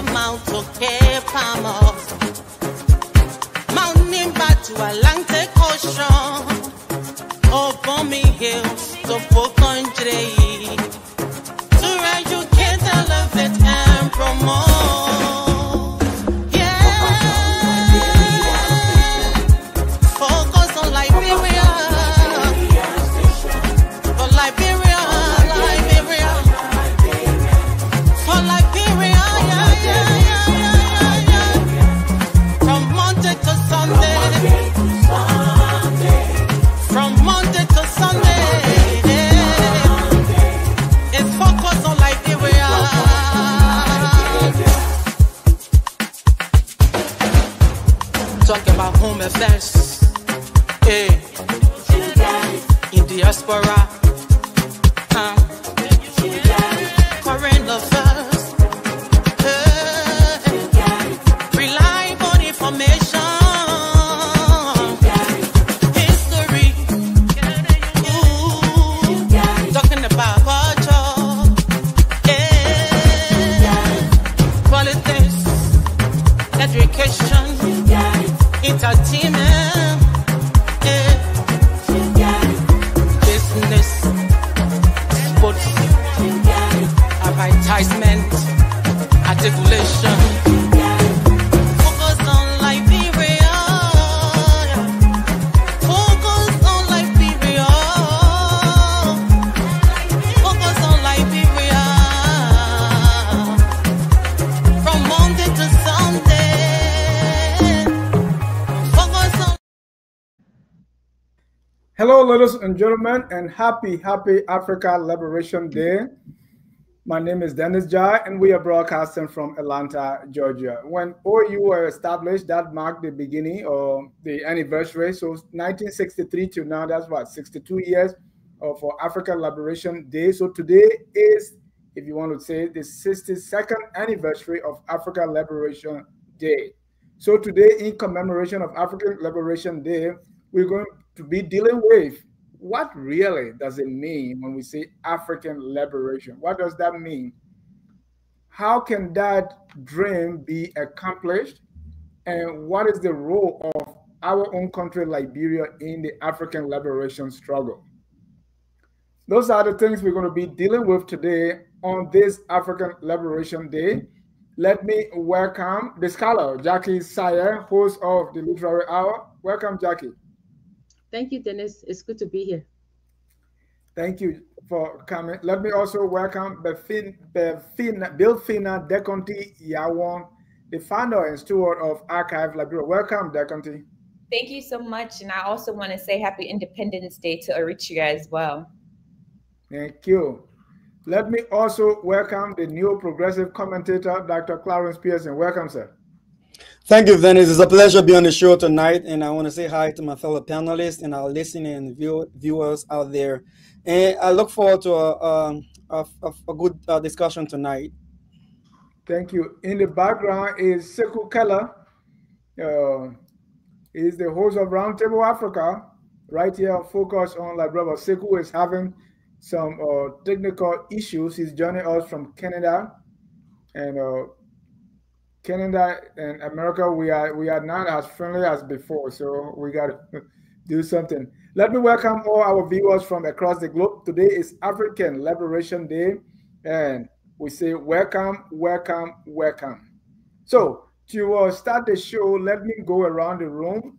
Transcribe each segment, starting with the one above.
Mount Okepamo, Mount Nimba to Atlantic Ocean, Obomi Hills to Pokondre, to educate, elevate, and promote. Talk about home affairs, hey, in diaspora, current affairs, hey, reliable information, history, ooh, talking about culture, hey, politics, education, entertainment, business, sports, advertisement, articulation. Focus on Liberia. Focus on Liberia. Focus on Liberia. From Monday to Sunday. Hello, ladies and gentlemen, and happy Africa Liberation Day. My name is Dennis Jai, and we are broadcasting from Atlanta, Georgia. When OU were established, that marked the beginning of the anniversary. So 1963 to now, that's what, 62 years for Africa Liberation Day. So today is, if you want to say, the 62nd anniversary of Africa Liberation Day. So today, in commemoration of African Liberation Day, we're going to be dealing with what really does it mean when we say African liberation? What does that mean? How can that dream be accomplished? And what is the role of our own country, Liberia, in the African liberation struggle? Those are the things we're going to be dealing with today on this African Liberation Day. Let me welcome the scholar, Jackie Sayer, host of the Literary Hour. Welcome, Jackie. Thank you, Dennis. It's good to be here. Thank you for coming. Let me also welcome Bilfina Deconti Yawon, the founder and steward of Archive Liberia. Welcome, Deconti. Thank you so much. And I also want to say Happy Independence Day to Eritrea as well. Thank you. Let me also welcome the new progressive commentator, Dr. Clarence Pearson. Welcome, sir. Thank you, Dennis. It's a pleasure to be on the show tonight, and I want to say hi to my fellow panelists and our listening viewers out there. And I look forward to a good discussion tonight. Thank you. In the background is Sekou Keller. He's the host of Roundtable Africa, right here, focused on Liberia. Sekou is having some technical issues. He's joining us from Canada, and Canada and America, we are not as friendly as before, so we got to do something. Let me welcome all our viewers from across the globe. Today is African Liberation Day, and we say welcome, welcome, welcome. So to start the show, let me go around the room,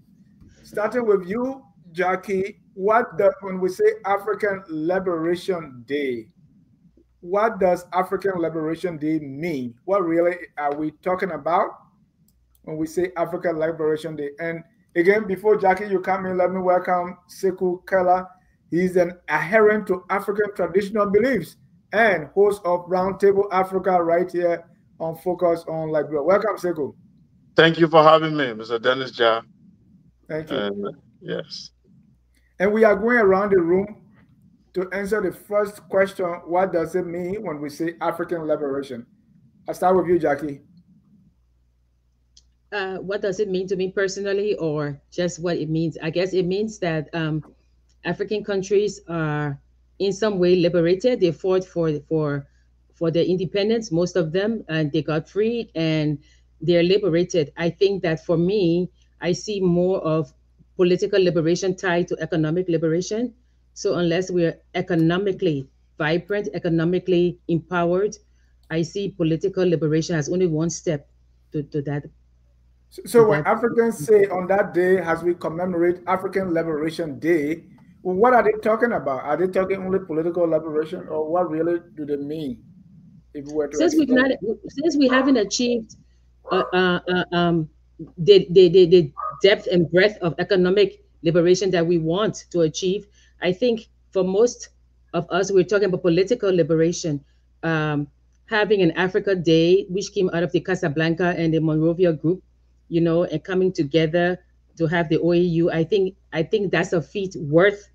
starting with you, Jackie. When we say African Liberation Day, what does African Liberation Day mean? What really are we talking about when we say African Liberation Day? And again, before Jackie, you come in, let me welcome Sekou Keller. He's an adherent to African traditional beliefs and host of Roundtable Africa right here on Focus on Liberia. Welcome, Sekou. Thank you for having me, Mr. Dennis Jha. Thank you. Yes. And we are going around the room to answer the first question, what does it mean when we say African liberation? I'll start with you, Jackie. What does it mean to me personally, or just what it means? I guess it means that African countries are in some way liberated. They fought for for their independence, most of them, and they got freed and they're liberated. I think that for me, I see more of political liberation tied to economic liberation. So unless we're economically vibrant, economically empowered, I see political liberation as only one step to that. So when Africans say on that day, as we commemorate African Liberation Day, what are they talking about? Are they talking only political liberation, or what really do they mean? If we were to Since we've not, explain. since we haven't achieved uh, uh, uh, um, the depth and breadth of economic liberation that we want to achieve, I think for most of us, we're talking about political liberation. Um, Having an Africa Day, which came out of the Casablanca and the Monrovia group, you know, and coming together to have the OAU, I think that's a feat worth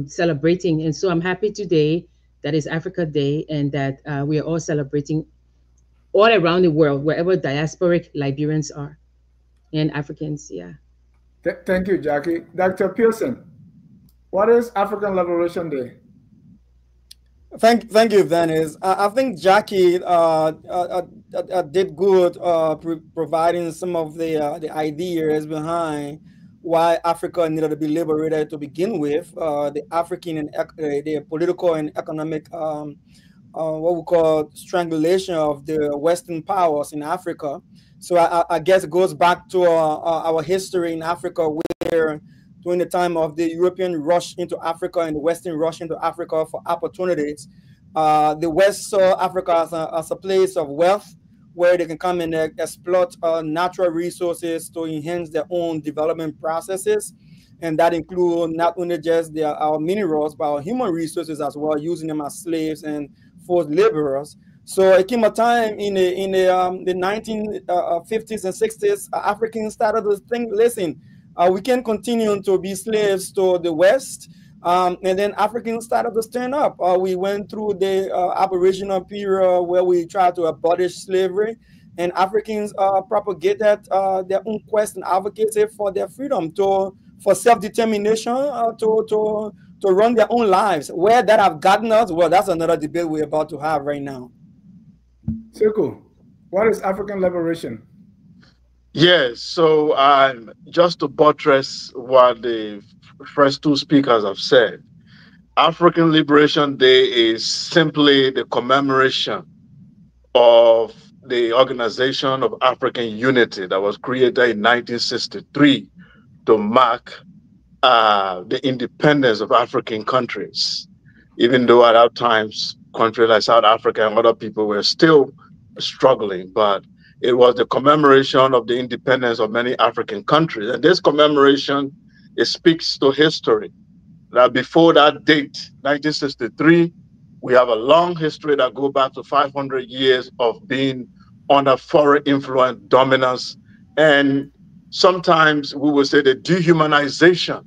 celebrating. And so I'm happy today that is Africa Day and that we are all celebrating all around the world, wherever diasporic Liberians are and Africans. Yeah. Thank you, Jackie. Dr. Pearson, what is African Liberation Day? Thank you, Venice. I think Jackie did good providing some of the ideas behind why Africa needed to be liberated to begin with. The African and the political and economic what we call strangulation of the Western powers in Africa. So I guess it goes back to our history in Africa, where during the time of the European rush into Africa and the Western rush into Africa for opportunities, the West saw Africa as a place of wealth where they can come and exploit natural resources to enhance their own development processes. And that includes not only just our minerals, but our human resources as well, using them as slaves and forced laborers. So it came a time in the 1950s and 60s, Africans started to think, listen, we can continue to be slaves to the West. And then Africans started to stand up. We went through the Aboriginal period where we tried to abolish slavery, and Africans propagated their own quest and advocacy for their freedom, for self-determination, to run their own lives. Where that have gotten us, well, that's another debate we're about to have right now. Sekou, what is African liberation? Yes, so just to buttress what the first two speakers have said, African Liberation Day is simply the commemoration of the Organization of African Unity that was created in 1963 to mark the independence of African countries, even though at that times countries like South Africa and other people were still struggling. But it was the commemoration of the independence of many African countries. And this commemoration, it speaks to history. That before that date, 1963, we have a long history that goes back to 500 years of being under foreign influence, dominance, and sometimes we would say the dehumanization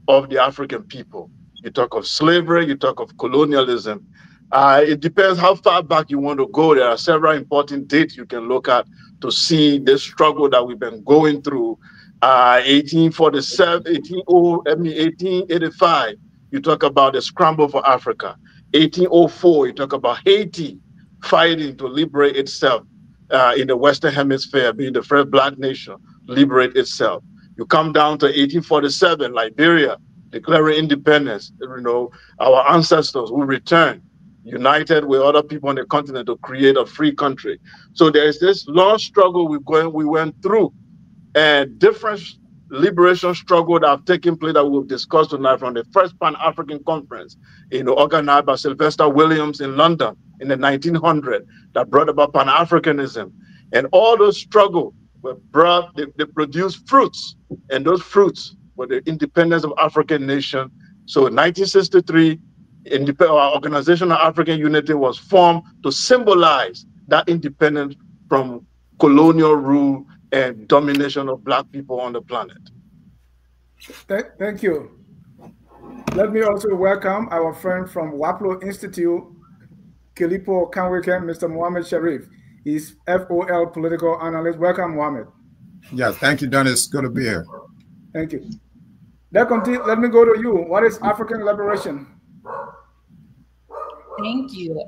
of the African people. You talk of slavery, you talk of colonialism. It depends how far back you want to go. There are several important dates you can look at to see the struggle that we've been going through. 1847, 1885, you talk about the scramble for Africa. 1804, you talk about Haiti fighting to liberate itself in the Western Hemisphere, being the first Black nation, liberate itself. You come down to 1847, Liberia, declaring independence. You know, our ancestors who returned, united with other people on the continent to create a free country. So there's this long struggle we went through, and different liberation struggle that have taken place that we've discussed tonight, from the first Pan-African Conference, organized by Sylvester Williams in London in the 1900s, that brought about Pan-Africanism. And all those struggles they produced fruits, and those fruits were the independence of African nation. So in 1963, our Organization of African Unity was formed to symbolize that independence from colonial rule and domination of Black people on the planet. Thank you. Let me also welcome our friend from Waplo Institute, Kilipo Kanwike, Mr. Mohammed Sharif. He's FOL political analyst. Welcome, Mohammed. Yes, thank you, Dennis. Good to be here. Thank you. Let me go to you. What is African liberation? Thank you.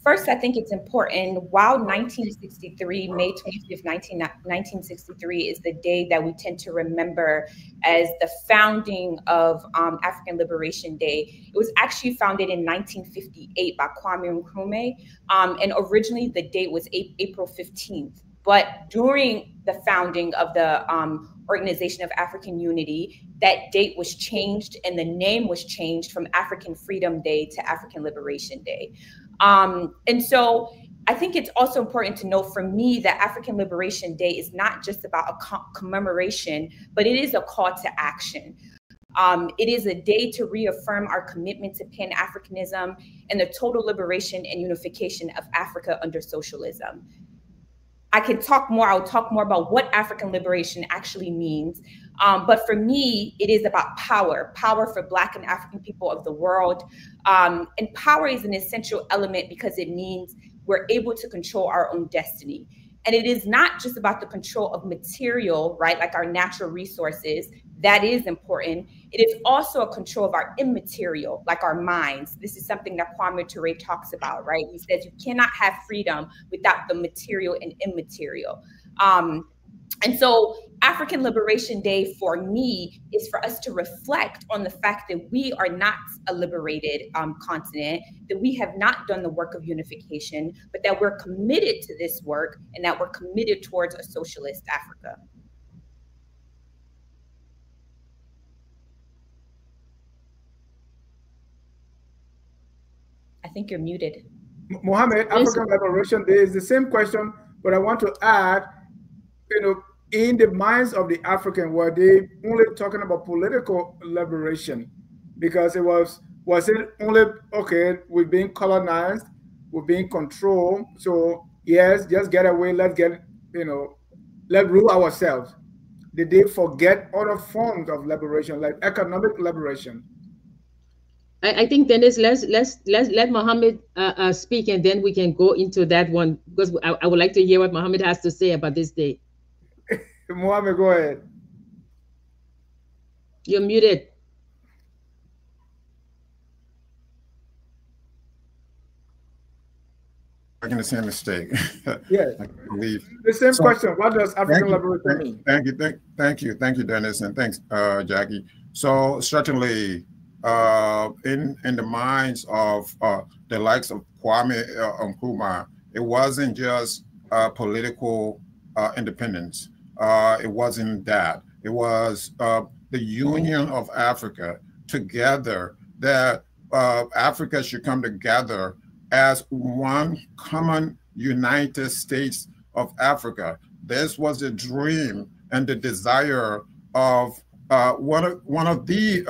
First, I think it's important, while 1963, May 25th, 1963 is the day that we tend to remember as the founding of African Liberation Day, it was actually founded in 1958 by Kwame Nkrumah. And originally the date was April 15th. But during the founding of the Organization of African Unity, that date was changed and the name was changed from African Freedom Day to African Liberation Day. And so I think it's also important to note for me that African Liberation Day is not just about a commemoration, but it is a call to action. It is a day to reaffirm our commitment to Pan-Africanism and the total liberation and unification of Africa under socialism. I can talk more, I'll talk more about what African liberation actually means. But for me, it is about power for Black and African people of the world. And power is an essential element because it means we're able to control our own destiny. And it is not just about the control of material, right? Like our natural resources, that is important. It is also a control of our immaterial, like our minds. This is something that Kwame Ture talks about, right? He says you cannot have freedom without the material and immaterial. And so African Liberation Day for me is for us to reflect on the fact that we are not a liberated continent, that we have not done the work of unification, but that we're committed to this work and that we're committed towards a socialist Africa. I think you're muted. Mohammed, African Liberation Day is the same question, but I want to add, in the minds of the African, were they only talking about political liberation? Because was it only, okay, we're being colonized, we're being controlled, so yes, just get away, let's rule ourselves. Did they forget other forms of liberation, like economic liberation? I think, Dennis, let's let Mohammed speak, and then we can go into that one, because I would like to hear what Mohammed has to say about this day. Mohammed, go ahead. You're muted. Making the same mistake. Yeah, I believe the same question. What does African liberation mean? Thank you, Dennis, and thanks, Jackie. So certainly, in the minds of the likes of Kwame Nkrumah, it wasn't just political independence. It wasn't that. It was the union of Africa together, that Africa should come together as one common United States of Africa. This was the dream and the desire of one of the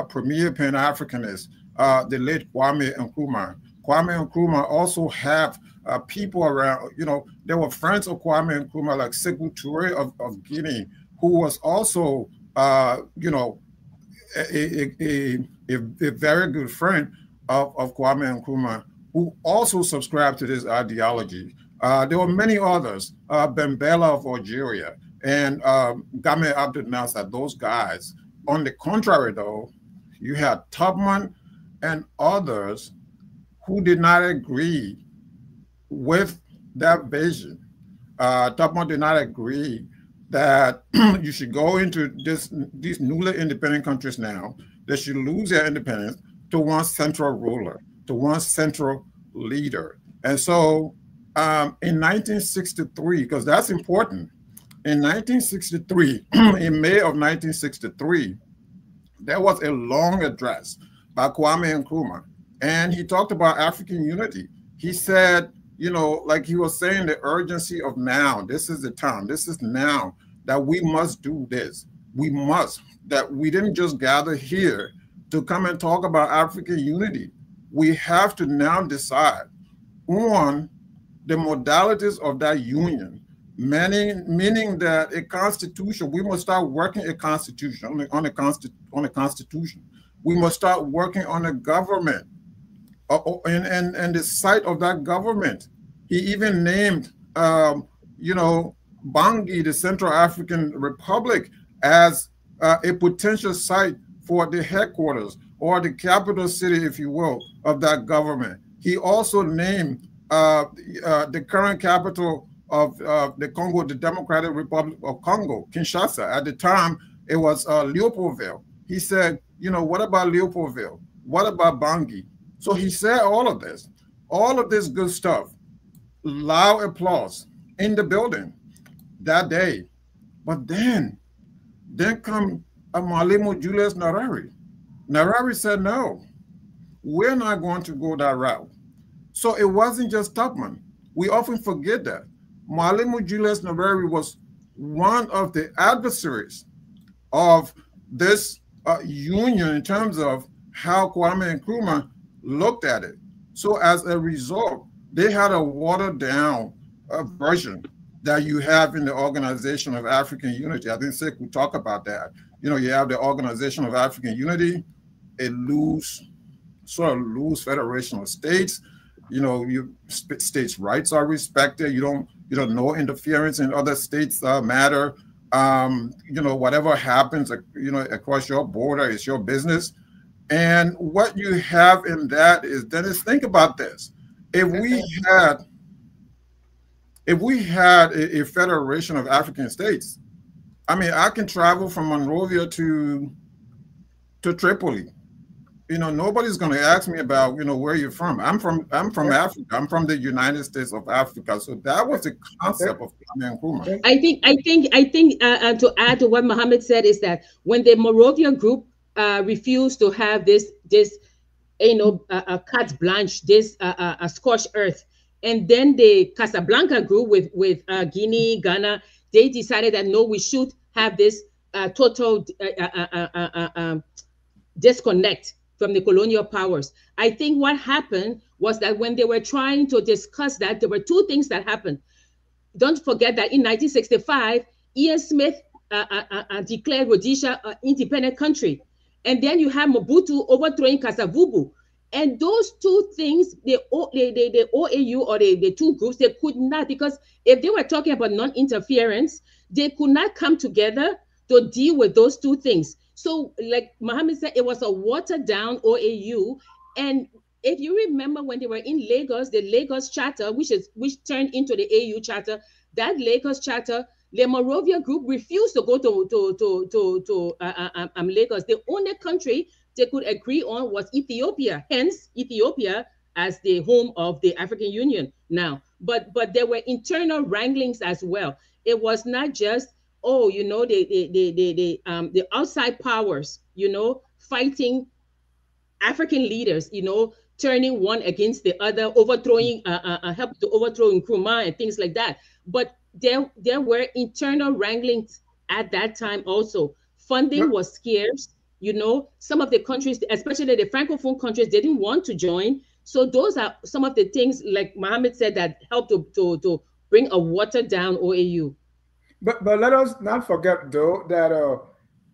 premier Pan-Africanists, the late Kwame Nkrumah. Kwame Nkrumah also have people around, there were friends of Kwame Nkrumah, like Sékou Touré of Guinea, who was also, a very good friend of Kwame Nkrumah, who also subscribed to this ideology. There were many others, Ben Bella of Algeria, and Game Abdel Nasser, those guys. On the contrary, though, you had Tubman and others who did not agree with that vision. Tubman did not agree that you should go into these newly independent countries now, they should lose their independence to one central ruler, to one central leader. And so in 1963, because that's important, in 1963, in May of 1963, there was a long address by Kwame Nkrumah, and he talked about African unity. He said, like he was saying, the urgency of now, this is the time, this is now, that we must do this. We must, that we didn't just gather here to come and talk about African unity. We have to now decide on the modalities of that union, meaning that a constitution, we must start working a constitution, on a constitution. We must start working on a government and the site of that government. He even named, Bangui, the Central African Republic, as a potential site for the headquarters or the capital city, if you will, of that government. He also named the current capital of the Congo, the Democratic Republic of Congo, Kinshasa. At the time, it was Leopoldville. He said, you know, what about Leopoldville? What about Bangui? So he said all of this good stuff, loud applause in the building that day. But then come Mwalimu Julius Nyerere. Nyerere said, no, we're not going to go that route. So it wasn't just Tubman. We often forget that. Mwalimu Julius Nyerere was one of the adversaries of this union in terms of how Kwame Nkrumah looked at it. So as a result, they had a watered down version that you have in the Organization of African Unity. I think Sek will talk about that. You know, you have the Organization of African Unity, a sort of loose federation of states. You know, states' rights are respected. You don't know interference in other states matter. You know, whatever happens, you know, across your border is your business. And what you have in that is, Dennis, think about this. If we had a federation of African states, I mean, I can travel from Monrovia to Tripoli. You know, nobody's going to ask me about, you know, where you're from. I'm from Africa. I'm from the United States of Africa. So that was the concept of Kwame Nkrumah. I think to add to what Mohammed said is that when the Morovia group refused to have this you know, carte blanche, this scorched earth, and then the Casablanca group with Guinea, Ghana, they decided that no, we should have this total disconnect from the colonial powers. I think what happened was that when they were trying to discuss that, there were two things that happened. Don't forget that in 1965, Ian Smith declared Rhodesia an independent country. And then you have Mobutu overthrowing Kasavubu. And those two things, the OAU or the two groups, they could not, because if they were talking about non-interference, they could not come together to deal with those two things. So like Mohammed said, it was a watered down OAU. And if you remember when they were in Lagos, the Lagos Charter, which turned into the AU Charter, that Lagos Charter, the Morovia group refused to go to Lagos. The only country they could agree on was Ethiopia, hence Ethiopia as the home of the African Union now. But there were internal wranglings as well. It was not just, oh, you know, the outside powers, you know, fighting African leaders, you know, turning one against the other, overthrowing, help to overthrow Nkrumah and things like that. But there were internal wranglings at that time also. Funding was scarce. You know, some of the countries, especially the Francophone countries, they didn't want to join. So those are some of the things, like Mohammed said, that helped to bring a watered down OAU. But let us not forget, though, that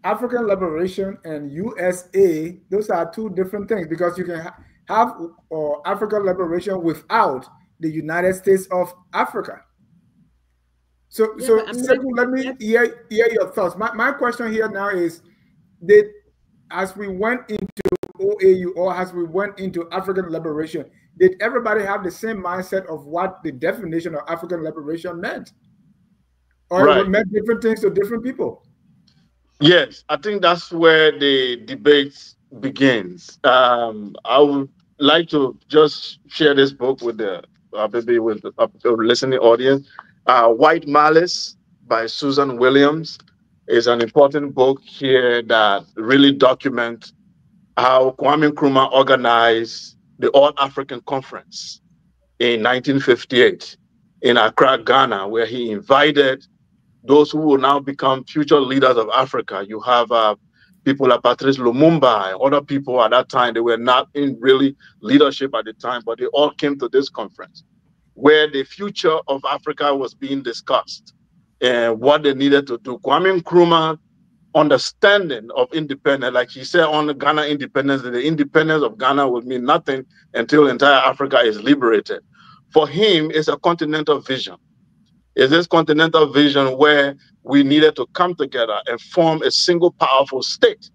African liberation and USA, those are two different things, because you can have African liberation without the United States of Africa. So let me hear your thoughts. My question here now is, as we went into OAU, or as we went into African liberation, did everybody have the same mindset of what the definition of African liberation meant? Or it meant different things to different people? Yes, I think that's where the debate begins. I would like to just share this book with the maybe with the listening audience. White Malice by Susan Williams is an important book here that really documents how Kwame Nkrumah organized the All African Conference in 1958 in Accra, Ghana, where he invited those who will now become future leaders of Africa. You have people like Patrice Lumumba and other people at that time. They were not in really leadership at the time, but they all came to this conference where the future of Africa was being discussed and what they needed to do. Kwame Nkrumah understanding of independence, like he said on the Ghana independence, that the independence of Ghana would mean nothing until entire Africa is liberated. For him, it's a continental vision. It's this continental vision where we needed to come together and form a single powerful state.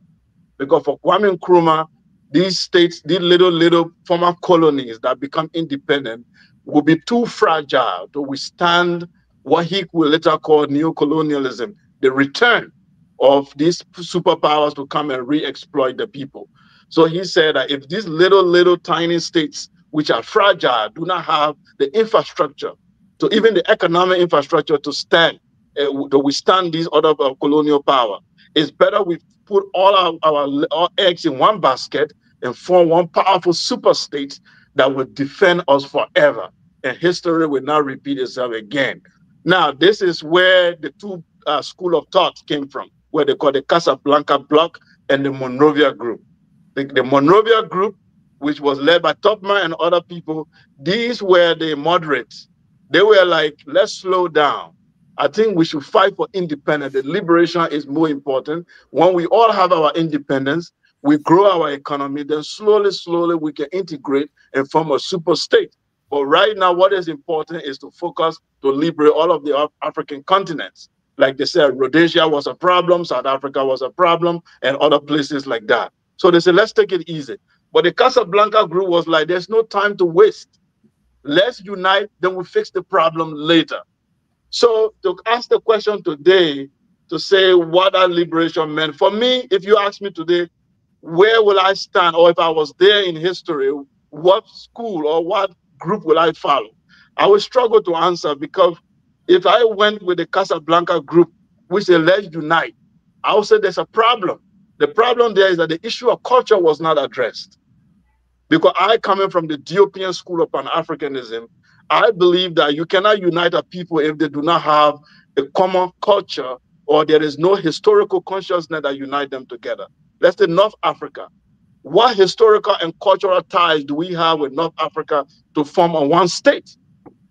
Because for Kwame Nkrumah, these states, these little former colonies that become independent, will be too fragile to withstand what he will later call neocolonialism, the return of these superpowers to come and re-exploit the people. So he said that if these little tiny states, which are fragile, do not have the infrastructure, to even the economic infrastructure to stand, to withstand these other colonial power, it's better we put all our eggs in one basket and form one powerful super state that will defend us forever. And history will not repeat itself again. Now, this is where the two school of thought came from, where they call the Casablanca Bloc and the Monrovia Group. The Monrovia Group, which was led by Topman and other people, these were the moderates. They were like, let's slow down. I think we should fight for independence. The liberation is more important. When we all have our independence, we grow our economy, then slowly we can integrate and form a super state. But right now, what is important is to focus to liberate all of the African continents. Like they said, Rhodesia was a problem, South Africa was a problem, and other places like that. So they said, let's take it easy. But the Casablanca group was like, there's no time to waste. Let's unite, then we'll fix the problem later. So to ask the question today, to say what that liberation meant, for me, if you ask me today, where will I stand? Or if I was there in history, what school or what group will I follow? I would struggle to answer, because if I went with the Casablanca group, which said, let's unite, I would say there's a problem. The problem there is that the issue of culture was not addressed. Because I, coming from the Ethiopian school of Pan-Africanism, I believe that you cannot unite a people if they do not have a common culture, or there is no historical consciousness that unite them together. Let's say North Africa. What historical and cultural ties do we have with North Africa to form a one state?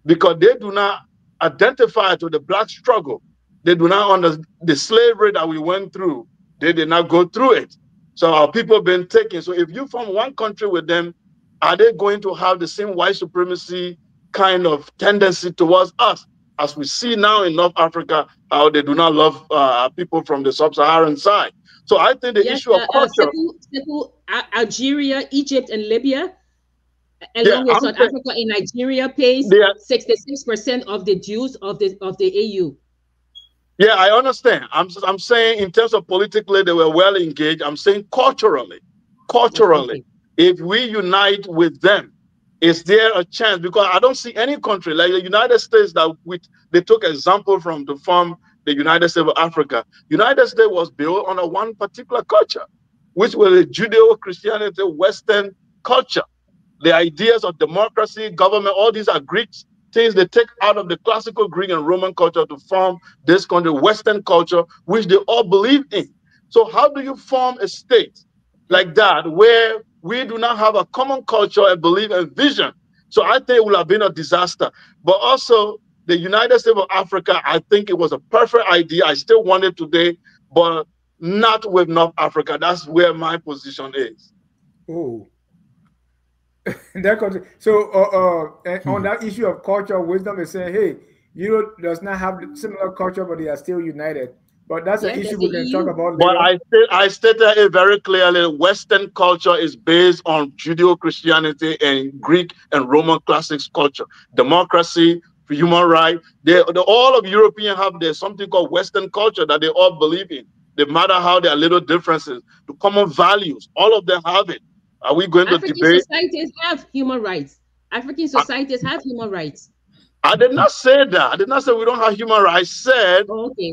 Because they do not identify to the Black struggle. They do not understand the slavery that we went through. They did not go through it. So our people have been taken. So if you form one country with them, are they going to have the same white supremacy kind of tendency towards us, as we see now in North Africa, how they do not love people from the sub-Saharan side? So I think the issue of culture, Algeria, Egypt, and Libya, along with South Africa and Nigeria, pays 66% of the dues of the AU. Yeah, I understand. I'm saying in terms of politically, they were well engaged. I'm saying culturally, okay. If we unite with them, is there a chance? Because I don't see any country like the United States that they took example from to form the United States of Africa. United States was built on one particular culture, which was a Judeo-Christianity Western culture. The ideas of democracy, government, all these are Greek things they take out of the classical Greek and Roman culture to form this country, Western culture, which they all believe in. So how do you form a state like that where we do not have a common culture and belief and vision? So I think it would have been a disaster. But also the United States of Africa, I think it was a perfect idea. I still want it today, but not with North Africa. That's where my position is. Oh. That country. So on that issue of culture, wisdom is saying, hey, Europe does not have similar culture, but they are still united. But that's an issue we can talk about later. But I stated it very clearly. Western culture is based on Judeo-Christianity and Greek and Roman classics culture. Democracy, human rights. All of Europeans have something called Western culture that they all believe in. No matter how there are little differences, the common values, all of them have it. Are we going to debate? African societies have human rights. African societies have human rights. I did not say that. I did not say we don't have human rights. I said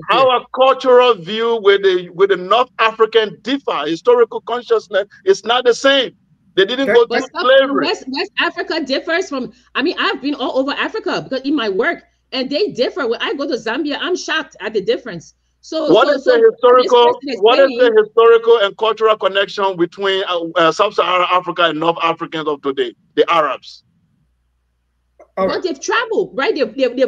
our cultural view with the North African differ. Historical consciousness is not the same. They didn't go through slavery. West Africa differs from, I mean, I've been all over Africa because in my work, and they differ. When I go to Zambia, I'm shocked at the difference. So what is the historical and cultural connection between Sub-Saharan Africa and North Africans of today, the Arabs? But they've traveled, right? They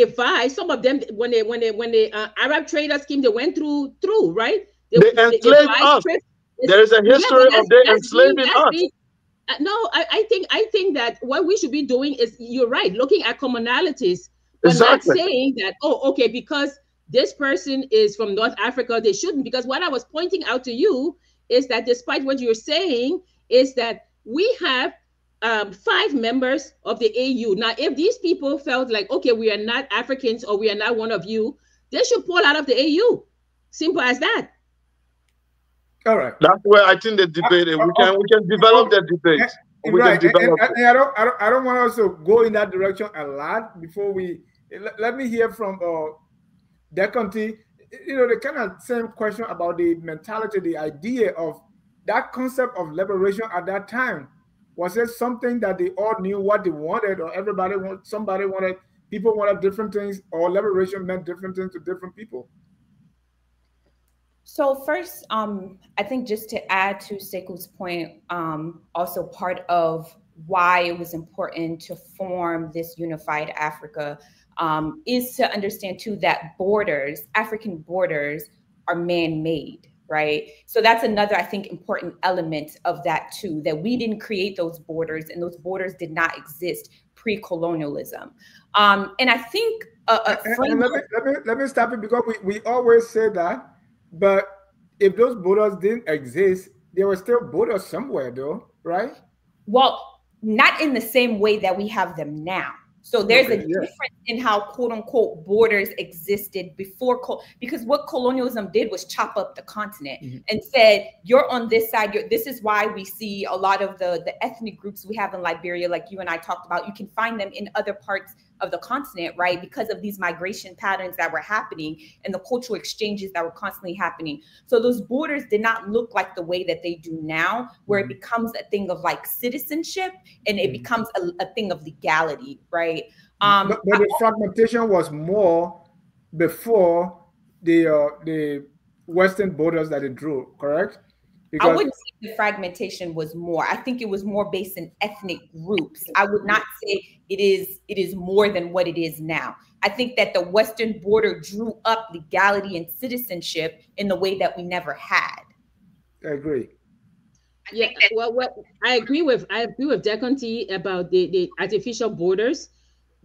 vie. Some of them, when the Arab traders came, they went through, right? They enslaved us. There is a history of them enslaving us. No, I think that what we should be doing is, you're right, looking at commonalities, but not saying that, oh, okay, because this person is from North Africa, they shouldn't. Because what I was pointing out to you is that despite what you're saying, is that we have 5 members of the AU. Now, if these people felt like, okay, we are not Africans or we are not one of you, they should pull out of the AU. Simple as that. All right. That's where I think the debate, we can develop the debate. Right. And I don't want us to go in that direction a lot before we let me hear from Deconti. You know, the kind of same question about the mentality, the idea of that concept of liberation at that time. Was it something that they all knew what they wanted, or people wanted different things, or liberation meant different things to different people? So first, I think just to add to Seku's point, also part of why it was important to form this unified Africa is to understand too that African borders are man-made, right? So that's another, I think, important element of that too, that we didn't create those borders, and those borders did not exist pre-colonialism. And I think let me stop it, because we always say that, but if those borders didn't exist, there were still borders somewhere though, right? Well, not in the same way that we have them now. So there's a difference in how quote unquote borders existed before, because what colonialism did was chop up the continent and said, you're on this side. This is why we see a lot of the ethnic groups we have in Liberia, like you and I talked about. You can find them in other parts of the continent, right? Because of these migration patterns that were happening and the cultural exchanges that were constantly happening. So those borders did not look like the way that they do now, where it becomes a thing of like citizenship and it becomes a thing of legality, right? But the fragmentation was more before the Western borders that it drew, correct? Because I wouldn't say the fragmentation was more. I think it was more based in ethnic groups. I would not say it is more than what it is now. I think that the Western border drew up legality and citizenship in the way that we never had. I agree. Yeah, well, I agree with Deconti about the artificial borders,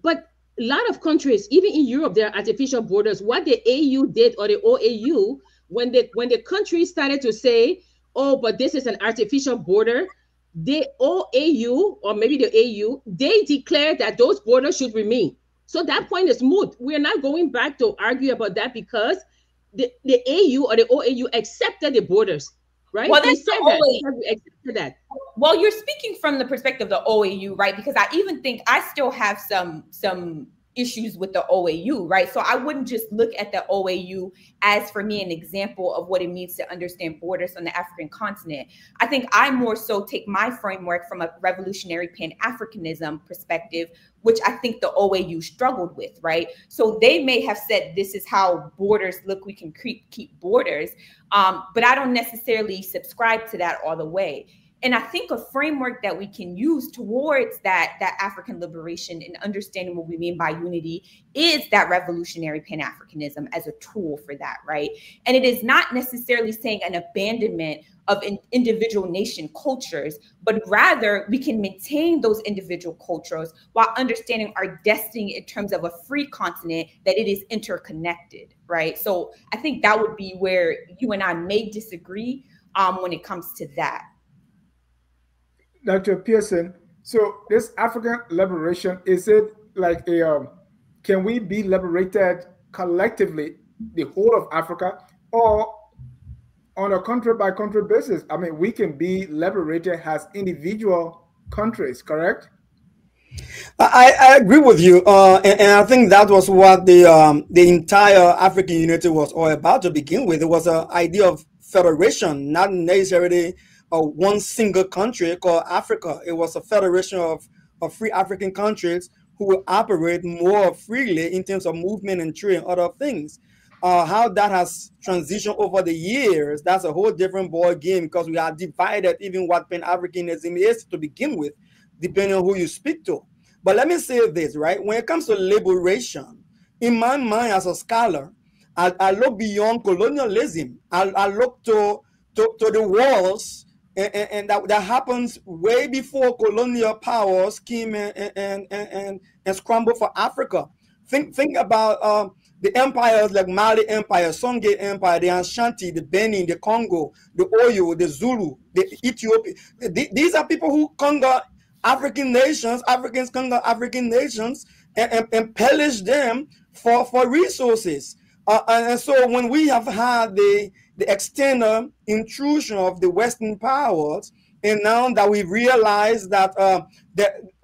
but a lot of countries, even in Europe, there are artificial borders. What the AU did, or the OAU, when the countries started to say, oh, but this is an artificial border, the OAU, or maybe the AU, they declared that those borders should remain. So that point is moot. We're not going back to argue about that, because the AU or the OAU accepted the borders, right? Well, they said that. We accepted that. Well, you're speaking from the perspective of the OAU, right? Because I even think I still have some issues with the OAU, right? So I wouldn't just look at the OAU as, for me, an example of what it means to understand borders on the African continent. I think I more so take my framework from a revolutionary Pan-Africanism perspective, which I think the OAU struggled with, right? So they may have said, this is how borders look, we can keep borders, but I don't necessarily subscribe to that all the way. And I think a framework that we can use towards that African liberation and understanding what we mean by unity is that revolutionary Pan-Africanism as a tool for that, right? And it is not necessarily saying an abandonment of individual nation cultures, but rather we can maintain those individual cultures while understanding our destiny in terms of a free continent, that it is interconnected, right? So I think that would be where you and I may disagree when it comes to that. Dr. Pearson, so this African liberation, is it like can we be liberated collectively, the whole of Africa, or on a country by country basis? I mean, we can be liberated as individual countries, correct? I agree with you, and I think that was what the entire African unity was all about to begin with. It was an idea of federation, not necessarily one single country called Africa. It was a federation of free African countries who will operate more freely in terms of movement and trade and other things. How that has transitioned over the years, that's a whole different ball game, because we are divided even what Pan-Africanism is to begin with, depending on who you speak to. But let me say this, right? When it comes to liberation, in my mind as a scholar, I look beyond colonialism. I look to the walls, and that happens way before colonial powers came and scrambled for Africa. Think about the empires like Mali Empire, Songhai Empire, the Ashanti, the Benin, the Congo, the Oyo, the Zulu, the Ethiopia. These are people who conquer African nations, Africans conquer African nations and pillage them for resources. And so when we have had the external intrusion of the Western powers, and now that we realize that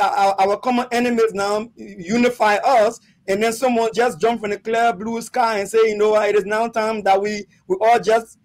our common enemies now unify us, and then someone just jump from the clear blue sky and say, you know, it is now time that we all just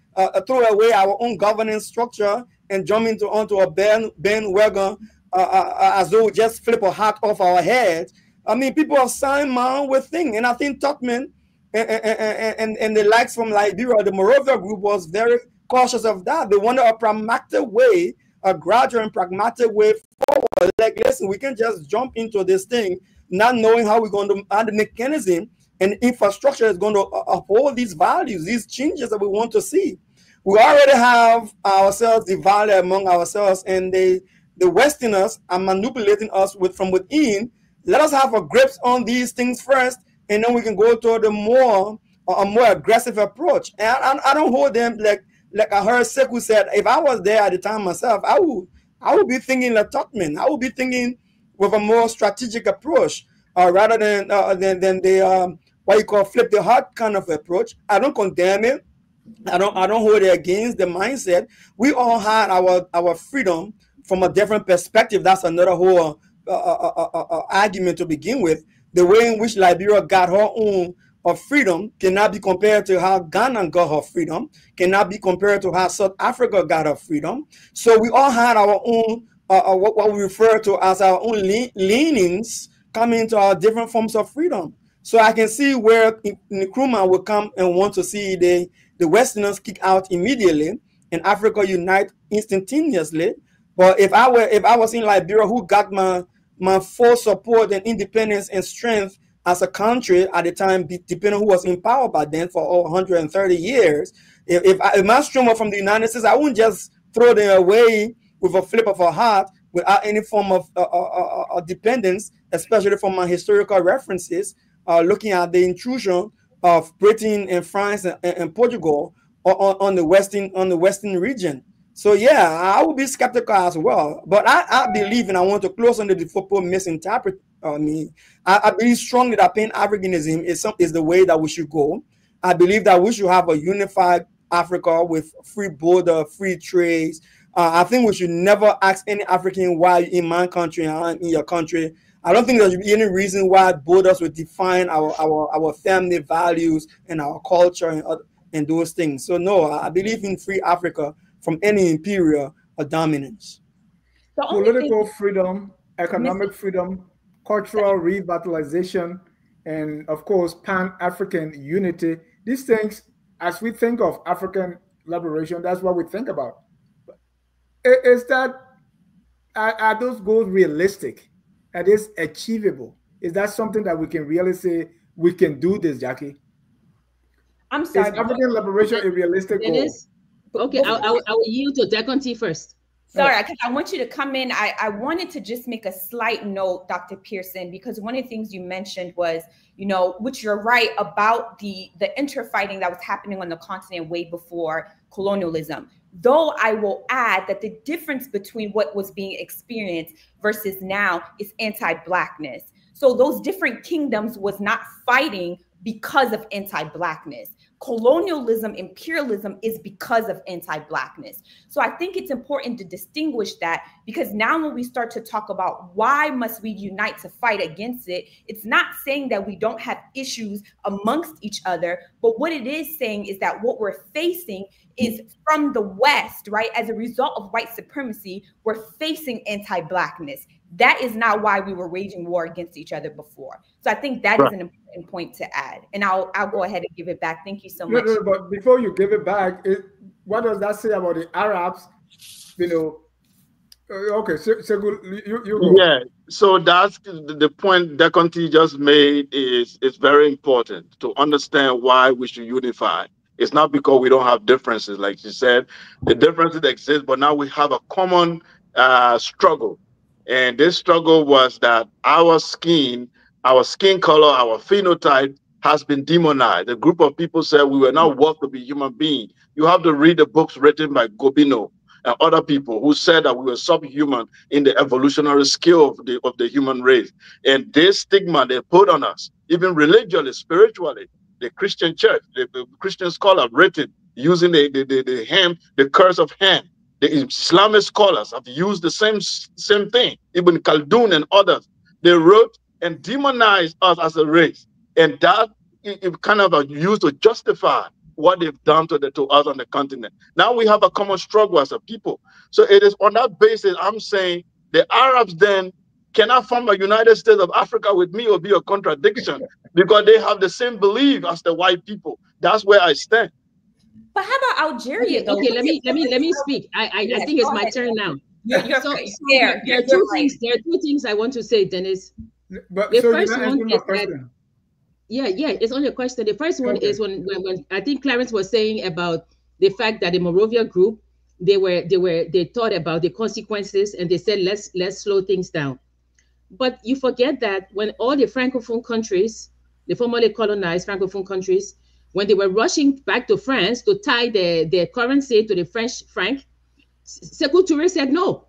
throw away our own governance structure and jump onto a bandwagon as though we just flip a hat off our heads. I mean, people have signed my own with thing, and I think Tubman and the likes from Liberia, the Morovia group was very cautious of that. They wanted a pragmatic way, a gradual and pragmatic way forward. Like, listen, we can just jump into this thing, not knowing how we're going to add the mechanism and infrastructure is going to uphold these values, these changes that we want to see. We already have ourselves divided among ourselves, and the Westerners are manipulating us from within. Let us have a grip on these things first, and then we can go to a more aggressive approach. And I don't hold them like I heard Sekou said. If I was there at the time myself, I would be thinking like Tubman. I would be thinking with a more strategic approach, rather than the what you call flip the heart kind of approach. I don't condemn it. I don't hold it against the mindset. We all had our freedom from a different perspective. That's another whole argument to begin with. The way in which Liberia got her own freedom cannot be compared to how Ghana got her freedom, cannot be compared to how South Africa got her freedom. So we all had our own, what we refer to as our own leanings coming into our different forms of freedom. So I can see where Nkrumah will come and want to see the Westerners kick out immediately and Africa unite instantaneously. But if I was in Liberia, who got my full support and independence and strength as a country at the time, depending on who was in power by then for over 130 years, if my strength were from the United States, I wouldn't just throw them away with a flip of a hat without any form of dependence, especially from my historical references, looking at the intrusion of Britain and France and Portugal on the Western region. So yeah, I would be skeptical as well. But I believe, and I want to close on the before people misinterpret me. I believe strongly that Pan-Africanism is the way that we should go. I believe that we should have a unified Africa with free border, free trades. I think we should never ask any African why you're in my country and I'm in your country. I don't think there should be any reason why borders would define our family values and our culture and those things. So no, I believe in free Africa from any imperial dominance. Political freedom, economic freedom, cultural revitalization, and of course, Pan-African unity. These things, as we think of African liberation, that's what we think about. Are those goals realistic? Are they achievable? Is that something that we can really say we can do this, Jackie? I'm sorry. Is African liberation a realistic goal? Okay, I will yield to Deconti first. Sorry, because I want you to come in. I wanted to just make a slight note, Dr. Pearson, because one of the things you mentioned was, which you're right about the interfighting that was happening on the continent way before colonialism. Though I will add that the difference between what was being experienced versus now is anti-Blackness. So those different kingdoms was not fighting because of anti-Blackness. Colonialism, imperialism is because of anti-Blackness. So I think it's important to distinguish that, because now when we start to talk about why must we unite to fight against it, it's not saying that we don't have issues amongst each other, but what it is saying is that what we're facing is from the West, right? As a result of white supremacy, we're facing anti-Blackness. That is not why we were waging war against each other before. So I think that is an important point to add. And I'll go ahead and give it back. Thank you so much. No, but before you give it back, what does that say about the Arabs? Okay, so you go. Yeah, so that's the point that Conti just made is very important to understand why we should unify. It's not because we don't have differences, like she said. The differences exist, but now we have a common struggle. And this struggle was that our skin color, our phenotype has been demonized. A group of people said we were not worth to be human beings. You have to read the books written by Gobino and other people who said that we were subhuman in the evolutionary scale of the human race. And this stigma they put on us, even religiously, spiritually, the Christian church, the Christian scholar written using the curse of Ham. The Islamic scholars have used the same thing. Ibn Khaldun and others, they wrote and demonized us as a race. And that it kind of used to justify what they've done to us on the continent. Now we have a common struggle as a people. So it is on that basis I'm saying the Arabs then cannot form a United States of Africa with me or be a contradiction because they have the same belief as the white people. That's where I stand. But how about Algeria? Okay, let me speak. I think it's my turn now. There are two things I want to say, Dennis. But the so first you're not one answering my is that, question. yeah, it's only a question. The first one is when I think Clarence was saying about the fact that the Morovia group, they thought about the consequences and they said let's slow things down. But you forget that when all the Francophone countries, the formerly colonized Francophone countries, when they were rushing back to France to tie their currency to the French franc, Sékou Touré said no.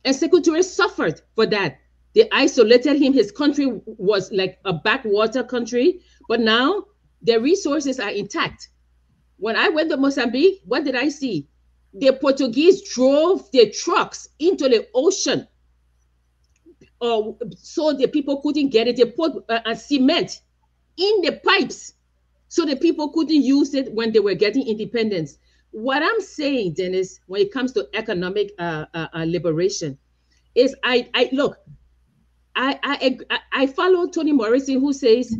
And Sékou Touré suffered for that. They isolated him. His country was like a backwater country, but now their resources are intact. When I went to Mozambique, what did I see? The Portuguese drove their trucks into the ocean so the people couldn't get it. They put cement in the pipes so the people couldn't use it when they were getting independence. What I'm saying, Dennis, when it comes to economic liberation, is I follow Toni Morrison, who says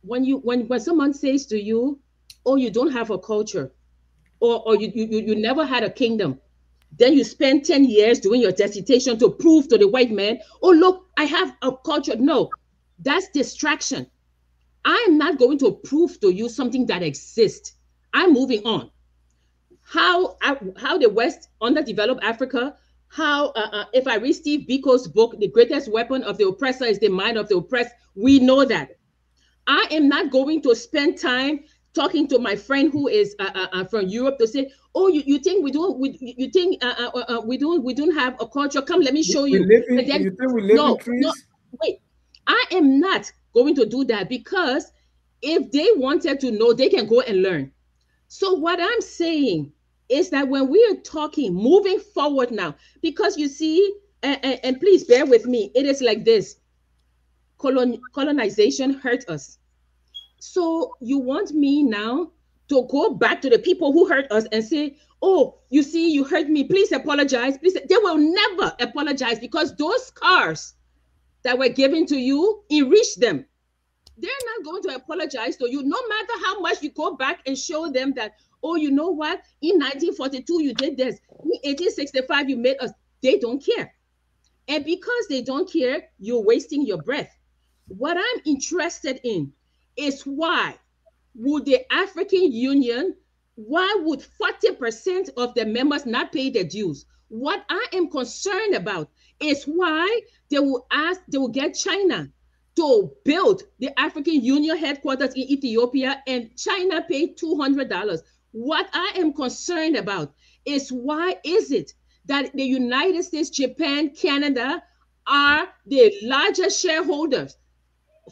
when someone says to you, "Oh, you don't have a culture," or you never had a kingdom, then you spend 10 years doing your dissertation to prove to the white man, "Oh, look, I have a culture." No, that's distraction. I am not going to prove to you something that exists. I'm moving on. How the West underdeveloped Africa, if I read Steve Biko's book, The Greatest Weapon of the Oppressor is the Mind of the Oppressed, we know that. I am not going to spend time talking to my friend who is from Europe to say, "Oh, you think we don't have a culture? Come, let me show you." You think we live in trees? No, wait. I am not going to do that, because if they wanted to know, they can go and learn. So what I'm saying is that when we are talking, moving forward now, because you see, and please bear with me, it is like this. Colonization hurt us. So you want me now to go back to the people who hurt us and say, "Oh, you see, you hurt me, please apologize." Please. They will never apologize, because those scars that were given to you enriched them. They're not going to apologize to you, no matter how much you go back and show them that, "Oh, you know what? In 1942, you did this. In 1865, you made us." They don't care. And because they don't care, you're wasting your breath. What I'm interested in is why would the African Union, why would 40% of the members not pay their dues? What I am concerned about is why they will get China to build the African Union headquarters in Ethiopia, and China paid $200. What I am concerned about is why is it that the United States, Japan, Canada are the largest shareholders,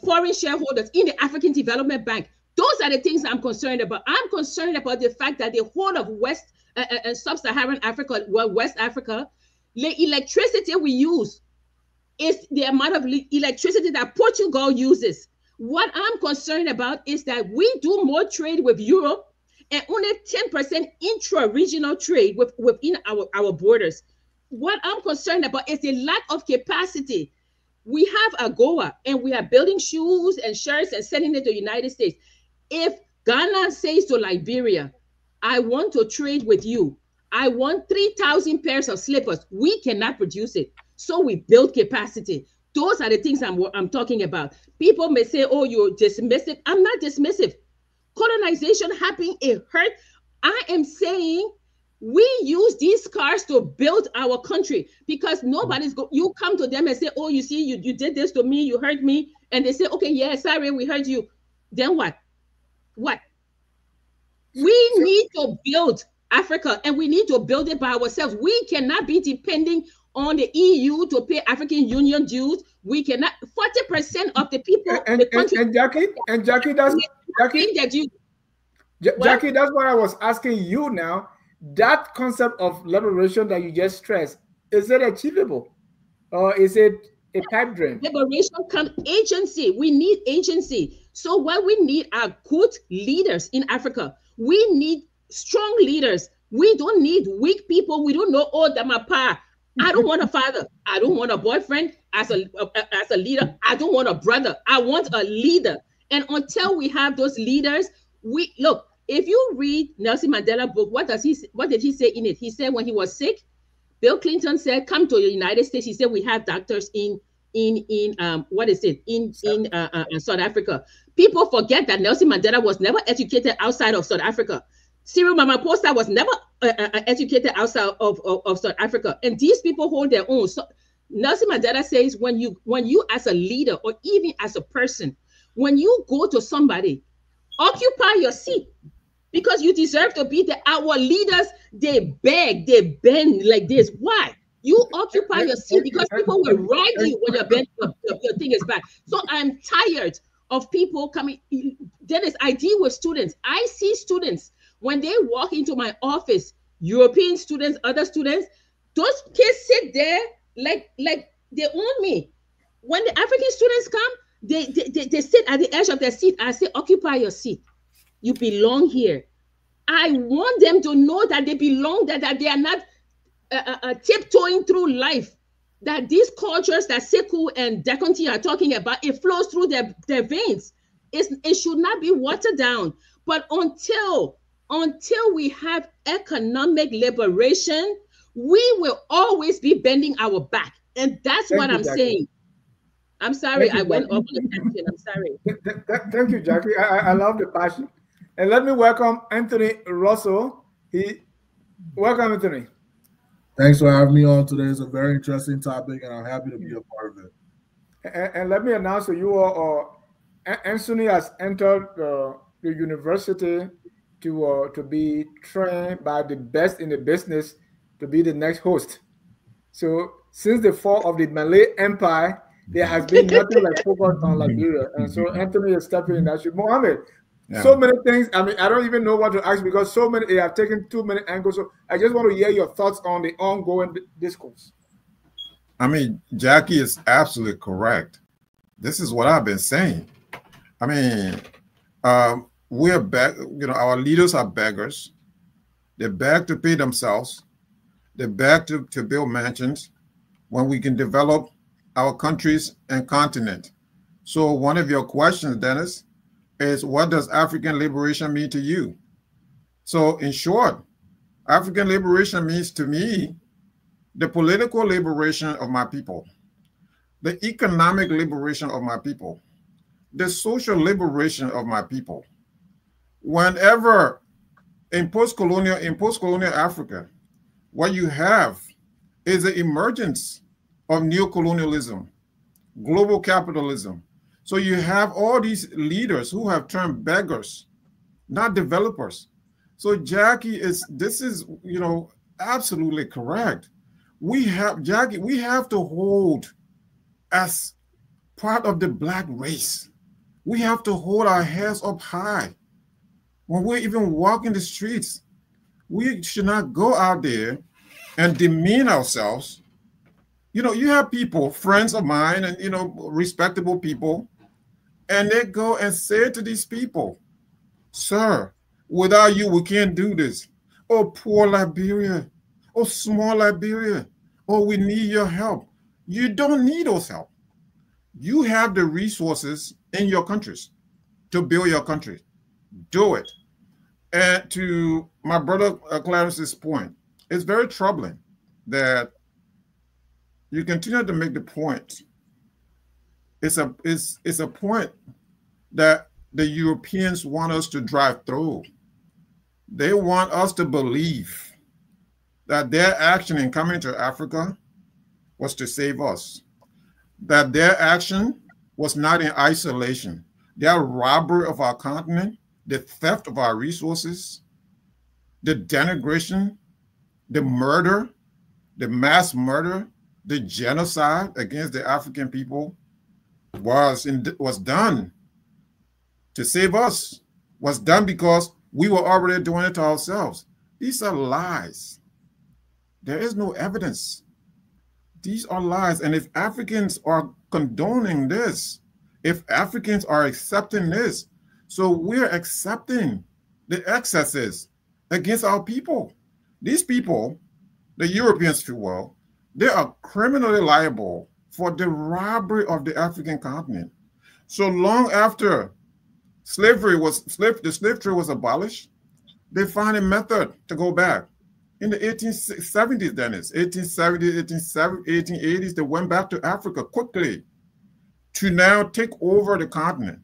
foreign shareholders in the African Development Bank? Those are the things I'm concerned about. I'm concerned about the fact that the whole of West and Sub-Saharan Africa, well, West Africa, the electricity we use is the amount of electricity that Portugal uses. What I'm concerned about is that we do more trade with Europe and only 10% intra-regional trade within our borders. What I'm concerned about is the lack of capacity. We have AGOA and we are building shoes and shirts and sending it to the United States. If Ghana says to Liberia, "I want to trade with you. I want 3,000 pairs of slippers," we cannot produce it. So we build capacity. Those are the things I'm talking about. People may say, "Oh, you're dismissive." I'm not dismissive. Colonization happened, it hurt. I am saying we use these scars to build our country, because you come to them and say, "Oh, you see, you did this to me, you hurt me." And they say, "Okay, yeah, sorry, we hurt you." then what? What? We need to build Africa, and we need to build it by ourselves. We cannot be depending on the EU to pay African Union dues. We cannot. 40% of the people, And, the country, and Jackie, that's Jackie. that you. Jackie, that's what I was asking you now. That concept of liberation that you just stressed, is it achievable? Or is it a pipe dream? Liberation comes agency. We need agency. So what we need are good leaders in Africa. We need strong leaders. We don't need weak people. We don't know, oh, that my pa. I don't want a father. I don't want a boyfriend as a leader. I don't want a brother. I want a leader. And until we have those leaders, we look. If you read Nelson Mandela book, what did he say in it? He said when he was sick, Bill Clinton said, "Come to the United States." He said we have doctors in South Africa. People forget that Nelson Mandela was never educated outside of South Africa. Cyril Ramaphosa was never educated outside of South Africa, and these people hold their own. So Nelson Mandela says, when you as a leader or even as a person, when you go to somebody, occupy your seat. Because you deserve to be there. Our leaders, they beg, they bend like this. Why? You occupy your seat because people will ride you when your thing is back. So I'm tired of people coming. Dennis, I deal with students. I see students when they walk into my office, European students, other students, those kids sit there like they own me. When the African students come, they sit at the edge of their seat. I say, occupy your seat. You belong here. I want them to know that they belong, that they are not tiptoeing through life. That these cultures that Sekou and Dekonti are talking about, it flows through their veins. It should not be watered down. But until we have economic liberation, we will always be bending our back. And that's what I'm saying. I'm sorry, I went off on a tangent. I'm sorry. Thank you, Jackie. I love the passion. And let me welcome Anthony Russell. Welcome, Anthony. Thanks for having me on today. It's a very interesting topic, and I'm happy to be a part of it. And let me announce to you all, Anthony has entered the university to be trained by the best in the business to be the next host. So since the fall of the Malay Empire, there has been nothing like focus on Liberia. And so Anthony is stepping in that should. Mohammed, so many things. I mean, I don't even know what to ask because so many, they have taken too many angles. So I just want to hear your thoughts on the ongoing discourse. I mean, Jackie is absolutely correct. This is what I've been saying. I mean, we're back, our leaders are beggars. They beg to pay themselves. They beg to build mansions when we can develop our countries and continent. So one of your questions, Dennis, is what does African liberation mean to you? So in short, African liberation means to me the political liberation of my people, the economic liberation of my people, the social liberation of my people. Whenever in post-colonial Africa, what you have is the emergence of neocolonialism, global capitalism. So you have all these leaders who have turned beggars, not developers. So Jackie, this is absolutely correct. We have, Jackie, we have to hold as part of the Black race. We have to hold our heads up high. When we're even walking the streets, we should not go out there and demean ourselves. You have people, friends of mine, and respectable people, and they go and say to these people, "Sir, without you, we can't do this. Oh, poor Liberia. Oh, small Liberia. Oh, we need your help." You don't need those help. You have the resources in your countries to build your country. Do it. And to my brother Clarence's point, it's very troubling that you continue to make the point. It's a point that the Europeans want us to drive through. They want us to believe that their action in coming to Africa was to save us, that their action was not in isolation, their robbery of our continent, the theft of our resources, the denigration, the murder, the mass murder, the genocide against the African people was done to save us, was done because we were already doing it to ourselves. These are lies. There is no evidence. These are lies. And if Africans are condoning this, if Africans are accepting this, so we're accepting the excesses against our people. These people, the Europeans, if you will, they are criminally liable for the robbery of the African continent. So long after the slave trade was abolished, they found a method to go back. In the 1870s, Dennis, 1870s, 1880s, they went back to Africa quickly to now take over the continent.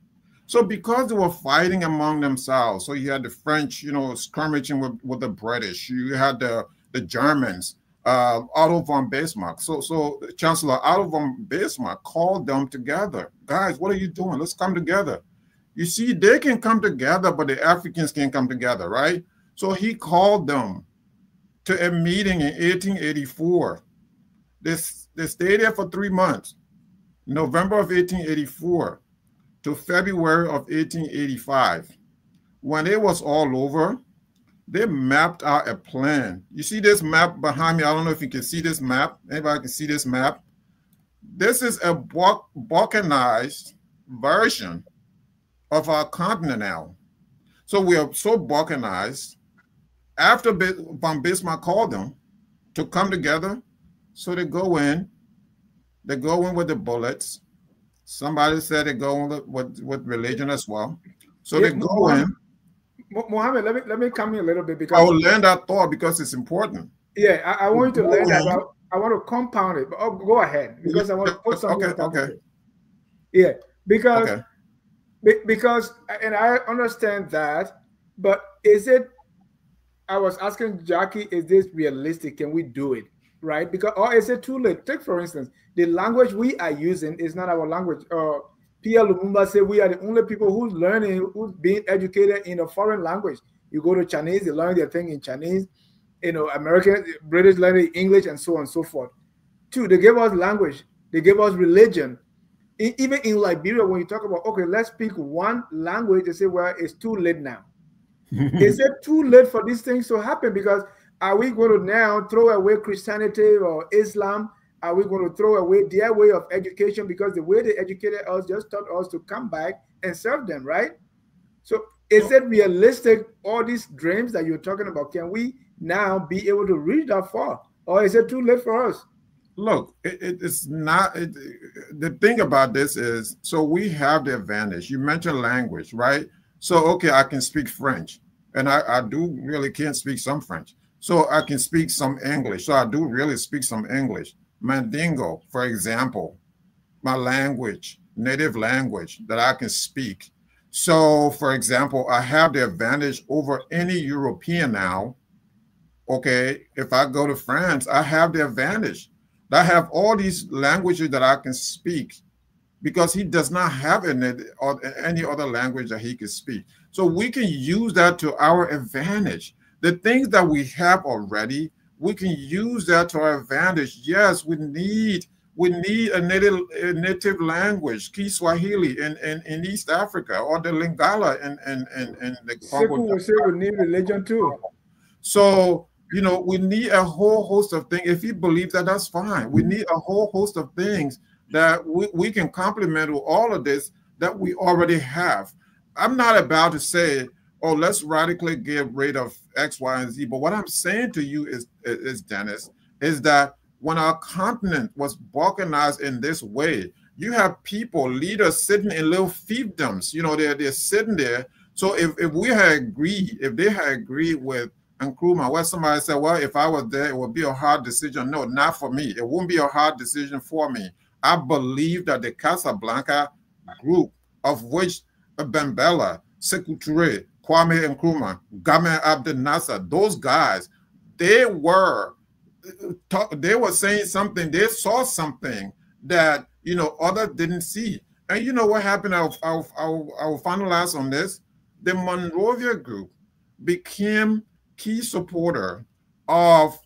So because they were fighting among themselves, so you had the French, skirmishing with the British, you had the Germans, Otto von Bismarck. So Chancellor Otto von Bismarck called them together. Guys, what are you doing? Let's come together. You see, they can come together, but the Africans can't come together, right? So he called them to a meeting in 1884. They stayed there for 3 months, November of 1884 to February of 1885. When it was all over, they mapped out a plan. You see this map behind me? I don't know if you can see this map. Anybody can see this map? This is a balkanized version of our continent now. So we are so balkanized. After von Bismarck called them to come together, so they go in with the bullets. Somebody said they go in with religion as well. So they go in. Mohammed, let me come in a little bit because I will land that thought because it's important. Yeah, I want you to land that. I want to compound it, but go ahead because I want to put something. Okay. Yeah, because and I understand that, but is it? I was asking Jackie, is this realistic? Can we do it? Right? Because, or is it too late? Take, for instance, the language we are using is not our language. Pierre Lumumba said we are the only people who's learning, who's being educated in a foreign language. You go to Chinese, they learn their thing in Chinese. American, British learning English, and so on and so forth. Two, they gave us language. They gave us religion. Even in Liberia, when you talk about, okay, let's speak one language, they say, well, it's too late now. Is it too late for these things to happen? Because are we going to now throw away Christianity or Islam? Are we going to throw away their way of education? Because the way they educated us just taught us to come back and serve them, right? So is it realistic, all these dreams that you're talking about, can we now be able to reach that far? Or is it too late for us? Look, it's not. The thing about this is, so we have the advantage. You mentioned language, right? So, okay, I can speak French, and I do really can speak some French. So I can speak some English. So I do really speak some English. Mandingo, for example, my language, native language that I can speak. So, for example, I have the advantage over any European now. Okay, if I go to France, I have the advantage. I have all these languages that I can speak, because he does not have any other language that he can speak. So we can use that to our advantage. The things that we have already, we can use that to our advantage. Yes, we need a native language, Kiswahili in East Africa, or the Lingala in the Congo. People will say we need religion too. So, we need a whole host of things. If he believes that, that's fine. We need a whole host of things that we can complement with all of this that we already have. I'm not about to say, oh, let's radically get rid of X, Y, and Z. But what I'm saying to you is Dennis, is that when our continent was balkanized in this way, you have people, leaders sitting in little fiefdoms. They're sitting there. So if they had agreed with Nkrumah, where somebody said, well, if I was there, it would be a hard decision. No, not for me. It won't be a hard decision for me. I believe that the Casablanca group, of which Bembela, Sekou Touré, Kwame Nkrumah, Gamal Abdel Nasser, those guys, they were saying something. They saw something that others didn't see. And you know what happened? I'll finalize on this. The Monrovia group became key supporter of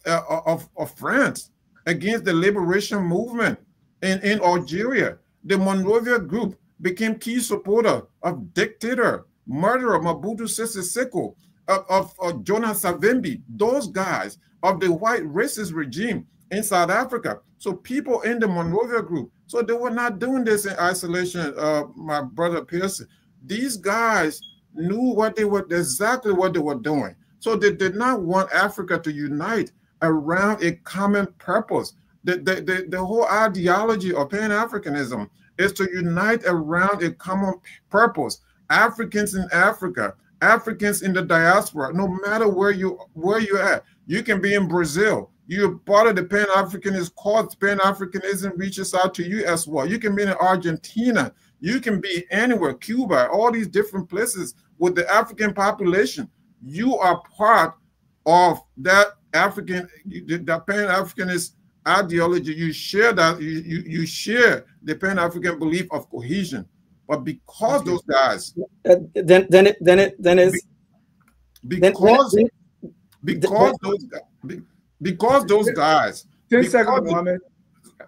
of France against the liberation movement in Algeria. The Monrovia group became key supporter of dictator, murderer Mobutu Sese Seko, of Jonas Savimbi, those guys of the white racist regime in South Africa. So people in the Monrovia group, so they were not doing this in isolation, my brother Pearson. These guys knew what they were, exactly what they were doing. So they did not want Africa to unite around a common purpose. The whole ideology of Pan-Africanism is to unite around a common purpose. Africans in Africa, Africans in the diaspora, no matter where you're at. You can be in Brazil. You're part of the Pan-Africanist cause. Pan-Africanism reaches out to you as well. You can be in Argentina. You can be anywhere, Cuba, all these different places with the African population. You are part of that African, the Pan-Africanist ideology. You share that, you share the Pan-African belief of cohesion. But because those guys, because those guys, 10 seconds, Mohammed,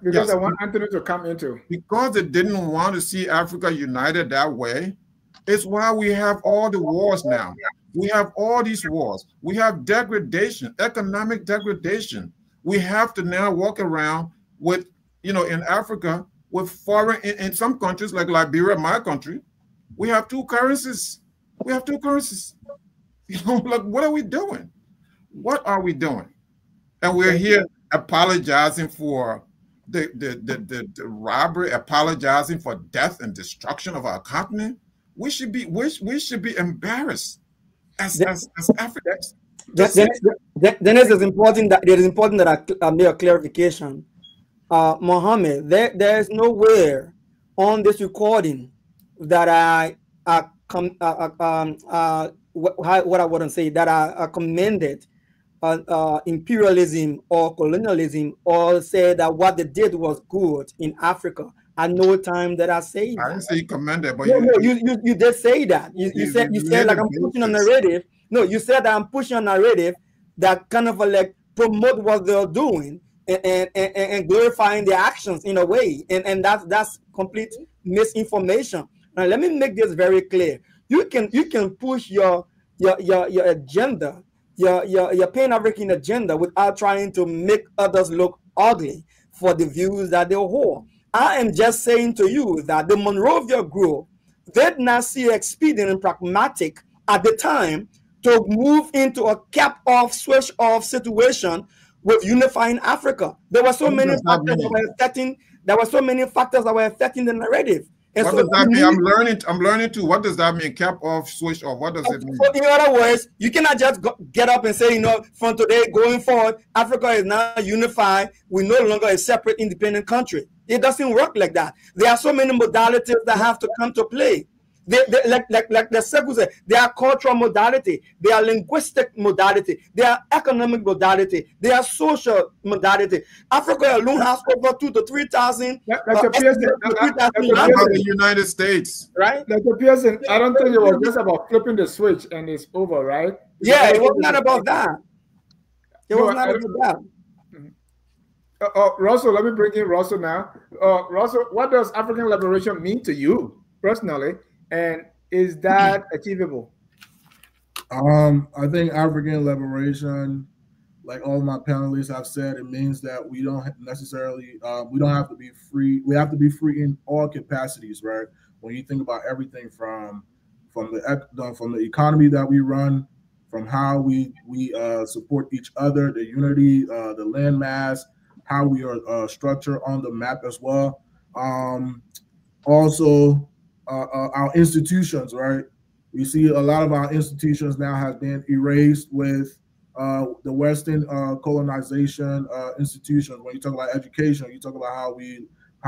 because I want Anthony to come into. Because they didn't want to see Africa united that way, it's why we have all the wars now. We have all these wars. We have degradation, economic degradation. We have to now walk around with, in Africa, with foreign, in some countries like Liberia, my country, we have two currencies. We have two currencies. Like, what are we doing? What are we doing? And we're here apologizing for the robbery, apologizing for death and destruction of our continent. We should be embarrassed as Africans. Then it is important that I make a clarification. Mohammed, there is nowhere on this recording that I commended imperialism or colonialism, or said that what they did was good in Africa. At no time that I say that. I didn't say you commended, but you did say that. You said like I'm pushing a narrative. No, you said that I'm pushing a narrative that kind of like promote what they're doing and glorifying their actions in a way, and that's complete misinformation. Now let me make this very clear. You can push your agenda, your Pan-African agenda, without trying to make others look ugly for the views that they hold. I am just saying to you that the Monrovia group did not see expedient and pragmatic at the time to move into a cap-off, switch-off situation with unifying Africa. There were so many factors that were affecting. There were so many factors that were affecting the narrative. And what does that mean? I'm learning too. What does that mean? Cap off, switch off. What does it mean? So in other words, you cannot just get up and say, from today going forward, Africa is now unified. We no longer a separate independent country. It doesn't work like that. There are so many modalities that have to come to play. Like the Sekou said, there are cultural modality, there are linguistic modality, there are economic modality, there are social modality. Africa alone has over 2,000 to 3,000. The United States, right? Dr. Pearson, I don't think it was just about flipping the switch and it's over, right? Yeah, it was not about that. It was not about that. Russell, let me bring in Russell now. Russell, what does African liberation mean to you personally? And is that achievable? I think African liberation, like all my panelists have said, it means that we don't necessarily, we don't have to be free. We have to be free in all capacities, right? When you think about everything from the economy that we run, from how we support each other, the unity, the landmass, how we are structured on the map as well. Also, our institutions, right? We see a lot of our institutions now have been erased with the Western colonization institutions. When you talk about education, you talk about how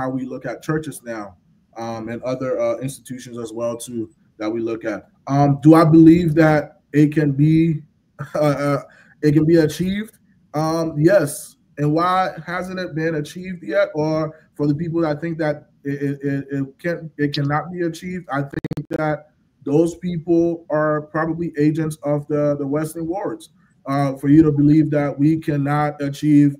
we look at churches now, and other institutions as well too that we look at. Do I believe that it can be achieved? Yes. And why hasn't it been achieved yet? Or for the people that think that it cannot be achieved. I think that those people are probably agents of the Western wars. For you to believe that we cannot achieve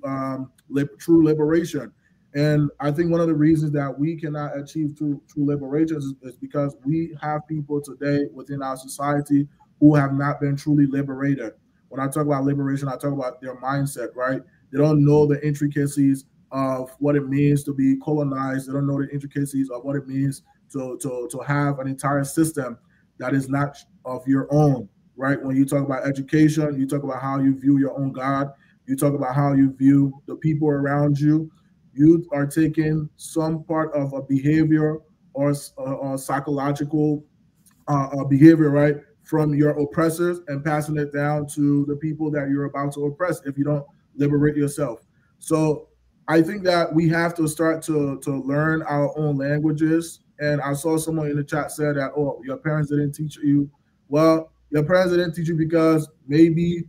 true liberation. And I think one of the reasons that we cannot achieve true liberation is because we have people today within our society who have not been truly liberated. When I talk about liberation, I talk about their mindset, right? They don't know the intricacies of what it means to be colonized. They don't know the intricacies of what it means to have an entire system that is not of your own, right? When you talk about education, you talk about how you view your own God, you talk about how you view the people around you. You are taking some part of a behavior or psychological behavior, right, from your oppressors and passing it down to the people that you're about to oppress if you don't liberate yourself. So I think that we have to start to learn our own languages. And I saw someone in the chat said that, oh, your parents didn't teach you. Well, your parents didn't teach you because maybe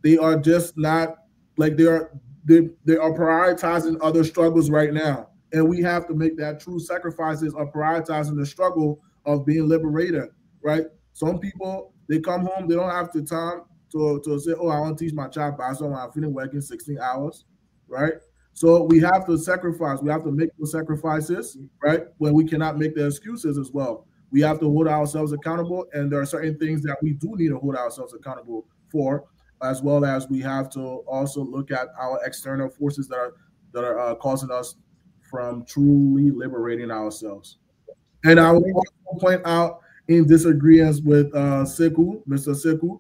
they are just not like they are prioritizing other struggles right now. And we have to make that true sacrifices of prioritizing the struggle of being liberated, right? Some people, they come home, they don't have the time to say, oh, I want to teach my child basketball when I'm feeling working 16 hours, right? So we have to sacrifice. We have to make those sacrifices, right? When we cannot make the excuses as well. We have to hold ourselves accountable, and there are certain things that we do need to hold ourselves accountable for, as well as we have to also look at our external forces that are causing us from truly liberating ourselves. And I will also point out, in disagreement with Sekou, Mr. Sekou,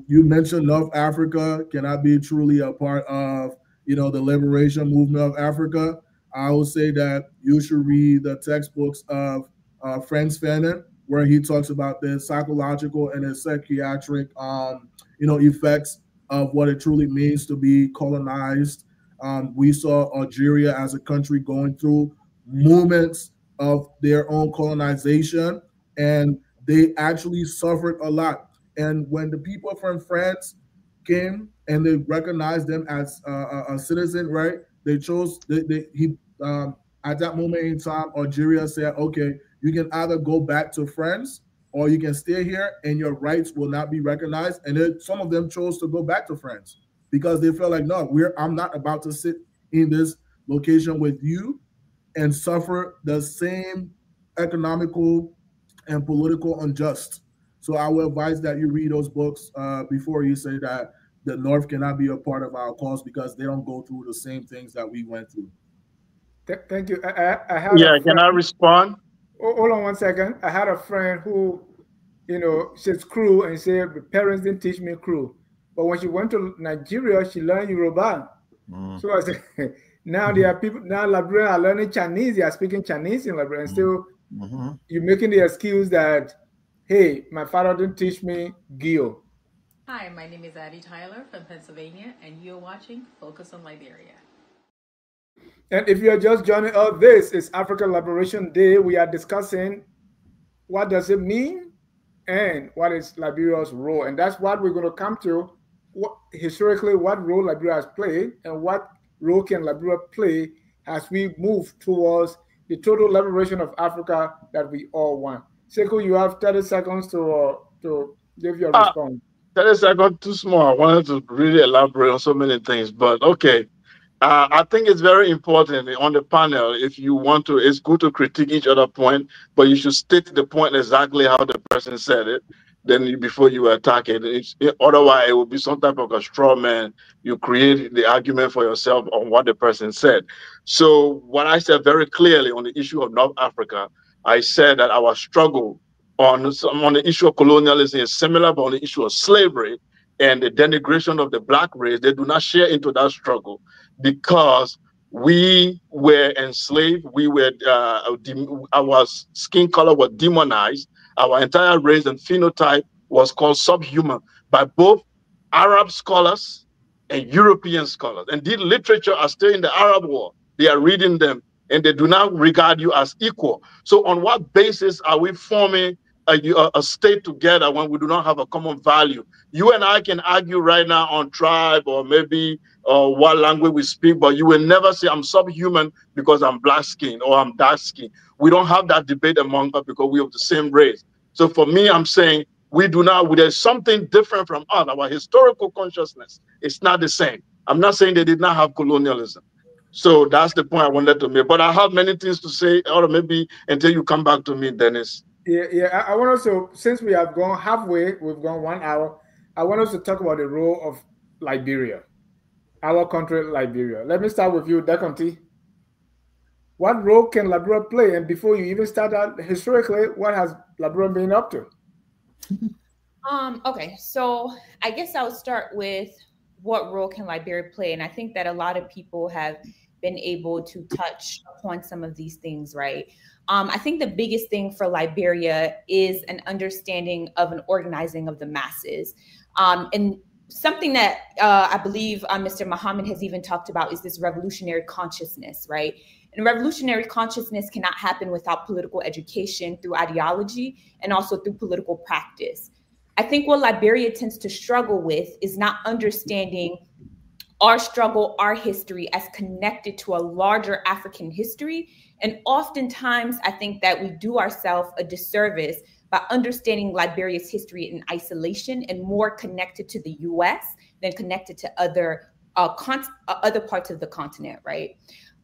you mentioned North Africa cannot be truly a part of the liberation movement of Africa. I would say that you should read the textbooks of Frantz Fanon, where he talks about the psychological and the psychiatric effects of what it truly means to be colonized. We saw Algeria as a country going through movements of their own colonization, and they actually suffered a lot. And when the people from France came and they recognized them as a citizen, right? They chose. At that moment in time, Algeria said, "Okay, you can either go back to France or you can stay here, and your rights will not be recognized." And then some of them chose to go back to France because they felt like, "No, I'm not about to sit in this location with you and suffer the same economical and political unjust." So I will advise that you read those books before you say that the North cannot be a part of our cause because they don't go through the same things that we went through. Thank you. I had Yeah, a can I friend. respond? Hold on one second. I had a friend who, she's crew and said the parents didn't teach me crew. But when she went to Nigeria, she learned Yoruba. So I said, now there are people, now Liberians are learning Chinese. They are speaking Chinese in Liberia. And still, you're making the excuse that, hey, my father didn't teach me Gio. Hi, my name is Addie Tyler from Pennsylvania, and you're watching Focus on Liberia. And if you're just joining us, this is African Liberation Day. We are discussing what does it mean and what is Liberia's role. And that's what we're going to come to. Historically, what role Liberia has played and what role can Liberia play as we move towards the total liberation of Africa that we all want. Sekou, you have 30 seconds to give your response. 30 seconds too small. I wanted to really elaborate on so many things, but okay. I think it's very important on the panel, if you want to, it's good to critique each other point, but you should state the point exactly how the person said it, before you attack it. Otherwise, it will be some type of a straw man. You create the argument for yourself on what the person said. So what I said very clearly on the issue of North Africa, I said that our struggle on the issue of colonialism is similar, but on the issue of slavery and the denigration of the black race, they do not share into that struggle because we were enslaved. We were our skin color was demonized. Our entire race and phenotype was called subhuman by both Arab scholars and European scholars. Indeed, literature are still in the Arab world. They are reading them and they do not regard you as equal. So on what basis are we forming a state together when we do not have a common value. You and I can argue right now on tribe or maybe what language we speak, but you will never say I'm subhuman because I'm black skin or I'm dark skin. We don't have that debate among us because we are of the same race. So for me, I'm saying we do not, there's something different from us. Our historical consciousness, it's not the same. I'm not saying they did not have colonialism. So that's the point I wanted to make. But I have many things to say, or maybe until you come back to me, Dennis. Yeah. I want us to, since we have gone halfway, we've gone 1 hour. I want us to talk about the role of Liberia, our country, Liberia. Let me start with you, Deconti. What role can Liberia play? And before you even start out, historically, what has Liberia been up to? Okay, so I guess I'll start with what role can Liberia play? And I think that a lot of people have been able to touch upon some of these things, right? I think the biggest thing for Liberia is an understanding of an organizing of the masses. And something that I believe Mr. Muhammad has even talked about is this revolutionary consciousness, right? And revolutionary consciousness cannot happen without political education through ideology and also through political practice. I think what Liberia tends to struggle with is not understanding our struggle, our history as connected to a larger African history. And oftentimes, I think that we do ourselves a disservice by understanding Liberia's history in isolation and more connected to the US than connected to other parts of the continent, right?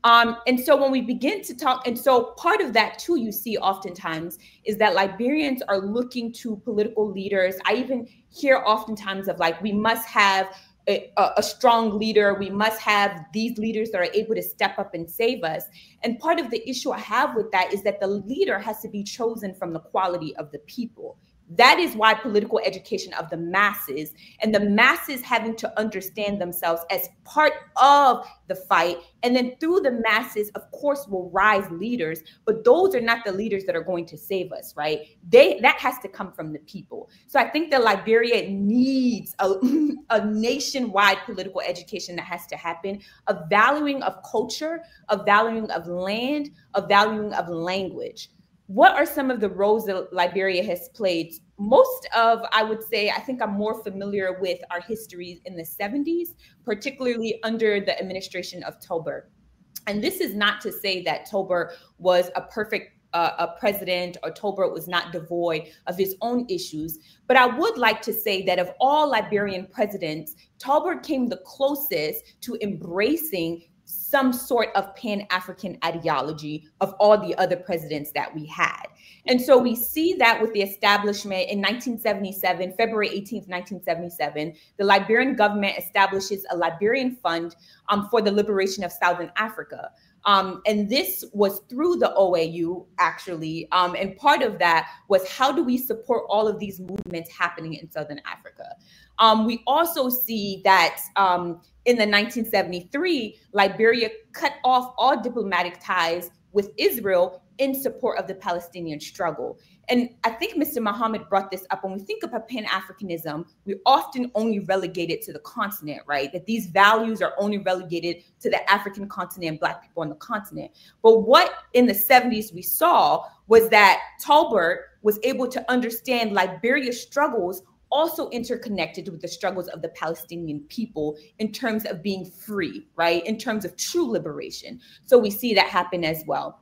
And so when we begin to talk, and so part of that too, you see oftentimes is that Liberians are looking to political leaders. I even hear oftentimes of like, we must have a strong leader. We must have these leaders that are able to step up and save us. And part of the issue I have with that is that the leader has to be chosen from the quality of the people. That is why political education of the masses and the masses having to understand themselves as part of the fight. And then through the masses, of course, will rise leaders, but those are not the leaders that are going to save us, right? That has to come from the people. So I think that Liberia needs a nationwide political education that has to happen, a valuing of culture, a valuing of land, a valuing of language. What are some of the roles that Liberia has played? Most of, I would say, I think I'm more familiar with our history in the 70s, particularly under the administration of Tolbert. And this is not to say that Tolbert was a perfect president or Tolbert was not devoid of his own issues. But I would like to say that of all Liberian presidents, Tolbert came the closest to embracing some sort of Pan-African ideology of all the other presidents that we had. And so we see that with the establishment in 1977, February 18th, 1977, the Liberian government establishes a Liberian fund for the liberation of Southern Africa. And this was through the OAU, actually. And part of that was how do we support all of these movements happening in Southern Africa? We also see that in the 1973, Liberia cut off all diplomatic ties with Israel in support of the Palestinian struggle. And I think Mr. Muhammad brought this up. When we think about Pan-Africanism, we often only relegate it to the continent, right? That these values are only relegated to the African continent and Black people on the continent. But what in the 70s we saw was that Tolbert was able to understand Liberia's struggles also interconnected with the struggles of the Palestinian people in terms of being free, right? In terms of true liberation. So we see that happen as well.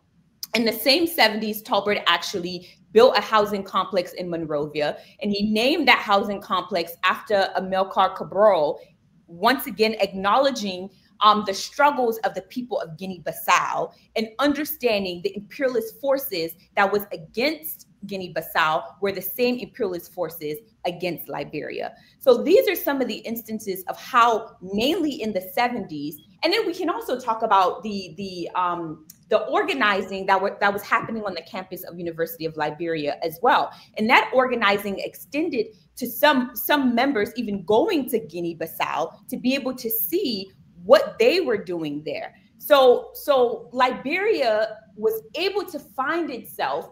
In the same 70s, Tolbert actually built a housing complex in Monrovia, and he named that housing complex after Amilcar Cabral, once again acknowledging the struggles of the people of Guinea-Bissau and understanding the imperialist forces that was against Guinea-Bissau were the same imperialist forces against Liberia. So these are some of the instances of how, mainly in the 70s, and then we can also talk about the organizing that was happening on the campus of University of Liberia as well. And that organizing extended to some members even going to Guinea-Bissau to be able to see what they were doing there. So Liberia was able to find itself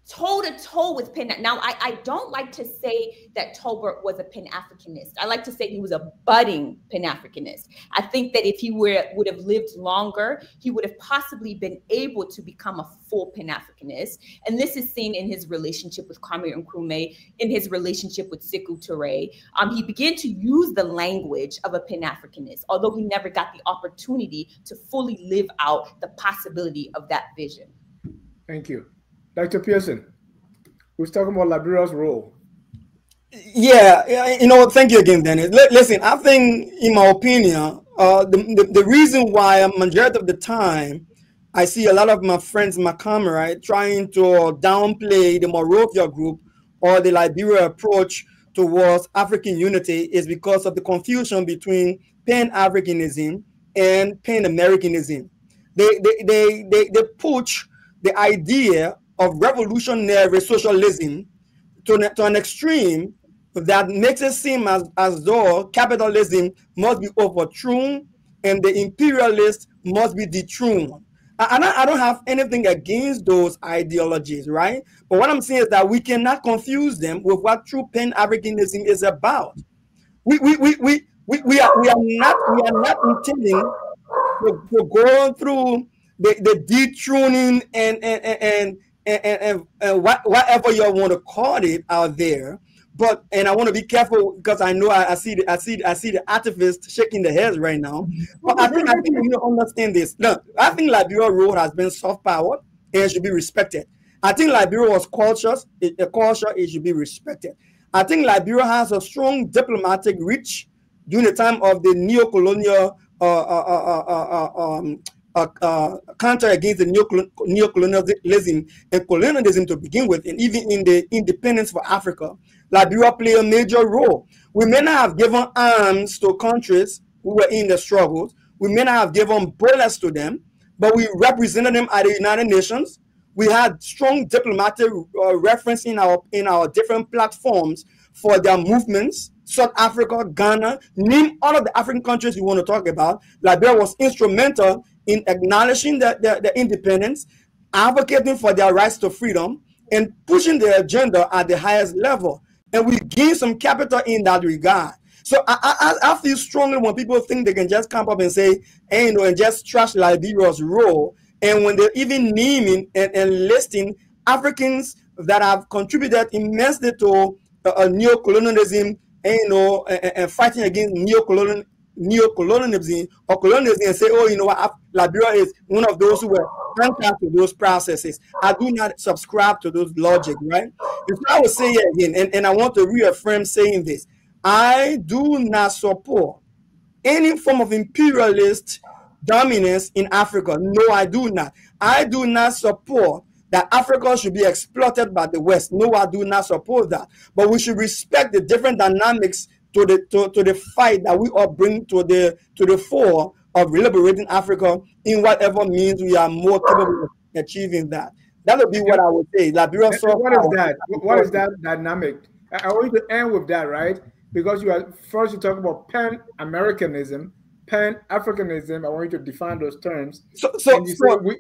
toe to toe with Pan. Now, I don't like to say that Tolbert was a Pan-Africanist. I like to say he was a budding Pan-Africanist. I think that if he would have lived longer, he would have possibly been able to become a full Pan-Africanist. And this is seen in his relationship with Kwame Nkrumah, in his relationship with Sékou Touré. He began to use the language of a Pan-Africanist, although he never got the opportunity to fully live out the possibility of that vision. Thank you. Dr. Pearson, we're talking about Liberia's role. Yeah, you know, thank you again, Dennis. Listen, I think, in my opinion, the reason why majority of the time I see a lot of my friends, my comrades, trying to downplay the Morovia group or the Liberia approach towards African unity is because of the confusion between Pan-Africanism and Pan-Americanism. They push the idea of revolutionary socialism to an extreme that makes it seem as though capitalism must be overthrown and the imperialists must be dethroned. I don't have anything against those ideologies, right? But what I'm saying is that we cannot confuse them with what true Pan-Africanism is about. We are not intending to go through the dethroning and whatever you want to call it out there. But I want to be careful because I know I see the activists shaking their heads right now. But I think you don't understand this. Look, I think Liberia's role has been soft power and should be respected. I think Liberia was cautious. It should be respected. I think Liberia has a strong diplomatic reach during the time of the neo-colonial counter against the neo-colonialism and colonialism to begin with, and even in the independence for Africa, Liberia played a major role. We may not have given arms to countries who were in the struggles. We may not have given bullets to them, but we represented them at the United Nations. We had strong diplomatic reference in our different platforms for their movements. South Africa, Ghana, name all of the African countries you want to talk about. Liberia was instrumental in acknowledging their independence, advocating for their rights to freedom, and pushing their agenda at the highest level. And we gained some capital in that regard. So I feel strongly when people think they can just come up and say, hey, and just trash Liberia's role. And when they're even naming and listing Africans that have contributed immensely to neo-colonialism, and fighting against neo-colonialism or colonialism, and say, oh, what, Liberia is one of those who were anchored to those processes. I do not subscribe to those logic, right? And so I will say it again, and I want to reaffirm saying this. I do not support any form of imperialist dominance in Africa. No, I do not. I do not support that Africa should be exploited by the West. No, I do not support that. But we should respect the different dynamics to the fight that we all bring to the fore of liberating Africa in whatever means we are more capable of achieving that. That would be what I would say. Liberia. What is that? What is that dynamic? I want you to end with that, right? Because you talk about Pan-Americanism, Pan-Africanism. I want you to define those terms.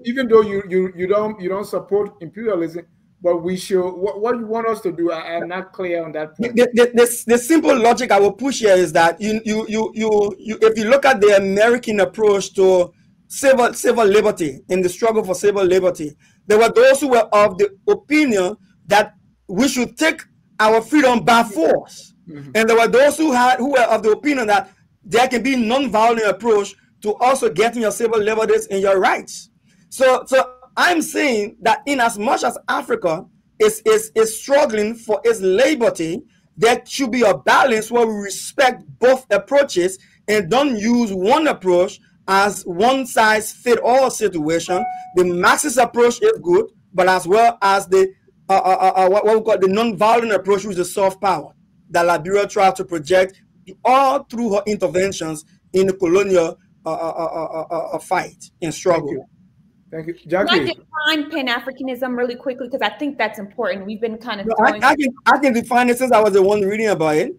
Even though you don't support imperialism, but we should. What you want us to do? I'm not clear on that point. The simple logic I will push here is that you if you look at the American approach to civil liberty in the struggle for civil liberty, there were those who were of the opinion that we should take our freedom by force. Mm-hmm. And there were those who were of the opinion that there can be non-violent approach to also getting your civil liberties and your rights. So I'm saying that in as much as Africa is struggling for its liberty, there should be a balance where we respect both approaches and don't use one approach as one size fit all situation. The Marxist approach is good, but as well as the what we call the non-violent approach, which is the soft power that Liberia tried to project all through her interventions in the colonial fight and struggle. Thank you. Jackie. Can I define Pan-Africanism really quickly? Because I think that's important. We've been kind of I can define it since I was the one reading about it.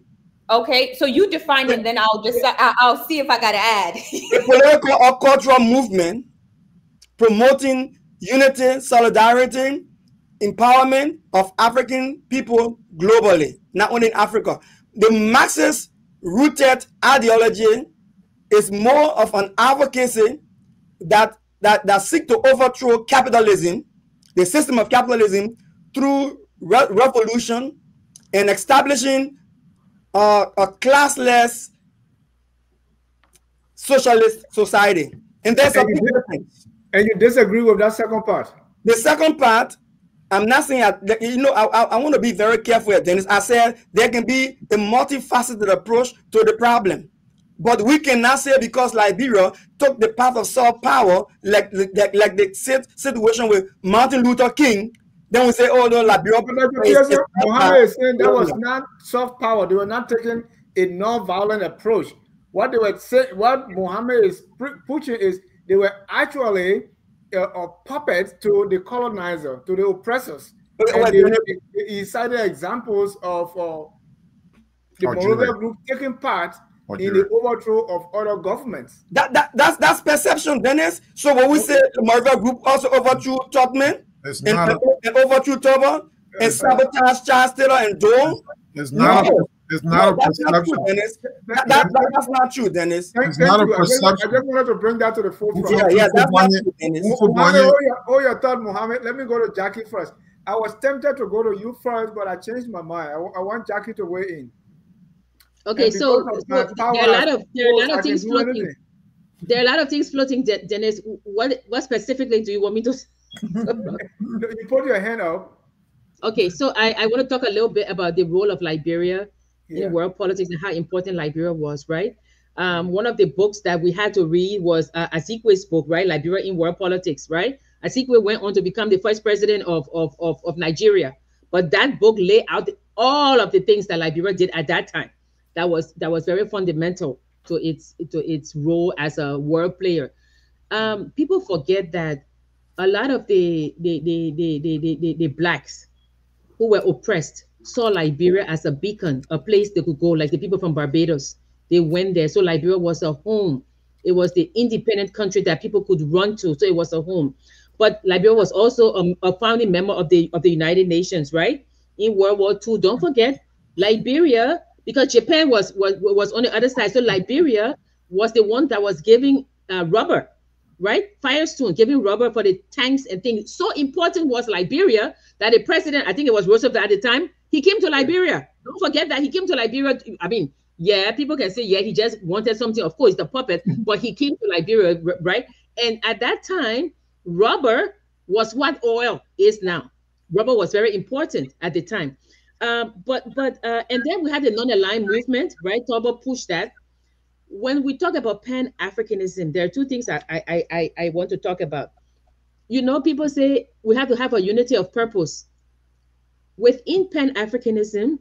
Okay, so you define it, and then I'll see if I got to add. A political or cultural movement promoting unity, solidarity, empowerment of African people globally, not only in Africa. The Marxist rooted ideology is more of an advocacy that seek to overthrow capitalism, the system of capitalism, through revolution and establishing a classless socialist society. And there's a big difference. And you disagree with that second part? The second part, I'm not saying, I want to be very careful here, Dennis. I said there can be a multifaceted approach to the problem. But we cannot say because Liberia took the path of soft power, like the situation with Martin Luther King, then we say, oh no, Liberia. Mohammed is saying that was not soft power. They were not taking a non-violent approach. What they were saying, what Mohammed is pushing is they were actually puppets to the colonizer, to the oppressors. He cited examples of the Moravia group taking part in the overthrow of other governments. That's perception, Dennis. So when we say the Moravia group also overthrew Tubman and overthrew Toba and sabotage Charles Taylor and Dole, it's not a perception. That's not true, Dennis. It's not a perception. I just wanted to bring that to the forefront. Yeah, that's not true, Dennis. Your thought, Mohammed. Let me go to Jackie first. I was tempted to go to you first, but I changed my mind. I want Jackie to weigh in. Okay, so there are a lot of things floating. There are a lot of things floating, Dennis. What specifically do you want me to? You put your hand up. Okay, so I want to talk a little bit about the role of Liberia in world politics and how important Liberia was, right? One of the books that we had to read was Azikwe's book, right? Liberia in world politics, right? Azikwe went on to become the first president of Nigeria. But that book laid out all of the things that Liberia did at that time. That was very fundamental to its role as a world player. People forget that a lot of the blacks who were oppressed saw Liberia as a beacon, a place they could go, like the people from Barbados. They went there. So Liberia was a home. It was the independent country that people could run to. So it was a home. But Liberia was also a founding member of the United Nations, right? In World War II. Don't forget, Liberia, because Japan was on the other side. So Liberia was the one that was giving rubber, right? Firestone, giving rubber for the tanks and things. So important was Liberia that the president, I think it was Roosevelt at the time, he came to Liberia. Don't forget that he came to Liberia. I mean, yeah, people can say, yeah, he just wanted something. Of course, the puppet, but he came to Liberia, right? And at that time, rubber was what oil is now. Rubber was very important at the time. And then we had the non-aligned movement, right? Tobo pushed that. When we talk about Pan-Africanism, there are two things I want to talk about. You know, people say we have to have a unity of purpose. Within Pan-Africanism,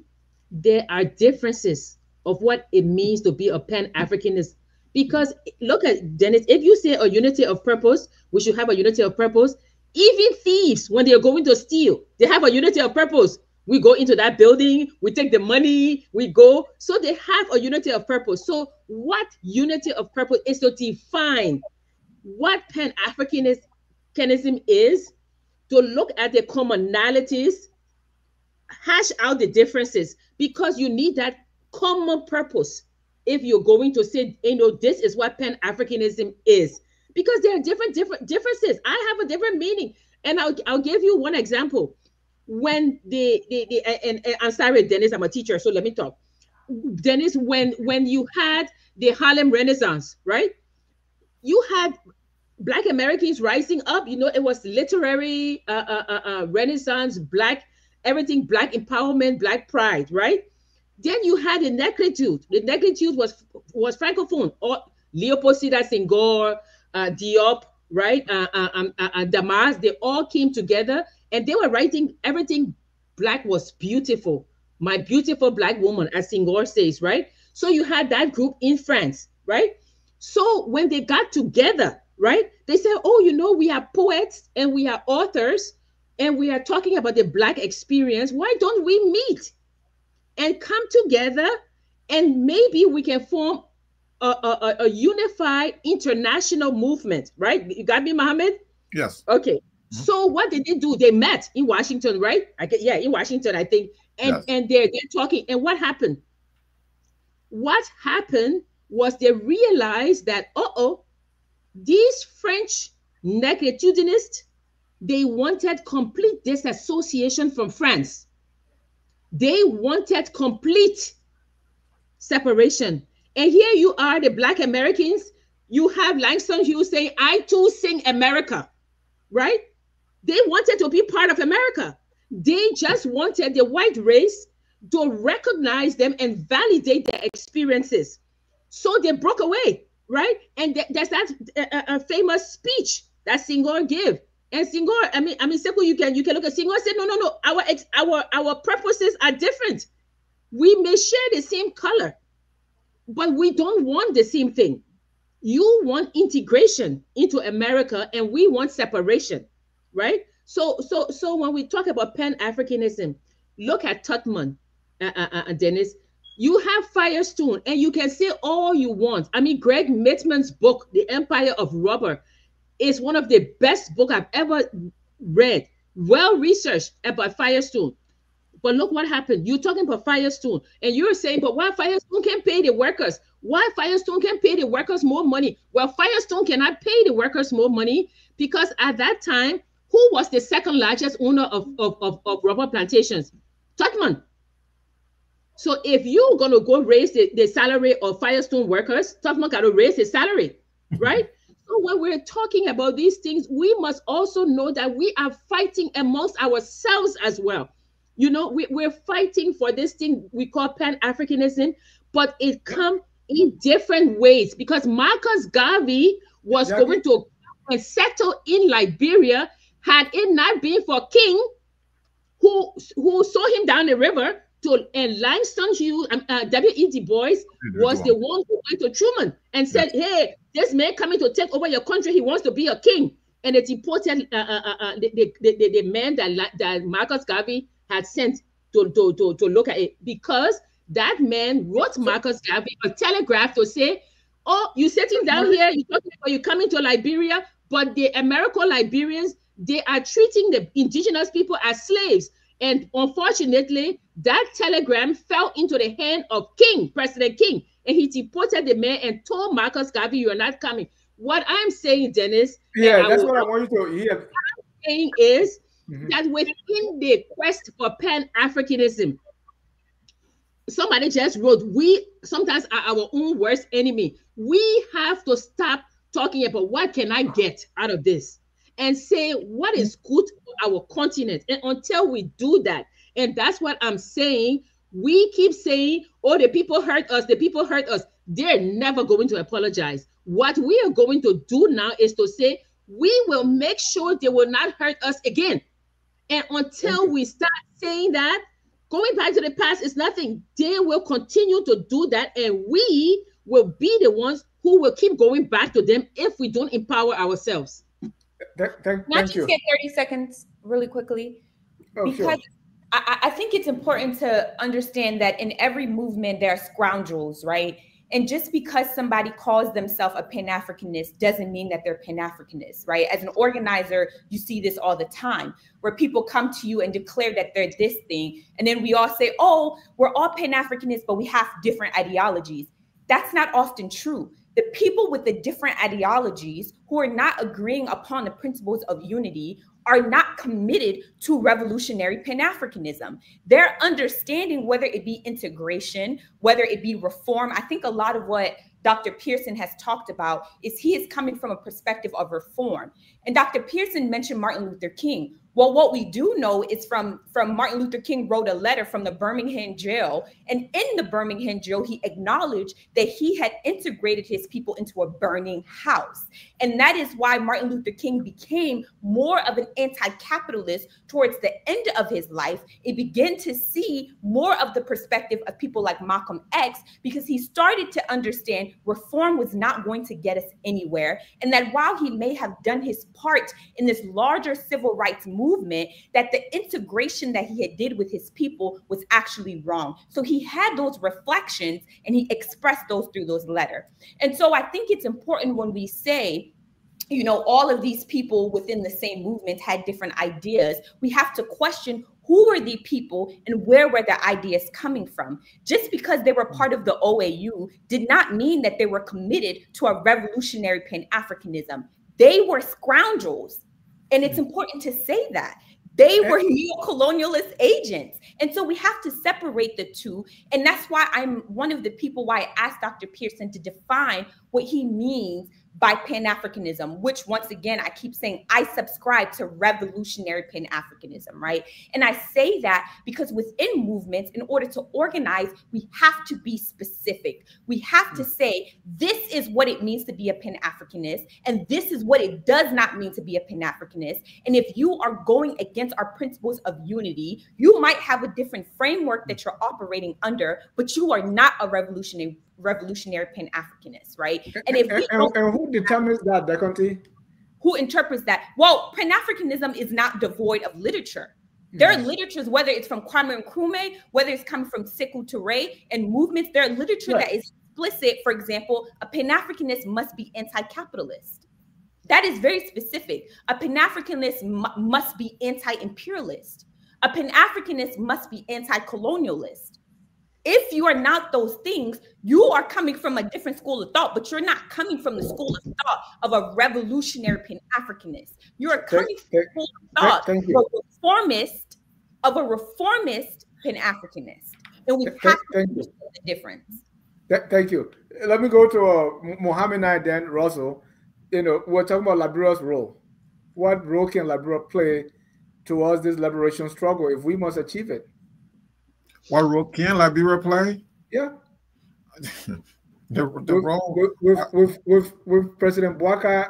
there are differences of what it means to be a Pan-Africanist. Because look at Dennis, if you say a unity of purpose, we should have a unity of purpose. Even thieves, when they're going to steal, they have a unity of purpose. We go into that building, we take the money, we go. So they have a unity of purpose. So what unity of purpose is to define what Pan-Africanism is, to look at the commonalities, hash out the differences, because you need that common purpose if you're going to say, you know, this is what Pan-Africanism is. Because there are different differences. I have a different meaning. And I'll give you one example. When and I'm sorry, Dennis, I'm a teacher, so let me talk. Dennis, when you had the Harlem Renaissance, right? You had Black Americans rising up. You know, it was literary Renaissance, Black, everything, Black empowerment, Black pride, right? Then you had the negritude. The negritude was Francophone, or Leopold Sédar Senghor, Diop, right? Damas, they all came together and they were writing everything Black was beautiful. My beautiful Black woman, as Senghor says, right? So you had that group in France, right? So when they got together, right, they said, oh, you know, we are poets and we are authors and we are talking about the Black experience. Why don't we meet and come together and maybe we can form a unified international movement, right? You got me, Mohammed? Yes. Okay. So what did they do? They met in Washington, right? Yeah, in Washington, I think. And Yes. and they're talking. And what happened? What happened was they realized that, these French negritudinists, they wanted complete disassociation from France. They wanted complete separation. And here you are, the Black Americans, you have Langston Hughes saying, I too sing America, right? They wanted to be part of America. They just wanted the white race to recognize them and validate their experiences. So they broke away, right? And there's that famous speech that Senghor gave. And Senghor, Sekou, you can look at Senghor and say, no, our purposes are different. We may share the same color, but we don't want the same thing. You want integration into America, and we want separation, right? So when we talk about Pan-Africanism, look at Tubman, Dennis. You have Firestone, and you can say all you want. I mean, Greg Mitman's book, The Empire of Rubber, is one of the best books I've ever read. Well researched about Firestone. But look what happened. You're talking about Firestone, and you're saying, but why Firestone can't pay the workers? Why Firestone can't pay the workers more money? Well, Firestone cannot pay the workers more money because at that time, who was the second largest owner of rubber plantations? Tubman. So if you're going to go raise the salary of Firestone workers, Tubman got to raise his salary, right? So when we're talking about these things, we must also know that we are fighting amongst ourselves as well. You know, we're fighting for this thing we call Pan-Africanism, but it comes in different ways because Marcus Garvey was going to and settle in Liberia had it not been for King, who saw him down the river, and Langston Hughes, W.E. Du Bois was the one who went to Truman and said, hey, this man coming to take over your country, he wants to be a king. And they deported the man that Marcus Garvey had sent to look at it, because that man wrote Marcus Garvey a telegraph to say, oh, you're sitting down here, you're coming to Liberia, but the American Liberians, they are treating the indigenous people as slaves. And unfortunately, that telegram fell into the hand of King, President King, and he deported the man and told Marcus Garvey, you are not coming. What I'm saying, Dennis, that's what I want you to hear. What I'm saying is that within the quest for Pan-Africanism, somebody just wrote, we sometimes are our own worst enemy. We have to stop talking about what can I get out of this and say what is good for our continent. And until we do that, and that's what I'm saying, we keep saying, oh, the people hurt us, the people hurt us. They're never going to apologize. What we are going to do now is to say, we will make sure they will not hurt us again. And until we start saying that, going back to the past is nothing. They will continue to do that, and we will be the ones who will keep going back to them if we don't empower ourselves. Can I just get 30 seconds really quickly? Because sure. I think it's important to understand that in every movement, there are scoundrels, right? And just because somebody calls themselves a Pan-Africanist doesn't mean that they're Pan-Africanist, right? As an organizer, you see this all the time, where people come to you and declare that they're this thing. And then we all say, oh, we're all Pan-Africanists, but we have different ideologies. That's not often true. The people with the different ideologies who are not agreeing upon the principles of unity are not committed to revolutionary Pan-Africanism. They're understanding whether it be integration, whether it be reform. I think a lot of what Dr. Pearson has talked about is he is coming from a perspective of reform. And Dr. Pearson mentioned Martin Luther King. Well, what we do know is from Martin Luther King wrote a letter from the Birmingham jail. And in the Birmingham jail, he acknowledged that he had integrated his people into a burning house. And that is why Martin Luther King became more of an anti-capitalist towards the end of his life. It began to see more of the perspective of people like Malcolm X, because he started to understand reform was not going to get us anywhere. And that while he may have done his part in this larger civil rights movement, that the integration that he had did with his people was actually wrong. So he had those reflections and he expressed those through those letters. And so I think it's important when we say you know, all of these people within the same movement had different ideas. We have to question who were the people and where were the ideas coming from. Just because they were part of the OAU did not mean that they were committed to a revolutionary Pan-Africanism. They were scoundrels. And it's important to say that. They were neo-colonialist agents. And so we have to separate the two. And that's why I'm one of the people why I asked Dr. Pearson to define what he means by Pan-Africanism, which once again, I keep saying I subscribe to revolutionary Pan-Africanism, right? And I say that because within movements, in order to organize, we have to be specific. We have to say, this is what it means to be a Pan-Africanist, and this is what it does not mean to be a Pan-Africanist. And if you are going against our principles of unity, you might have a different framework that you're operating under, but you are not a revolutionary Pan-Africanist, right? And if we and who determines that, Deconti? Who interprets that? Well, Pan-Africanism is not devoid of literature. There are literatures, whether it's from Kwame Nkrumah, whether it's coming from Sekou Touré and movements, there are literature that is explicit. For example, a Pan-Africanist must be anti-capitalist. That is very specific. A Pan-Africanist must be anti-imperialist. A Pan-Africanist must be anti-colonialist. If you are not those things, you are coming from a different school of thought, but you're not coming from the school of thought of a revolutionary Pan-Africanist. You are coming from the school of thought of a reformist Pan-Africanist. And we have to understand the difference. Thank you. Let me go to Mohammed and then Russell. You know, we're talking about Liberia's role. What role can Liberia play towards this liberation struggle if we must achieve it? What role can Liberia play? Yeah. the role with President Bouaka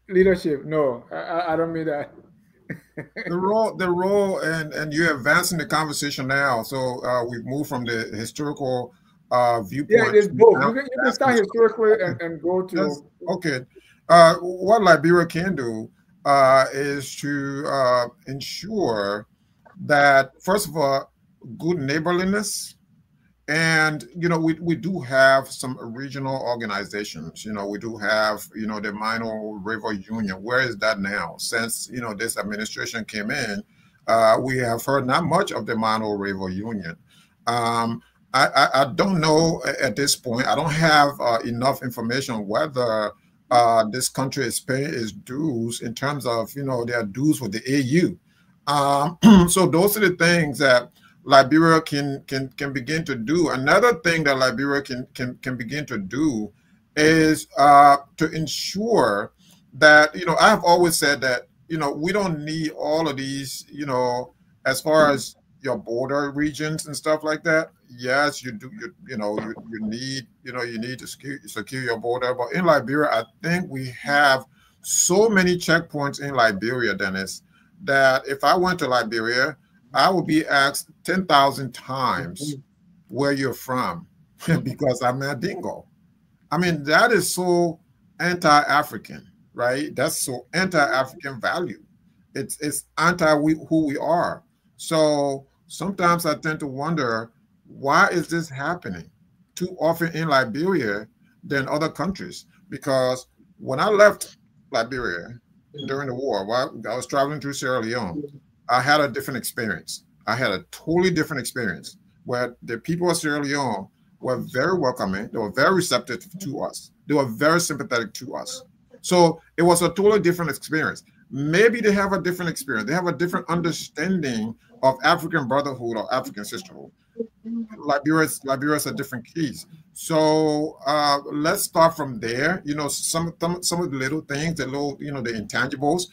leadership. No, I don't mean that. the role, and you're advancing the conversation now. So we've moved from the historical viewpoint. Yeah, it's both. You can start historically and go to. Okay. What Liberia can do is to ensure that, first of all, good neighborliness, and you know, we do have some regional organizations. You know, we do have, you know, the Minor River Union. Where is that now? Since, you know, this administration came in, we have heard not much of the Minor River Union. I don't know at this point. I don't have enough information whether this country is paying its dues in terms of, you know, their dues with the AU. So those are the things that Liberia can begin to do. Another thing that Liberia can begin to do is to ensure that, you know, I have always said that, you know, we don't need all of these, you know, as far as your border regions and stuff like that. Yes, you do. You need to secure your border. But in Liberia, I think we have so many checkpoints in Liberia, Dennis, that if I went to Liberia, I would be asked 10,000 times where you're from because I'm a dingo. I mean, that is so anti-African, right? That's so anti-African value. It's who we are. So sometimes I tend to wonder, why is this happening too often in Liberia than other countries? Because when I left Liberia during the war, while I was traveling through Sierra Leone, I had a different experience. I had a totally different experience where the people of Sierra Leone were very welcoming. They were very receptive to us. They were very sympathetic to us. So it was a totally different experience. Maybe they have a different experience. They have a different understanding of African brotherhood or African sisterhood. Liberia's a different case. So let's start from there. You know, some of the little things, the little, you know, the intangibles.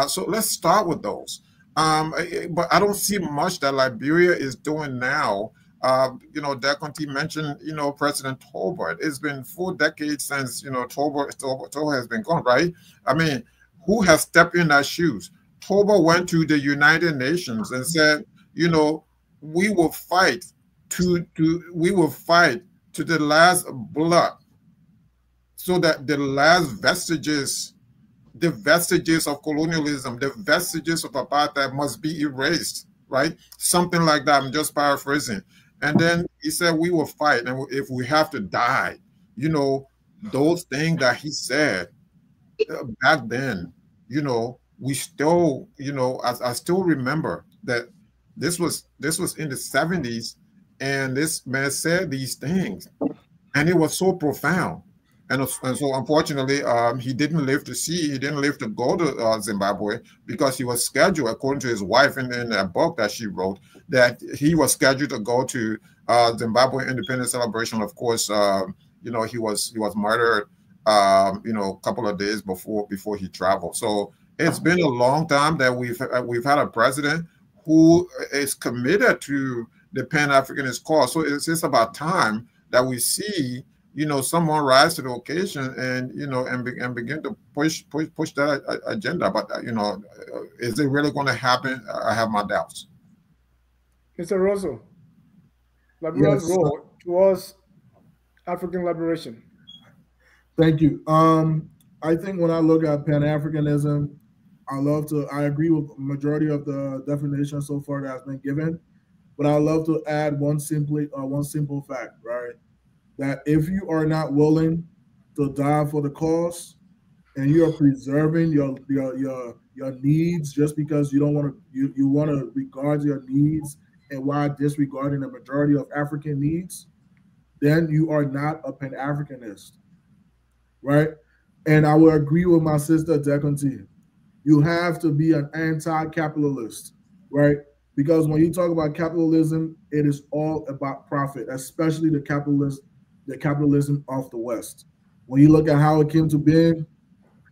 So let's start with those. But I don't see much that Liberia is doing now. You know, Deconti mentioned, you know, President Tolbert. It's been 4 decades since, you know, Tolbert has been gone, right? I mean, who has stepped in our shoes? Tolbert went to the United Nations and said, you know, we will fight to the last blood, so that the last vestiges, the vestiges of colonialism, the vestiges of apartheid must be erased, right? Something like that. I'm just paraphrasing. And then he said, we will fight. And if we have to die, you know, those things that he said back then, we still, I still remember that this was in the 70s, and this man said these things, and it was so profound. And so unfortunately, he didn't live to see, he didn't live to go to Zimbabwe, because he was scheduled, according to his wife in a book that she wrote, that he was scheduled to go to Zimbabwe Independence Celebration. Of course, he was murdered, a couple of days before he traveled. So it's been a long time that we've had a president who is committed to the Pan-Africanist cause. So it's just about time that we see someone rise to the occasion and and begin to push that agenda. But is it really going to happen? I have my doubts. Mr. Russell, Liberia's Yes, role towards African liberation. thank you. I think when I look at Pan-Africanism, I agree with majority of the definition so far that has been given, but I love to add one simple fact, right? That if you are not willing to die for the cause, and you are preserving your needs just because you don't want to you want to regard your needs and while disregarding the majority of African needs, then you are not a Pan-Africanist, right? And I will agree with my sister Deconti. You have to be an anti-capitalist, right? Because when you talk about capitalism, it is all about profit, especially the capitalism of the West. When you look at how it came to being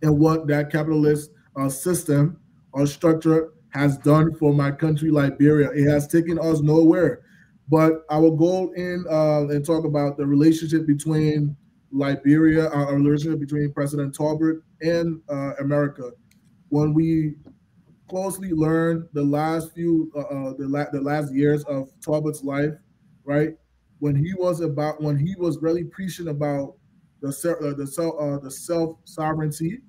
and what that capitalist system or structure has done for my country, Liberia, it has taken us nowhere. But I will go in and talk about the relationship between Liberia, a relationship between President Talbot and America. When we closely learn the last the last years of Talbot's life, right? When he was really preaching about the self sovereignty,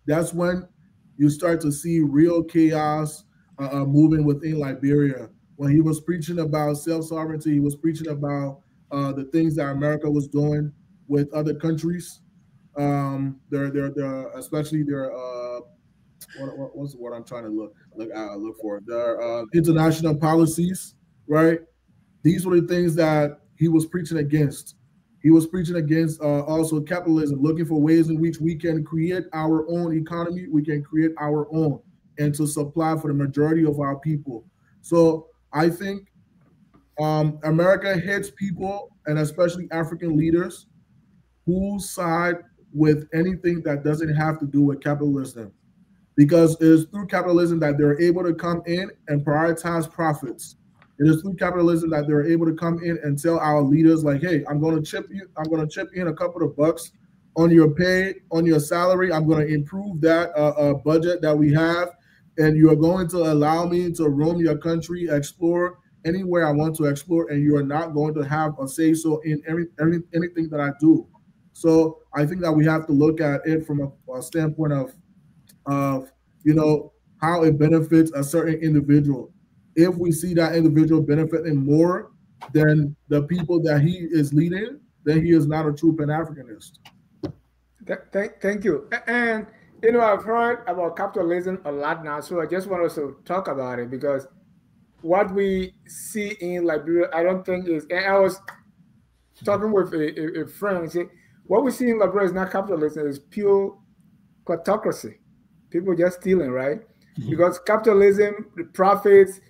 that's when you start to see real chaos moving within Liberia. When he was preaching about self sovereignty, he was preaching about the things that America was doing with other countries. Especially their what's the word I'm trying to look for? Their international policies, right? These were the things that he was preaching against. He was preaching against also capitalism, looking for ways in which we can create our own economy, we can create our own, and to supply for the majority of our people. So I think America hates people, and especially African leaders, who side with anything that doesn't have to do with capitalism, because it is through capitalism that they're able to come in and prioritize profits. It is through capitalism that they're able to come in and tell our leaders, like, hey, I'm going to chip in a couple of bucks on your pay, on your salary. I'm going to improve that budget that we have, and you are going to allow me to roam your country, explore anywhere I want to explore, and you are not going to have a say so in anything that I do. So I think that we have to look at it from a standpoint of how it benefits a certain individual. If we see that individual benefiting more than the people that he is leading, then he is not a true Pan-Africanist. Thank you. And I've heard about capitalism a lot now, so I just want us to talk about it, because what we see in Liberia, I don't think is. And I was talking with a friend and said, what we see in Liberia is not capitalism; it's pure kleptocracy. People just stealing, right? Because capitalism, the profits,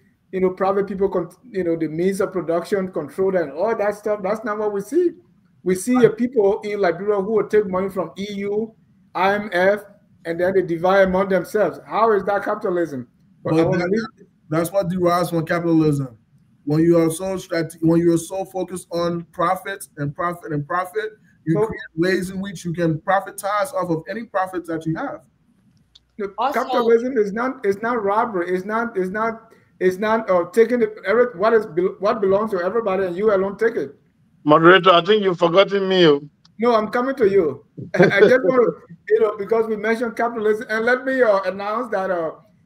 private people, the means of production, control, and all that stuff. That's not what we see. We see people in Liberia who will take money from EU, IMF, and then they divide among themselves. How is that capitalism? That's what derives from capitalism. When you are so focused on profits and profit and profit, you create ways in which you can profitize off of any profits that you have. Also, capitalism is not robbery. It's not taking what belongs to everybody and you alone take it. Moderator, I think you've forgotten me. No, I'm coming to you. I just want to, because we mentioned capitalism, and let me announce that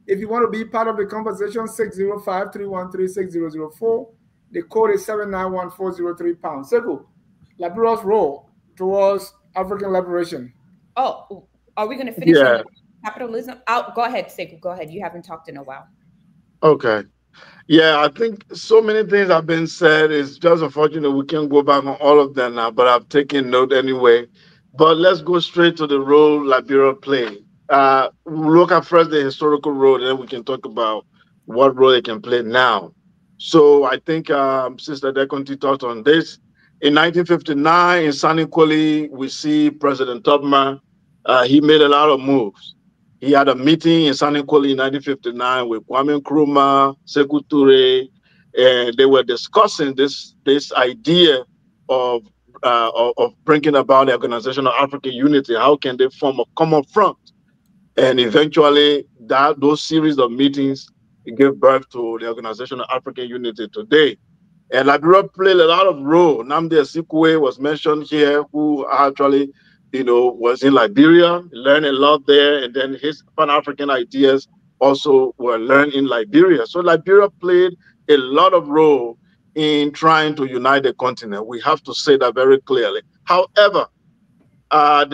if you want to be part of the conversation, 605-313-6004. The code is 791-403 pounds. Sekou, Liberia's role towards African liberation. Oh, Are we going to finish Yeah. on capitalism? Go ahead, Sekou. Go ahead. You haven't talked in a while. Okay. Yeah, I think so many things have been said. It's just unfortunate we can't go back on all of them now, but I've taken note anyway. But let's go straight to the role Liberia played. We'll look at first the historical role, and then we can talk about what role it can play now. So I think Sister Deconti touched on this. In 1959, in San Nicolas, we see President Tubman. He made a lot of moves. He had a meeting in San Nicolas in 1959 with Kwame Nkrumah, Sekou Toure, and they were discussing this idea of bringing about the Organization of African Unity. How can they form a common front? And eventually, those series of meetings gave birth to the Organization of African Unity today. And Liberia played a lot of role. Nnamdi Azikiwe was mentioned here, who actually, was in Liberia, learned a lot there, and then his Pan-African ideas also were learned in Liberia. So Liberia played a lot of role in trying to unite the continent. We have to say that very clearly. However,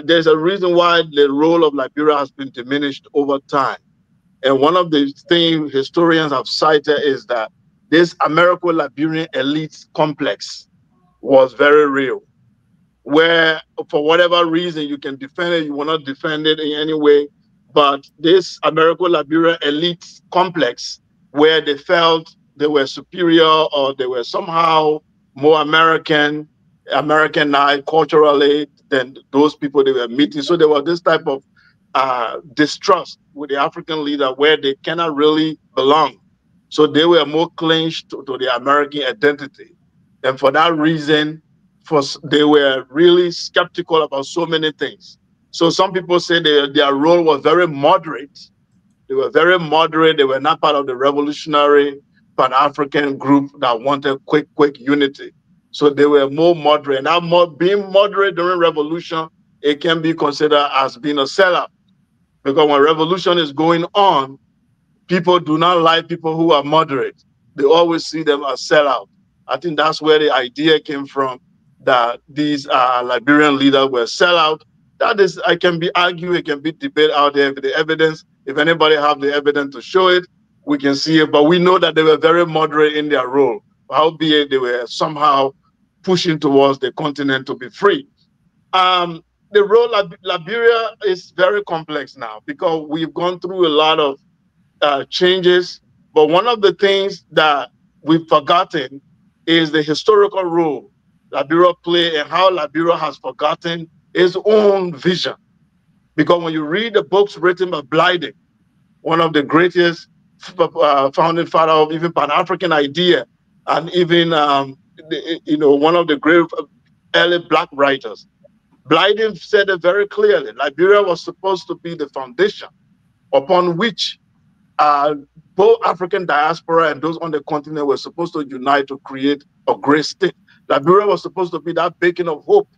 there's a reason why the role of Liberia has been diminished over time. And one of the things historians have cited is that this Americo-Liberian elite complex was very real, where for whatever reason you can defend it, you will not defend it in any way. But this Americo-Liberian elite complex, where they felt they were superior or they were somehow more Americanized culturally than those people they were meeting. So there was this type of distrust with the African leader where they cannot really belong. So they were more clinged to the American identity. And for that reason, they were really skeptical about so many things. So some people say their role was very moderate. They were very moderate. They were not part of the revolutionary Pan-African group that wanted quick unity. So they were more moderate. Now, being moderate during revolution, it can be considered as being a sellout. Because when revolution is going on, people do not like people who are moderate. They always see them as sellout. I think that's where the idea came from, that these Liberian leaders were sellout. That is, I can be argued, it can be debate out there with the evidence. If anybody have the evidence to show it, we can see it. But we know that they were very moderate in their role, albeit they were somehow pushing towards the continent to be free. The role of Liberia is very complex now because we've gone through a lot of changes. But one of the things that we've forgotten is the historical role Liberia played and how Liberia has forgotten its own vision. Because when you read the books written by Blyden, one of the greatest founding father of even Pan-African idea, and even one of the great early Black writers, Blyden said it very clearly. Liberia was supposed to be the foundation upon which both African diaspora and those on the continent were supposed to unite to create a great state. Liberia was supposed to be that beacon of hope,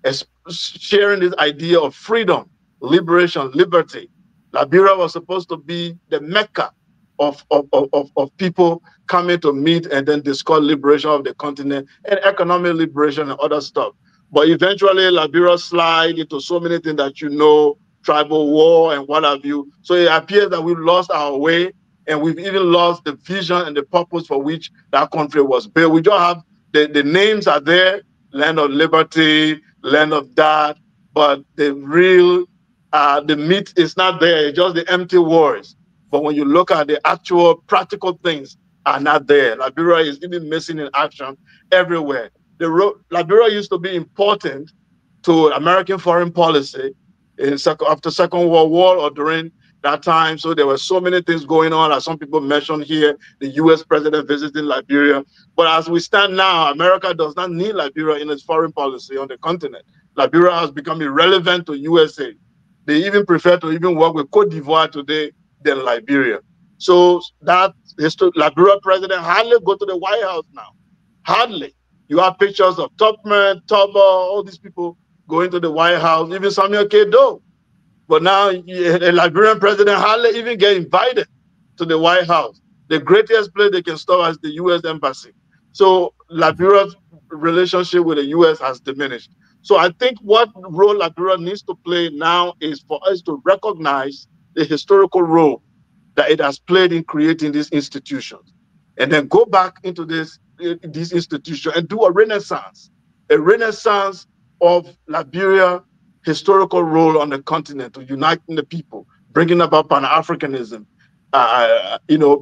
as sharing this idea of freedom, liberation, liberty. Liberia was supposed to be the mecca of people coming to meet and then discuss liberation of the continent and economic liberation and other stuff. But eventually, Liberia slide into so many things that tribal war and what have you. So it appears that we've lost our way and we've even lost the vision and the purpose for which that country was built. We just have the names are there, land of liberty, land of that, but the real, the meat is not there. It's just the empty words. But when you look at the actual practical things are not there. Liberia is even missing in action everywhere. Liberia used to be important to American foreign policy after Second World War or during that time. So there were so many things going on, as some people mentioned here, the U.S. president visiting Liberia. But as we stand now, America does not need Liberia in its foreign policy on the continent. Liberia has become irrelevant to USA. They even prefer to even work with Cote d'Ivoire today than Liberia. So that Liberia president hardly go to the White House now. Hardly. You have pictures of Tubman, Tuba, all these people going to the White House, even Samuel K. Doe. But now the Liberian president hardly even get invited to the White House. The greatest place they can stop is the U.S. embassy. So Liberia's relationship with the U.S. has diminished. So I think what role Liberia needs to play now is for us to recognize the historical role that it has played in creating these institutions, and then go back into these institutions and do a renaissance of Liberia historical role on the continent, to uniting the people, bringing about Pan-Africanism,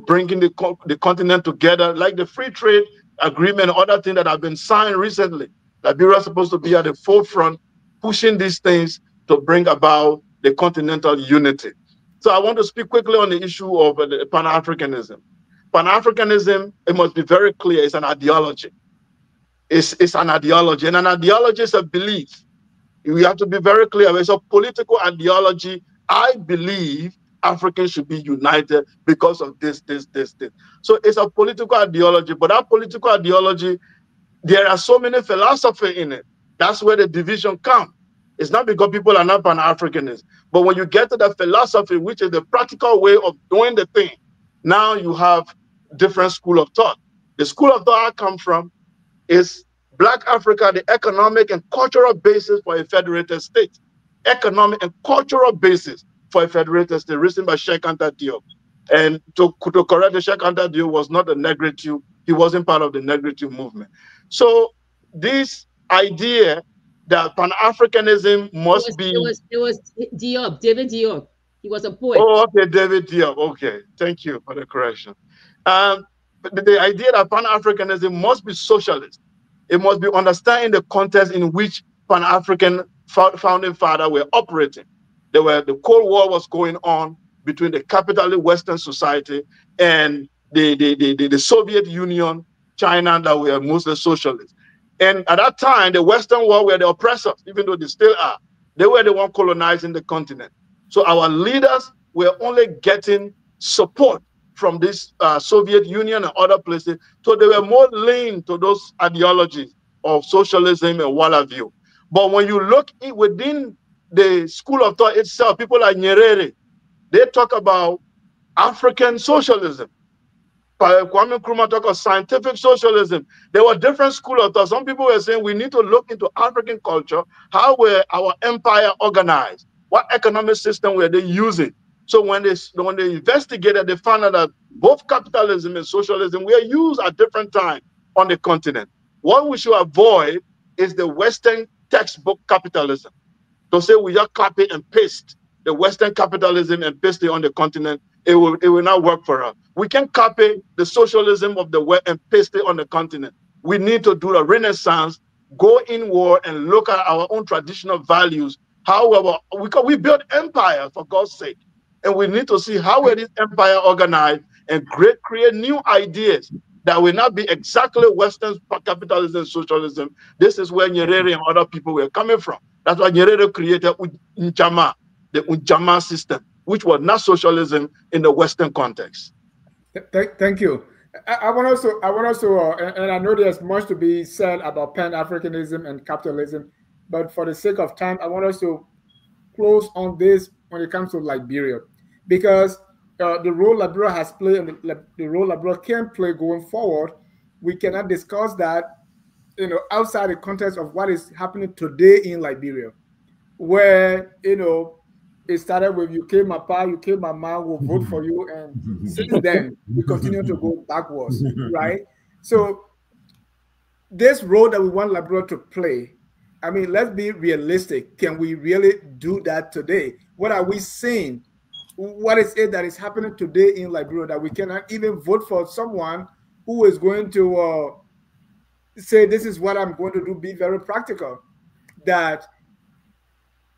bringing the continent together, like the free trade agreement, other things that have been signed recently. Liberia is supposed to be at the forefront, pushing these things to bring about the continental unity. So I want to speak quickly on the issue of Pan-Africanism. Pan-Africanism, it must be very clear, it's an ideology. It's an ideology, and an ideology is a belief. We have to be very clear. It's a political ideology. I believe Africans should be united because of this. So it's a political ideology, but that political ideology, there are so many philosophies in it. That's where the division comes. It's not because people are not Pan-Africanists, but when you get to the philosophy, which is the practical way of doing the thing, now you have different school of thought. The school of thought I come from is Black Africa, the economic and cultural basis for a federated state. Economic and cultural basis for a federated state, written by Sheikh Anta Diop. And to correct the Sheikh Anta Diop was not a negritude. He wasn't part of the negritude movement. So this idea that Pan-Africanism must be... It was Diop, David Diop. He was a poet. Oh, okay, David Diop. Okay, thank you for the correction. But the idea that Pan-Africanism must be socialist. It must be understanding the context in which Pan-African founding fathers were operating. The Cold War was going on between the capitalist Western society and the Soviet Union, China, that were mostly socialists. And at that time, the Western world were the oppressors, even though they still are. They were the one colonizing the continent. So our leaders were only getting support from this Soviet Union and other places. So they were more lean to those ideologies of socialism and what have you. But when you look within the school of thought itself, people like Nyerere, they talk about African socialism. Kwame Nkrumah talk of scientific socialism. There were different schools of thought. Some people were saying we need to look into African culture. How were our empire organized? What economic system were they using? So when they investigated, they found out that both capitalism and socialism were used at different times on the continent. What we should avoid is the Western textbook capitalism. To say we just copy and paste the Western capitalism and paste it on the continent, it will not work for us. We can copy the socialism of the West and paste it on the continent. We need to do a renaissance, go inward and look at our own traditional values. However, we build empire, for God's sake. And we need to see how is this empire organized and create new ideas that will not be exactly Western capitalism and socialism. This is where Nyerere and other people were coming from. That's why Nyerere created Ujamaa, the Ujamaa system, which was not socialism in the Western context. Thank you. I want also, and I know there's much to be said about Pan-Africanism and capitalism, but for the sake of time, I want us to close on this when it comes to Liberia, because the role Liberia has played and the role Liberia can play going forward, we cannot discuss that, outside the context of what is happening today in Liberia, where, it started with you kill my pa, you kill my mom, we'll vote for you, and since then we continue to go backwards, right? So this role that we want Liberia to play, I mean, let's be realistic. Can we really do that today? What are we seeing? What is it that is happening today in Liberia that we cannot even vote for someone who is going to say, this is what I'm going to do, be very practical, that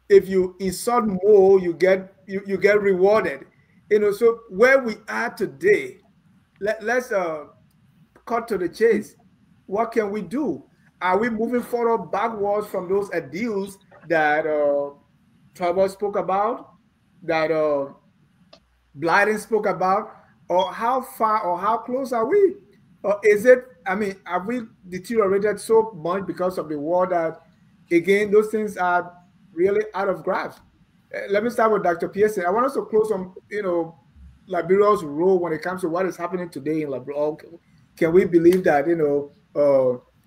if you insult more, you get rewarded. So where we are today, let's cut to the chase. What can we do? Are we moving forward backwards from those ideals that Trevor spoke about, that Blyden spoke about, or how far or how close are we? Or is it, have we deteriorated so much because of the war that, again, those things are really out of grasp? Let me start with Dr. Pearson. I want us to close on, Liberia's role when it comes to what is happening today in Liberia. Can we believe that,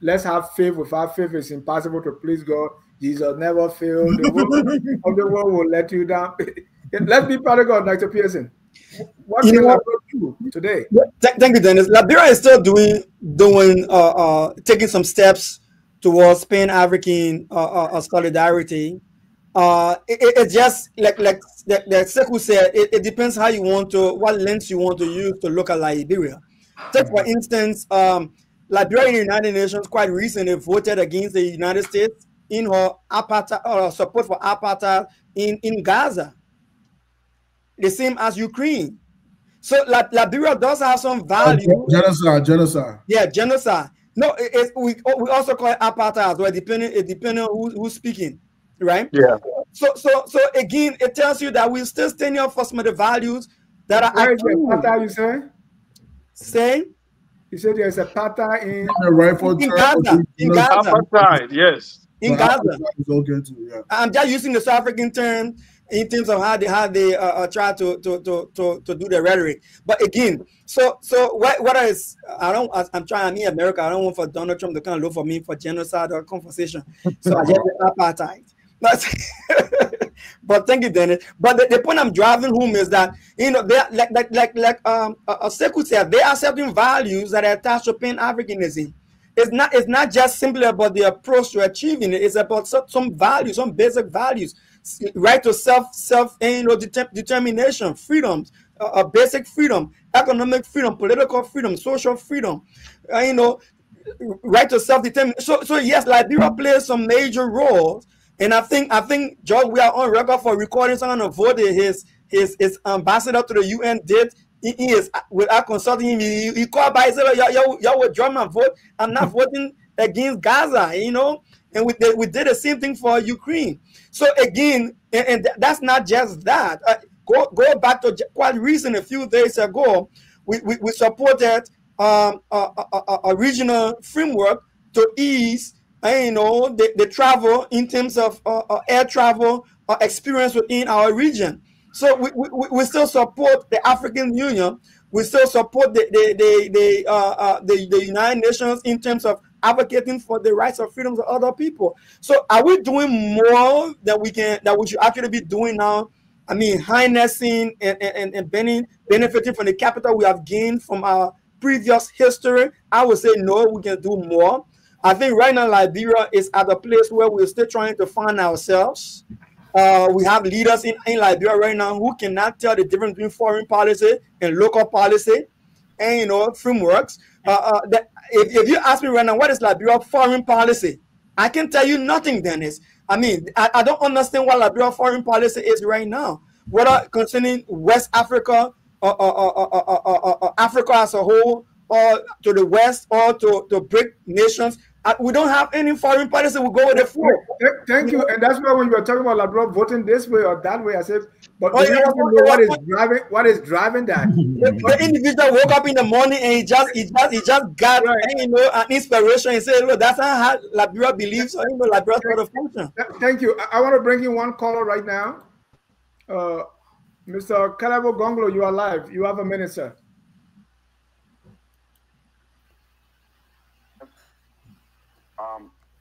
let's have faith. Without faith, it's impossible to please God. Jesus never failed. The world of the world will let you down. Let's be part of God, Dr. Pearson. What can Liberia do today? Thank you, Dennis. Liberia is still taking some steps towards Pan-African solidarity. It's just like Sekou said, it depends how you want to, what lens you want to use to look at Liberia. Take for instance, Liberia in the United Nations quite recently voted against the United States in her apartheid support for apartheid in Gaza, the same as Ukraine. So Liberia does have some value. Genocide. Yeah, genocide. No, we also call it apartheid as well, depending on who's speaking, right? Yeah. So again, it tells you that we're still standing up for some of the values that are. Where is the apartheid, you say? Say? You said there's a apartheid in Gaza. In Gaza. Apartheid, yes. In Gaza. Okay too, yeah. I'm just using the South African term in terms of how they try to do the rhetoric. But again, so what is I'm trying. I mean, America. I don't want for Donald Trump to kind of look for me for genocide or conversation. So I just apartheid. But thank you, Dennis. But the point I'm driving home is that they Sekou said, they are certain values that are attached to Pan-Africanism. It's not just simply about the approach to achieving it. It's about some values, some basic values, right to self determination, freedoms, basic freedom, economic freedom, political freedom, social freedom, right to self-determination. So yes, Liberia plays some major roles. And I think, George, we are on record for recording someone of vote his ambassador to the UN did. He is without consulting him. He called by and said, y'all withdraw my vote. I'm not voting against Gaza, And we did the same thing for Ukraine. So again, and that's not just that. Go back to quite recent, a few days ago, we supported a regional framework to ease the travel in terms of air travel experience within our region. So we still support the African Union. We still support the United Nations in terms of advocating for the rights and freedoms of other people. So are we doing more that we should actually be doing now? I mean, harnessing and benefiting from the capital we have gained from our previous history? I would say no, we can do more. I think right now Liberia is at a place where we're still trying to find ourselves. We have leaders in Liberia right now who cannot tell the difference between foreign policy and local policy and frameworks. If you ask me right now, what is Liberia foreign policy? I can tell you nothing, Dennis. I mean, I don't understand what Liberia foreign policy is right now, whether concerning West Africa or Africa as a whole, or to the West, or to BRIC nations. We don't have any foreign policy. We go with the flow. Thank you. And that's why when you were talking about Liberia voting this way or that way, I said, but what is driving that? The individual woke up in the morning and he just got an inspiration and said, look, that's not how Liberia believes, or Liberia's sort of function. Thank you. I want to bring in one caller right now. Mr. Kalabo Gonglo, you are live. You have a minute, sir.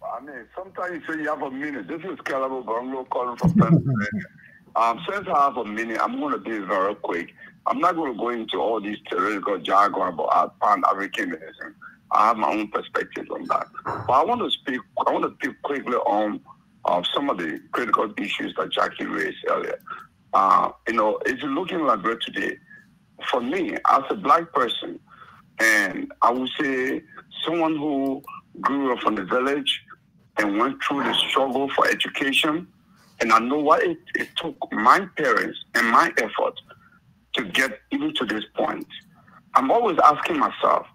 I mean, sometimes you say you have a minute. This is Kalabo Gonglo calling from Pennsylvania. Since I have a minute, I'm going to be very quick. I'm not going to go into all these theoretical jargon about Pan-Africanism. I have my own perspective on that. But I want to speak quickly on some of the critical issues that Jackie raised earlier. If you look in Liberia today, for me, as a Black person, and I would say someone who grew up from the village and went through the struggle for education, and I know what it took my parents and my effort to get even to this point. I'm always asking myself,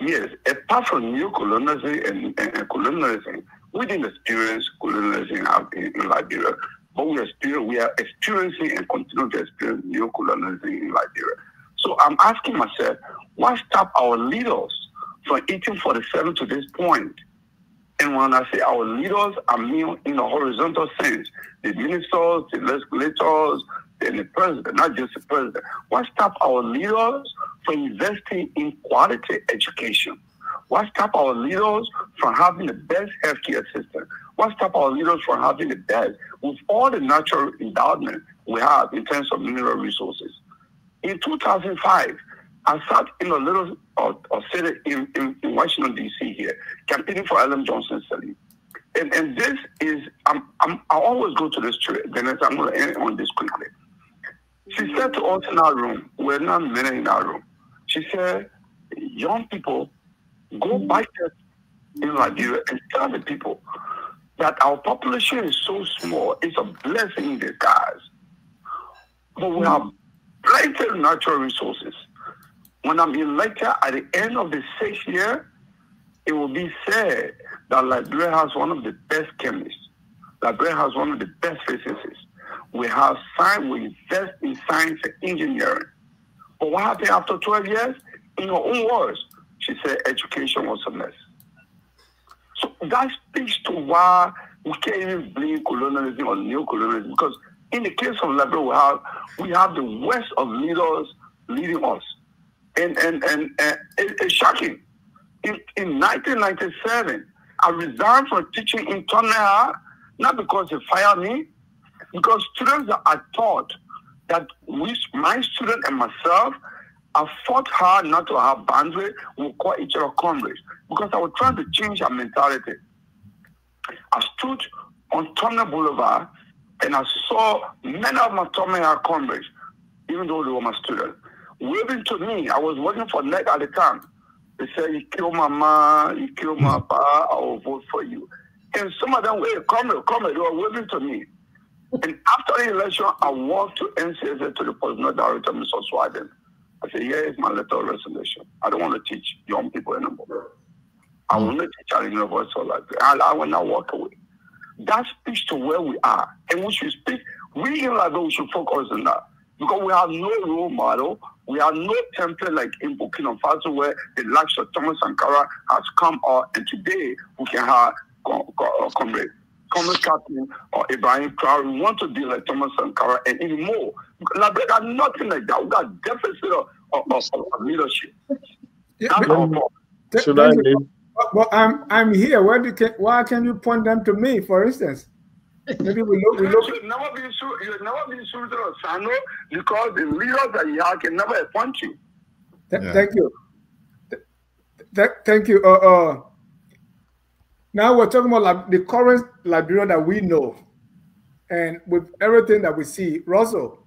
yes, apart from neo-colonialism and colonialism, we didn't experience colonialism in Liberia, but we are experiencing and continue to experience neo-colonialism in Liberia. So I'm asking myself, what stopped our leaders from 1847 to this point? And when I say our leaders, I mean in a horizontal sense, the ministers, the legislators, and the president, not just the president. What stopped our leaders from investing in quality education? What stop our leaders from having the best healthcare system? What stop our leaders from having the best with all the natural endowment we have in terms of mineral resources? In 2005, I sat in a little city in Washington, D.C. here, campaigning for Ellen Johnson Sirleaf. And this is, I always go to this trip, then I'm going to end on this quickly. She said to us in our room, we're not many in our room, she said, young people, go back in Liberia and tell the people that our population is so small, it's a blessing in disguise. But we have plenty of natural resources. When I'm elected at the end of the 6th year, it will be said that Liberia has one of the best chemists. Liberia has one of the best physicists. We have science, we invest in science and engineering. But what happened after 12 years? In her own words, she said education was a mess. So that speaks to why we can't even blame colonialism or neocolonialism, because in the case of Liberia, we have the worst of leaders leading us. And it's shocking. In 1997, I resigned from teaching in Tonga, not because they fired me, because students that I taught, that my student and myself, I fought hard not to have boundaries. We call each other comrades, because I was trying to change our mentality. I stood on Tonga Boulevard and I saw many of my Tonga comrades, even though they were my students, waving to me. I was working for NEC at the time. They said, you kill my mom, you kill my pa, I will vote for you. And some of them were comrades, they were waving to me. And after the election, I walked to NCSA, to the President Director, Mr. Swaden. I said, here is my letter of resignation. I don't want to teach young people anymore. I want to teach at the University of Liberia. I will not walk away. That speaks to where we are. And we should speak, we in Liberia, we should focus on that. Because we have no role model. We have no template like in Burkina Faso, where the likes of Thomas Sankara has come out. And today, we can have Comrade Captain or Ibrahim Traore. We want to be like Thomas Sankara and even more. Liberia got nothing like that. We got deficit of leadership. Yeah, That's our problem. Should I leave? Well, I'm here. Why can you point them to me, for instance? Maybe we look. You've never been sued to Sano, because the leaders that you have can never appoint you. Thank you. Thank you. Now we're talking about the current Liberia that we know, and with everything that we see. Russell.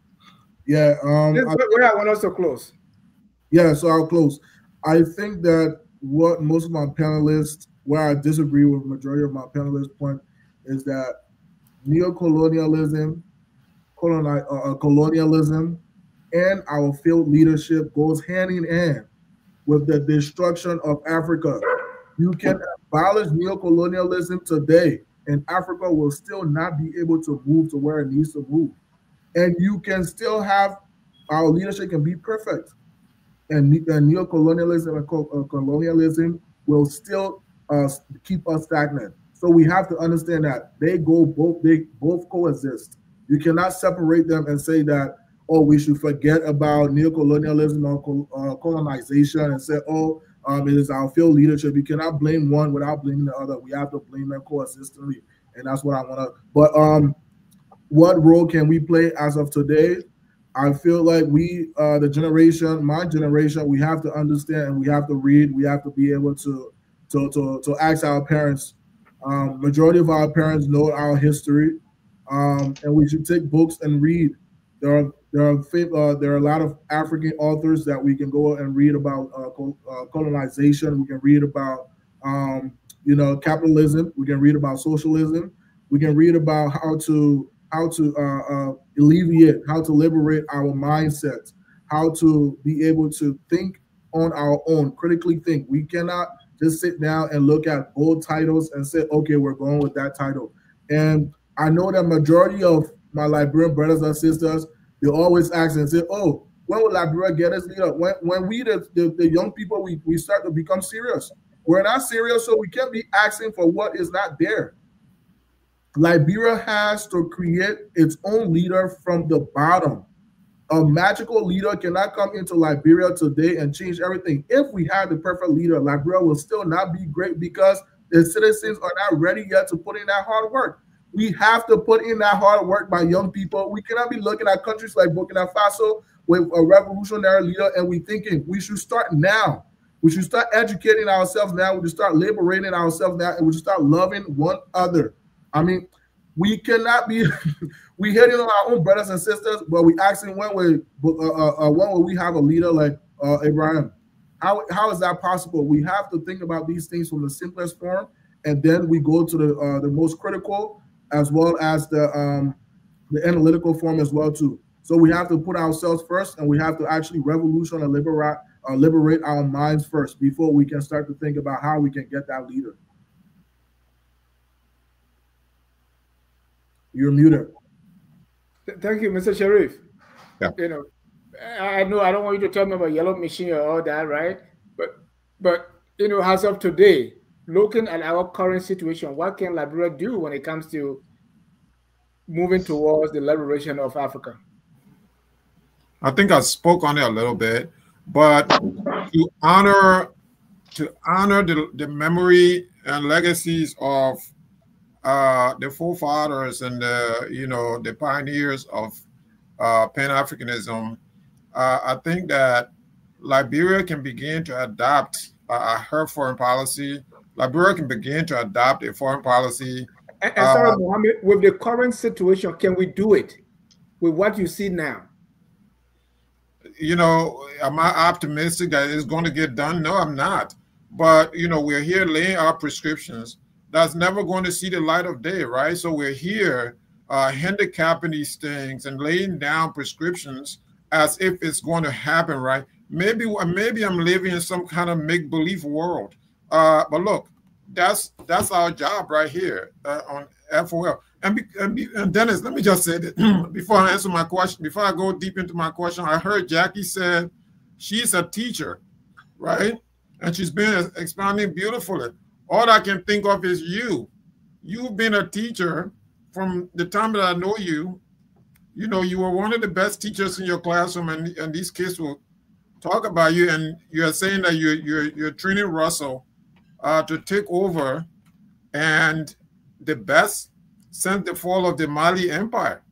Yeah. Where I want us to close. Yeah, so I'll close. I think that what most of my panelists, where I disagree with the majority of my panelists' point, is that neocolonialism, colonialism, and our failed leadership goes hand in hand with the destruction of Africa. You can abolish neocolonialism today, and Africa will still not be able to move to where it needs to move. And you can still have, our leadership can be perfect, and neocolonialism and colonialism will still keep us stagnant. So we have to understand that they both coexist. You cannot separate them and say that, oh, we should forget about neocolonialism or colonization and say, oh, it is our failed leadership. You cannot blame one without blaming the other. We have to blame them coexistently, and that's what I want to. But what role can we play as of today? I feel like we, the generation, my generation, we have to understand and we have to read. We have to be able to ask our parents. Majority of our parents know our history, and we should take books and read. There are a lot of African authors that we can go and read about colonization. We can read about capitalism. We can read about socialism. We can read about how to alleviate, how to liberate our mindsets, how to be able to think on our own, critically think. We cannot just sit down and look at old titles and say, okay, we're going with that title. And I know that majority of my Liberian brothers and sisters, they always ask and say, oh, when will Liberia get its leader? When we, the young people, we start to become serious. We're not serious, so we can't be asking for what is not there. Liberia has to create its own leader from the bottom. A magical leader cannot come into Liberia today and change everything. If we had the perfect leader, Liberia will still not be great because the citizens are not ready yet to put in that hard work. We have to put in that hard work by young people. We cannot be looking at countries like Burkina Faso with a revolutionary leader and we thinking we should start now. We should start educating ourselves now. We should start liberating ourselves now, and we should start loving one another. I mean, we cannot be we hating on our own brothers and sisters, but we asking when will we have a leader like Abraham? How is that possible? We have to think about these things from the simplest form, and then we go to the most critical as well as the analytical form as well too. So we have to put ourselves first, and we have to actually revolution and liberate our minds first before we can start to think about how we can get that leader. You're muted. Thank you, Mr. Sharif. Yeah. You know, I know I don't want you to tell me about yellow machine or all that, right? But you know, as of today, looking at our current situation, what can Liberia do when it comes to moving towards the liberation of Africa? I think I spoke on it a little bit, but to honor the memory and legacies of the forefathers and the pioneers of Pan-Africanism, I think that Liberia can begin to adopt her foreign policy. Liberia can begin to adopt a foreign policy. And sorry, Mohammed, with the current situation, can we do it with what you see now? You know, am I optimistic that it's going to get done? No, I'm not. But, you know, we're here laying out prescriptions that's never going to see the light of day, right? So we're here handicapping these things and laying down prescriptions as if it's going to happen, right? Maybe I'm living in some kind of make-believe world. But look, that's our job right here on FOL. And Dennis, let me just say that before I answer my question, before I go deep into my question, I heard Jackie said she's a teacher, right? And she's been expounding beautifully. All I can think of is you. You've been a teacher from the time that I know you. You know, you were one of the best teachers in your classroom, and these kids will talk about you. And you're saying that you're training Russell to take over, and the best since the fall of the Mali Empire.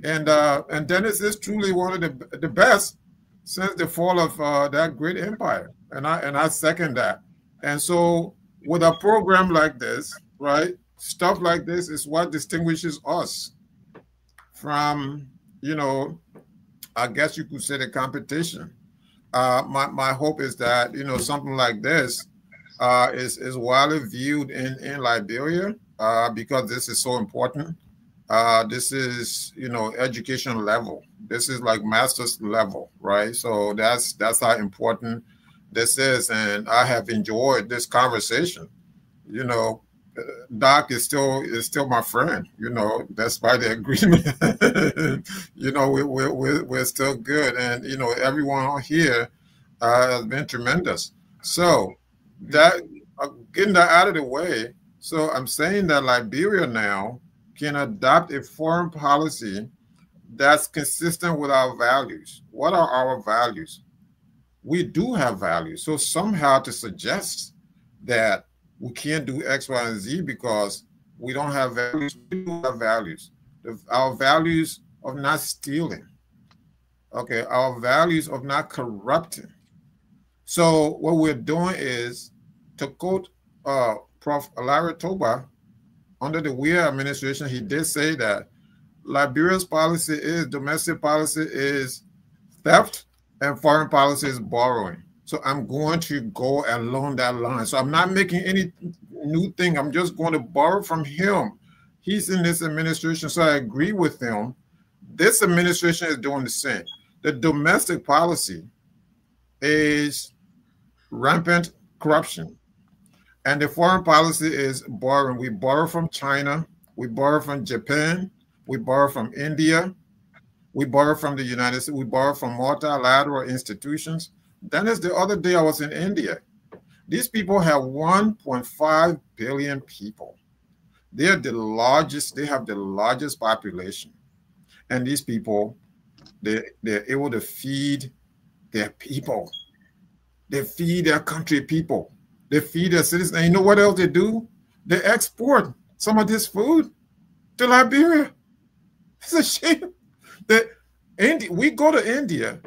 And Dennis is truly one of the best since the fall of that great empire. And I second that. And so with a program like this, right, stuff like this is what distinguishes us from, you know, I guess you could say the competition. My hope is that, you know, something like this is widely viewed in Liberia because this is so important. This is, you know, education level. This is like master's level, right? So that's how important this is. And I have enjoyed this conversation. You know, Doc is still my friend, you know, despite the agreement. You know, we're still good. And, you know, everyone on here has been tremendous. So that getting that out of the way. So I'm saying that Liberia now can adopt a foreign policy that's consistent with our values. What are our values? We do have values. So somehow to suggest that we can't do X, Y, and Z because we don't have values, we do have values. Our values of not stealing. Okay, our values of not corrupting. So what we're doing is, to quote Prof. Larry Toba, under the Weir administration, he did say that Liberia's policy is, domestic policy is theft and foreign policy is borrowing. So I'm going to go along that line. So I'm not making any new thing. I'm just going to borrow from him. He's in this administration, so I agree with him. This administration is doing the same. The domestic policy is rampant corruption. And the foreign policy is borrowing. We borrow from China. We borrow from Japan. We borrow from India. We borrow from the United States. We borrow from multilateral institutions. Dennis, the other day I was in India. These people have 1.5 billion people. They are the largest, they have the largest population. And these people they're able to feed their people. They feed their country people. They feed their citizens. And you know what else they do? They export some of this food to Liberia. It's a shame that we go to India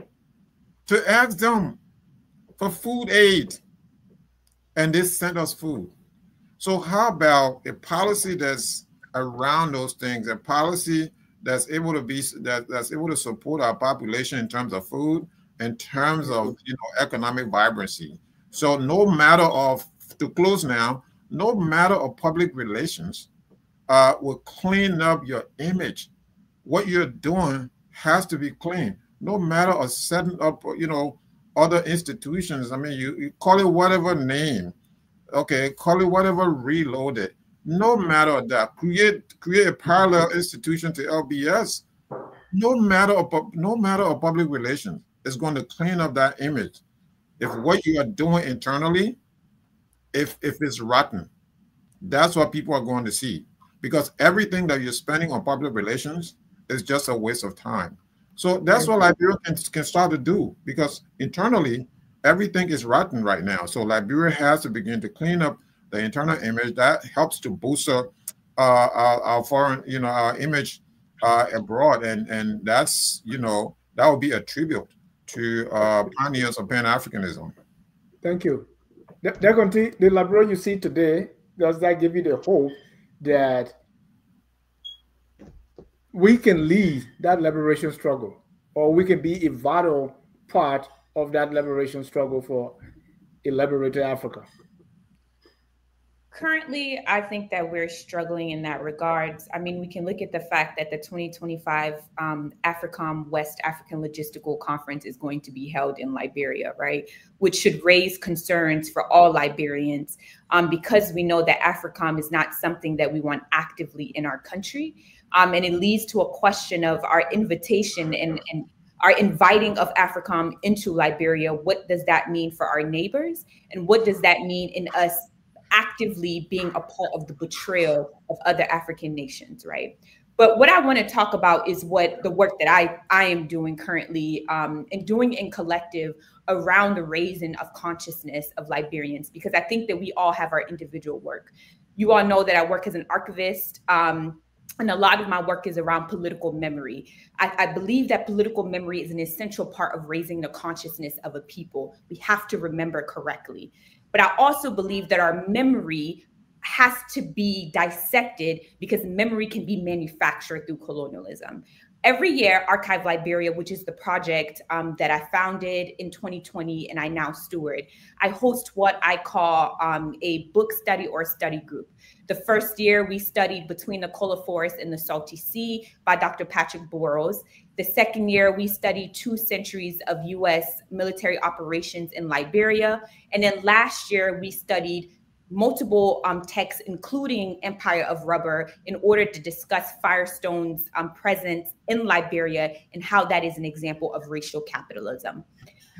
to ask them for food aid, and they send us food. So how about a policy that's around those things, a policy that's able to be that's able to support our population in terms of food, in terms of economic vibrancy. So no matter of, to close now, no matter of public relations will clean up your image. What you're doing has to be clean. No matter of setting up, other institutions. I mean, you call it whatever name, okay, call it whatever, reloaded. No matter that, create a parallel institution to LBS. No matter of public relations is going to clean up that image. If what you are doing internally, if it's rotten, that's what people are going to see, because everything that you're spending on public relations is just a waste of time. So that's what Liberia can start to do, because internally everything is rotten right now. So Liberia has to begin to clean up the internal image. That helps to boost our foreign, our image abroad, and that's that would be a tribute to pioneers of Pan-Africanism. Thank you. The Liberia you see today, does that give you the hope that we can lead that liberation struggle, or we can be a vital part of that liberation struggle for a liberated Africa? Currently, I think that we're struggling in that regard. I mean, we can look at the fact that the 2025 AFRICOM West African Logistical Conference is going to be held in Liberia, right? Which should raise concerns for all Liberians, because we know that AFRICOM is not something that we want actively in our country. And it leads to a question of our invitation and our inviting of AFRICOM into Liberia. What does that mean for our neighbors? And what does that mean in us actively being a part of the betrayal of other African nations, right? But what I want to talk about is what the work that I am doing currently and doing in collective around the raising of consciousness of Liberians, because I think that we all have our individual work. You all know that I work as an archivist, and a lot of my work is around political memory. I believe that political memory is an essential part of raising the consciousness of a people. We have to remember correctly. But I also believe that our memory has to be dissected, because memory can be manufactured through colonialism. Every year, Archive Liberia, which is the project that I founded in 2020 and I now steward, I host what I call a book study or study group. The first year, we studied Between the Cola Forest and the Salty Sea by Dr. Patrick Burrows. The second year, we studied 2 centuries of U.S. military operations in Liberia. And then last year, we studied multiple texts, including Empire of Rubber, in order to discuss Firestone's presence in Liberia and how that is an example of racial capitalism.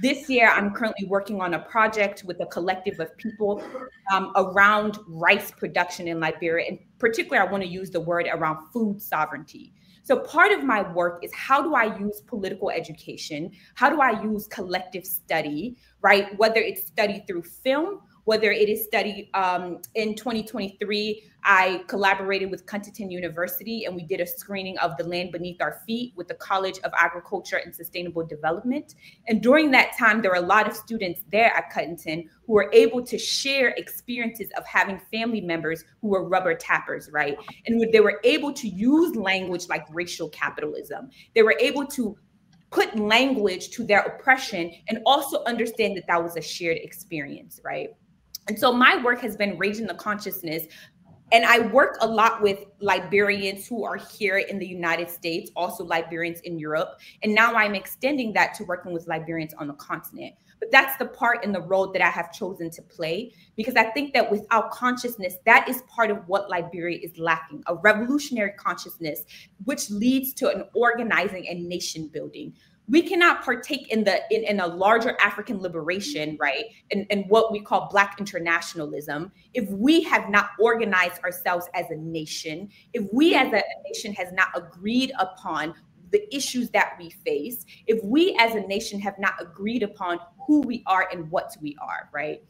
This year, I'm currently working on a project with a collective of people around rice production in Liberia. In particular, I want to use the word around food sovereignty. So part of my work is, how do I use political education? How do I use collective study, right? Whether it's studied through film, whether it is studied in 2023, I collaborated with Huntington University and we did a screening of The Land Beneath Our Feet with the College of Agriculture and Sustainable Development. And during that time, there were a lot of students there at Huntington who were able to share experiences of having family members who were rubber tappers, right? And they were able to use language like racial capitalism. They were able to put language to their oppression and also understand that that was a shared experience, right? And so my work has been raising the consciousness, and I work a lot with Liberians who are here in the United States, also Liberians in Europe. And now I'm extending that to working with Liberians on the continent. But that's the part in the role that I have chosen to play, because I think that without consciousness, that is part of what Liberia is lacking, a revolutionary consciousness, which leads to an organizing and nation building. We cannot partake in a larger African liberation, right? And what we call Black internationalism, if we have not organized ourselves as a nation, if we as a nation has not agreed upon the issues that we face if we as a nation have not agreed upon who we are and what we are, right?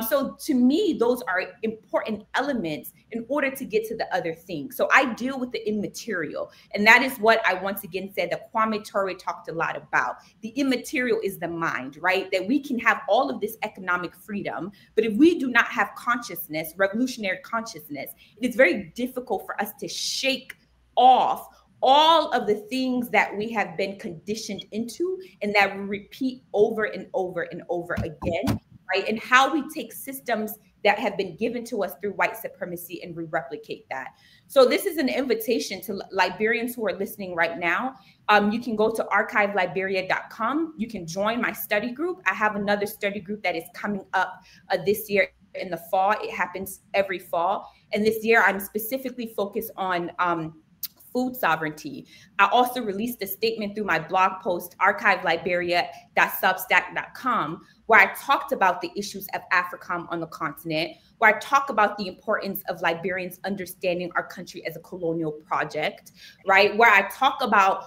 So to me, those are important elements in order to get to the other thing. So I deal with the immaterial. And that is what I once again said that Kwame Ture talked a lot about. The immaterial is the mind, right? That we can have all of this economic freedom, but if we do not have consciousness, revolutionary consciousness, it is very difficult for us to shake off all of the things that we have been conditioned into and that we repeat over and over and over again, right? And how we take systems that have been given to us through white supremacy and we replicate that. So this is an invitation to Liberians who are listening right now. You can go to archiveliberia.com. You can join my study group. I have another study group that is coming up this year in the fall. It happens every fall. And this year I'm specifically focused on food sovereignty. I also released a statement through my blog post, archiveliberia.substack.com, where I talked about the issues of AFRICOM on the continent, where I talk about the importance of Liberians understanding our country as a colonial project, right? Where I talk about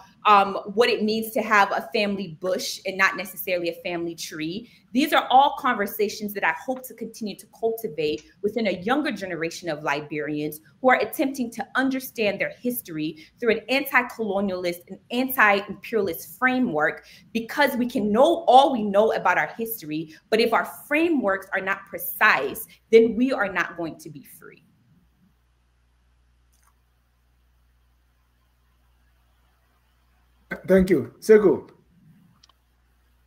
what it means to have a family bush and not necessarily a family tree. These are all conversations that I hope to continue to cultivate within a younger generation of Liberians who are attempting to understand their history through an anti-colonialist and anti-imperialist framework, because we can know all we know about our history, but if our frameworks are not precise, then we are not going to be free. Thank you. Segu.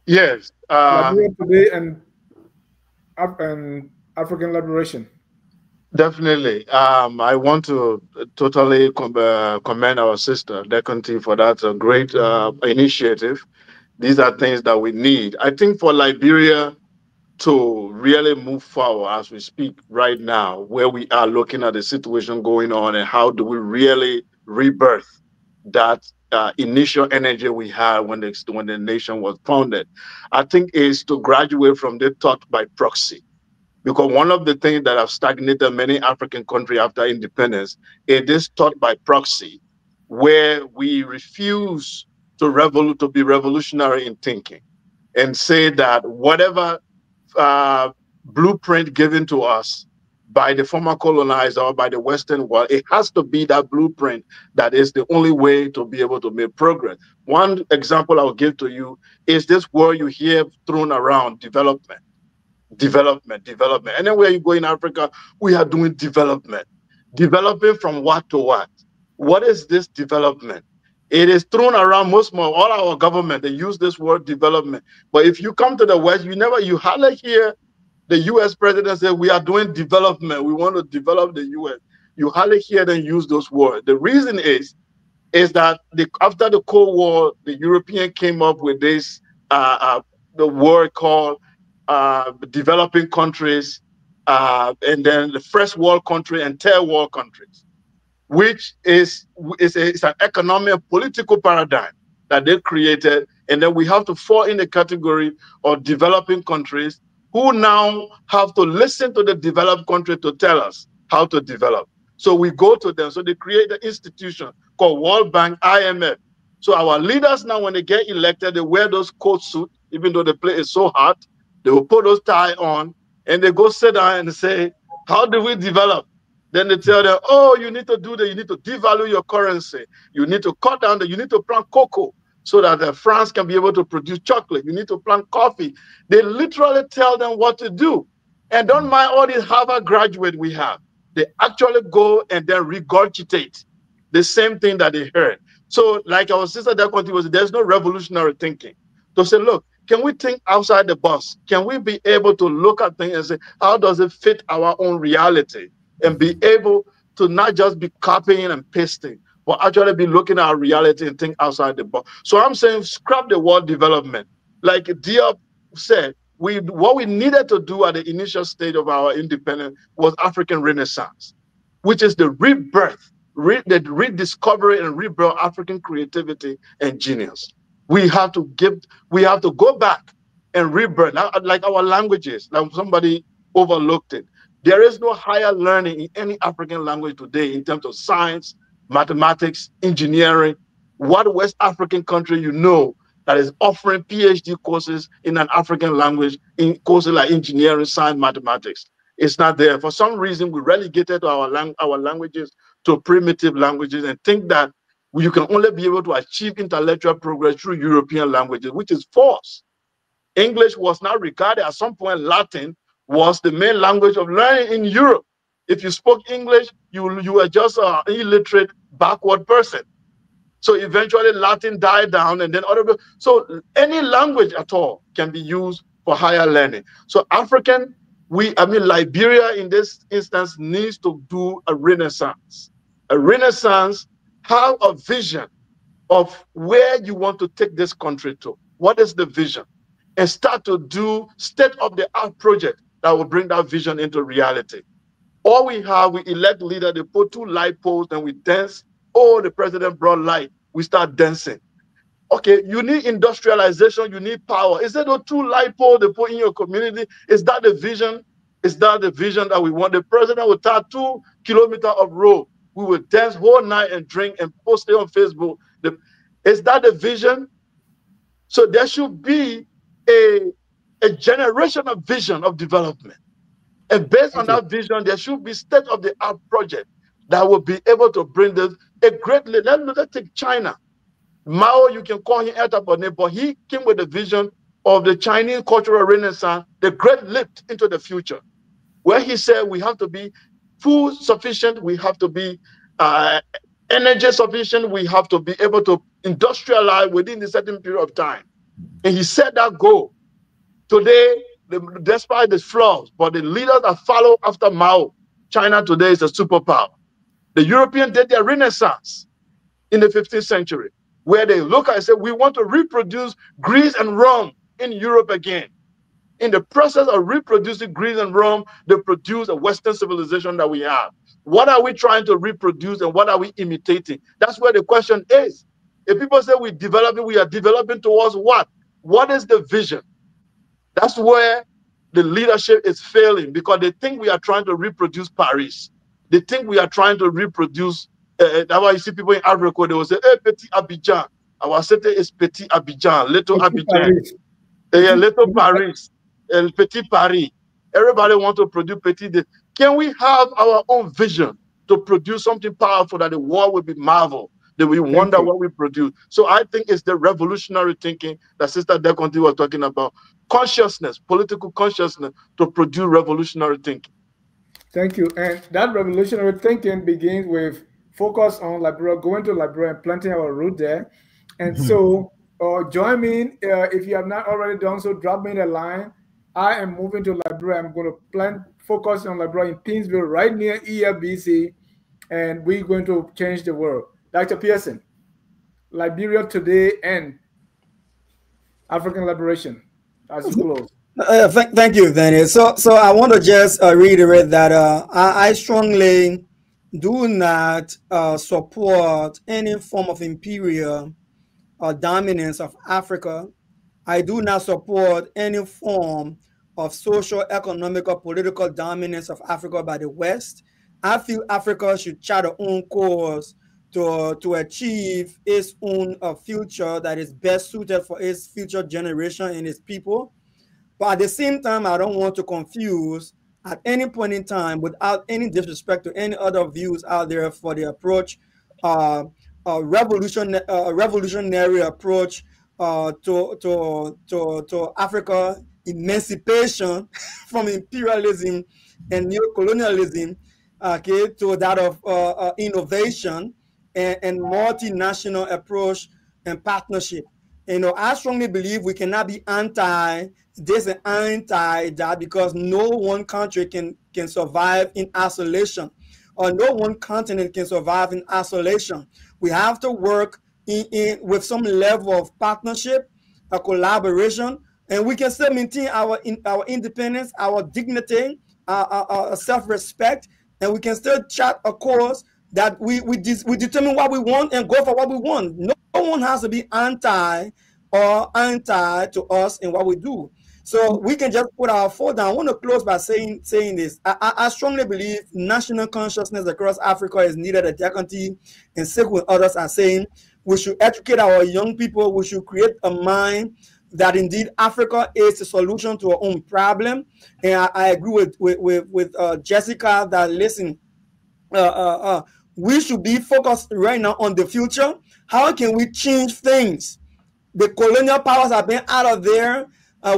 Yes. Liberia today and African liberation. Definitely. I want to totally commend our sister, Deconti, for that great initiative. These are things that we need. I think for Liberia to really move forward as we speak right now, where we are looking at the situation going on and how do we really rebirth that initial energy we had when the nation was founded, I think is to graduate from the thought by proxy. Because one of the things that have stagnated many African countries after independence is this thought by proxy, where we refuse to be revolutionary in thinking and say that whatever blueprint given to us by the former colonizer or by the Western world, it has to be that blueprint that is the only way to be able to make progress. One example I'll give to you is this word you hear thrown around, development. Development. Anywhere you go in Africa, we are doing development. Developing from what to what? What is this development? It is thrown around all our government. They use this word development. But if you come to the West, you hardly hear the U.S. president say, we are doing development. We want to develop the U.S. You hardly hear them use those words. The reason is that after the Cold War, the European came up with this, the word called developing countries, and then the first world country and third world countries, which is an economic and political paradigm that they created. And then we have to fall in the category of developing countries who now have to listen to the developed country to tell us how to develop. So we go to them. So they create an institution called World Bank, IMF. So our leaders now, when they get elected, they wear those coat suits, even though the place is so hot. They will put those tie on and they go sit down and say, how do we develop? Then they tell them, oh, you need to do that. You need to devalue your currency. You need to cut down you need to plant cocoa so that France can be able to produce chocolate. You need to plant coffee. They literally tell them what to do. And don't mind all these Harvard graduates we have. They actually go and then regurgitate the same thing that they heard. So like our sister Deconti was, there's no revolutionary thinking. To say, look, can we think outside the box? Can we be able to look at things and say, how does it fit our own reality? And be able to not just be copying and pasting, but actually be looking at our reality and think outside the box. So I'm saying, scrap the word development. Like Diop said, what we needed to do at the initial stage of our independence was African Renaissance, which is the rebirth, the rediscovery and rebirth African creativity and genius. We have to go back and rebirth, like our languages, like somebody overlooked it. There is no higher learning in any African language today in terms of science, mathematics, engineering, What West African country you know that is offering PhD courses in an African language, in courses like engineering, science, mathematics? It's not there. For some reason, we relegated our languages to primitive languages and think that you can only be able to achieve intellectual progress through European languages, which is false. English was not regarded at some point. Latin was the main language of learning in Europe. If you spoke English, you were just an illiterate, backward person. So eventually Latin died down, and then other. So any language at all can be used for higher learning. So Liberia in this instance needs to do a renaissance. A renaissance, have a vision of where you want to take this country to. What is the vision? And start to do state-of-the-art project that will bring that vision into reality. All we have, we elect leader, they put 2 light poles, and we dance. Oh, the president brought light. We start dancing. Okay, you need industrialization, you need power. Is it those 2 light poles they put in your community? Is that the vision? Is that the vision that we want? The president will tie 2 kilometers of road. We will dance whole night and drink and post it on Facebook. Is that the vision? So there should be a generational vision of development. And based on that vision, there should be state-of-the-art project that will be able to bring this a great. Let's take China. Mao, you can call him entrepreneur, but he came with the vision of the Chinese cultural renaissance, the great leap into the future, where he said we have to be food sufficient, we have to be energy sufficient, we have to be able to industrialize within a certain period of time. And he set that goal. Today, despite the flaws, but the leaders that follow after Mao, China today is a superpower. The Europeans did their renaissance in the 15th century, where they look and say, we want to reproduce Greece and Rome in Europe again. In the process of reproducing Greece and Rome, they produce a Western civilization that we have. What are we trying to reproduce and what are we imitating? That's where the question is. If people say we're developing, we are developing towards what? What is the vision? That's where the leadership is failing, because they think we are trying to reproduce Paris. They think we are trying to reproduce, that's why you see people in Africa, they will say, hey, Petit Abidjan. Our city is Petit Abidjan, Little Abidjan. Little Paris, Petit Paris. Everybody wants to produce Petit. Can we have our own vision to produce something powerful that the world will be marveled? They will wonder what we produce. So I think it's the revolutionary thinking that Sister Deconti was talking about. Consciousness, political consciousness to produce revolutionary thinking. Thank you. And that revolutionary thinking begins with focus on Liberia, going to Liberia and planting our root there. And so join me if you have not already done so. Drop me a line. I am moving to Liberia. I'm going to focus on Liberia in Pinsville, right near EFBC, and we're going to change the world. Dr. Pearson, Liberia today and African liberation as you close. Thank you, Danny. So I want to just reiterate that I strongly do not support any form of imperial dominance of Africa. I do not support any form of social, economic, or political dominance of Africa by the West. I feel Africa should chart its own course to achieve its own future that is best suited for its future generation and its people. But at the same time, I don't want to confuse at any point in time, without any disrespect to any other views out there, for the approach, a revolutionary approach to Africa emancipation from imperialism and neocolonialism, okay, to that of innovation and multinational approach and partnership. You know, I strongly believe we cannot be anti this and anti that, because no one country can survive in isolation, or no one continent can survive in isolation. We have to work with some level of partnership, a collaboration, and we can still maintain our independence, our dignity, our self-respect, and we can still chart a course that we determine what we want and go for what we want. No one has to be anti to us in what we do. So we can just put our foot down. I want to close by saying this. I strongly believe national consciousness across Africa is needed. At Jaconti and Sick with others are saying we should educate our young people. We should create a mind that indeed Africa is the solution to our own problem. And I agree with Jessica that listen, we should be focused right now on the future. How can we change things? The colonial powers have been out of there.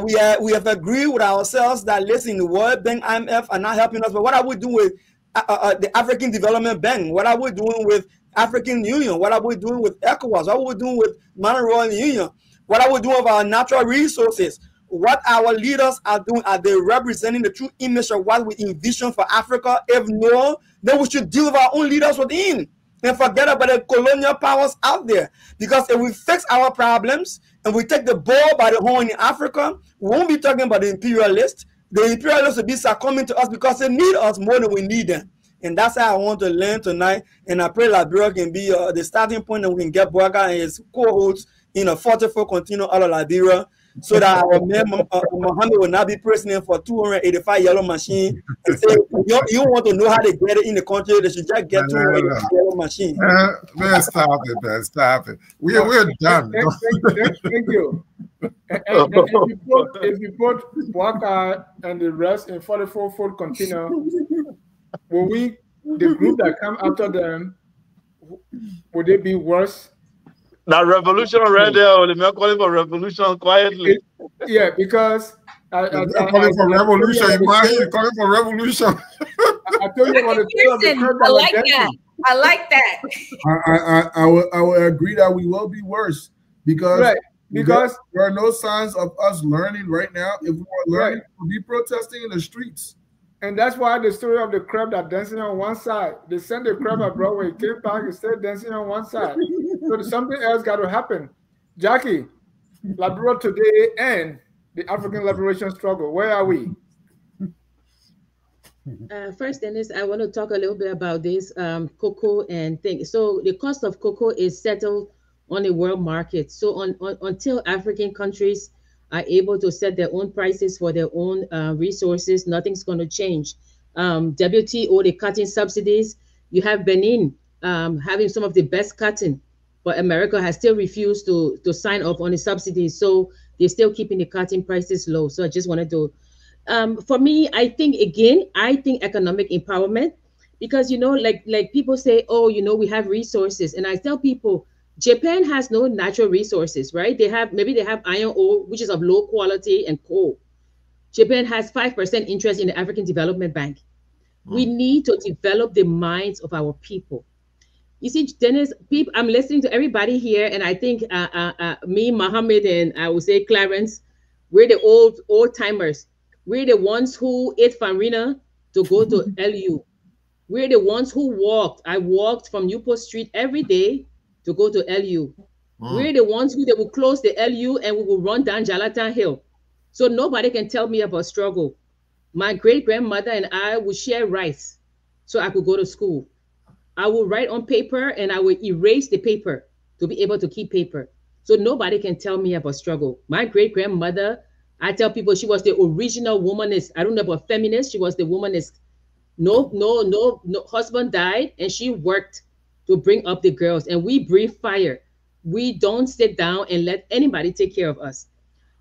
We have agreed with ourselves that listen, the World Bank, IMF are not helping us. But what are we doing with the African Development Bank? What are we doing with African Union? What are we doing with ECOWAS? What are we doing with Monetary Union? What are we doing with our natural resources? What our leaders are doing, are they representing the true image of what we envision for Africa? If no, then we should deal with our own leaders within and forget about the colonial powers out there. Because if we fix our problems and we take the ball by the horn in Africa, we won't be talking about the imperialists. The imperialists will be succumbing to us because they need us more than we need them. And that's how I want to learn tonight. And I pray Liberia can be the starting point, and we can get Boaga and his co-hosts in a 44 continue out of Liberia, so that our man Mohammed will not be president for 285 yellow machine and say, you want to know how they get it in the country, they should just get 285 yellow machine. Man, stop it, man. Stop it. We're done. Thank you. And if you put Boaga and the rest in 44-foot container, will we, the group that come after them, would they be worse? Now revolution right there, they're calling for revolution quietly. Yeah, because calling for revolution. You're calling for revolution. I told you about the I like that. I like that. I will agree that we will be worse because there are no signs of us learning right now. If we were learning, we'll be protesting in the streets. And that's why the story of the crab that dancing on one side. They sent the crab at Broadway, came back and stayed dancing on one side. So something else got to happen. Jackie, Liberia today and the African liberation struggle. Where are we? First, Dennis, I want to talk a little bit about this cocoa and things. So the cost of cocoa is settled on the world market. So until African countries are able to set their own prices for their own resources, nothing's going to change. WTO, the cotton subsidies, you have Benin having some of the best cotton, but America has still refused to sign off on the subsidies. So they're still keeping the cotton prices low. So I just wanted to, for me, I think economic empowerment, because, like people say, oh, we have resources. And I tell people, Japan has no natural resources, right? Maybe they have iron ore, which is of low quality, and coal. Japan has 5% interest in the African Development Bank. We need to develop the minds of our people. You see, Dennis, I'm listening to everybody here, and I think me, Mohammed, and I would say Clarence, we're the old timers. We're the ones who ate farina to go to LU. We're the ones who walked. I walked from Newport Street every day to go to LU. We're the ones who they will close the LU and we will run down Jalatan Hill. So nobody can tell me about struggle. My great-grandmother and I would share rice so I could go to school. I will write on paper and I will erase the paper to be able to keep paper. So nobody can tell me about struggle. My great-grandmother, I tell people she was the original womanist. I don't know about feminist. She was the womanist. No husband died and she worked to bring up the girls, and we breathe fire. We don't sit down and let anybody take care of us.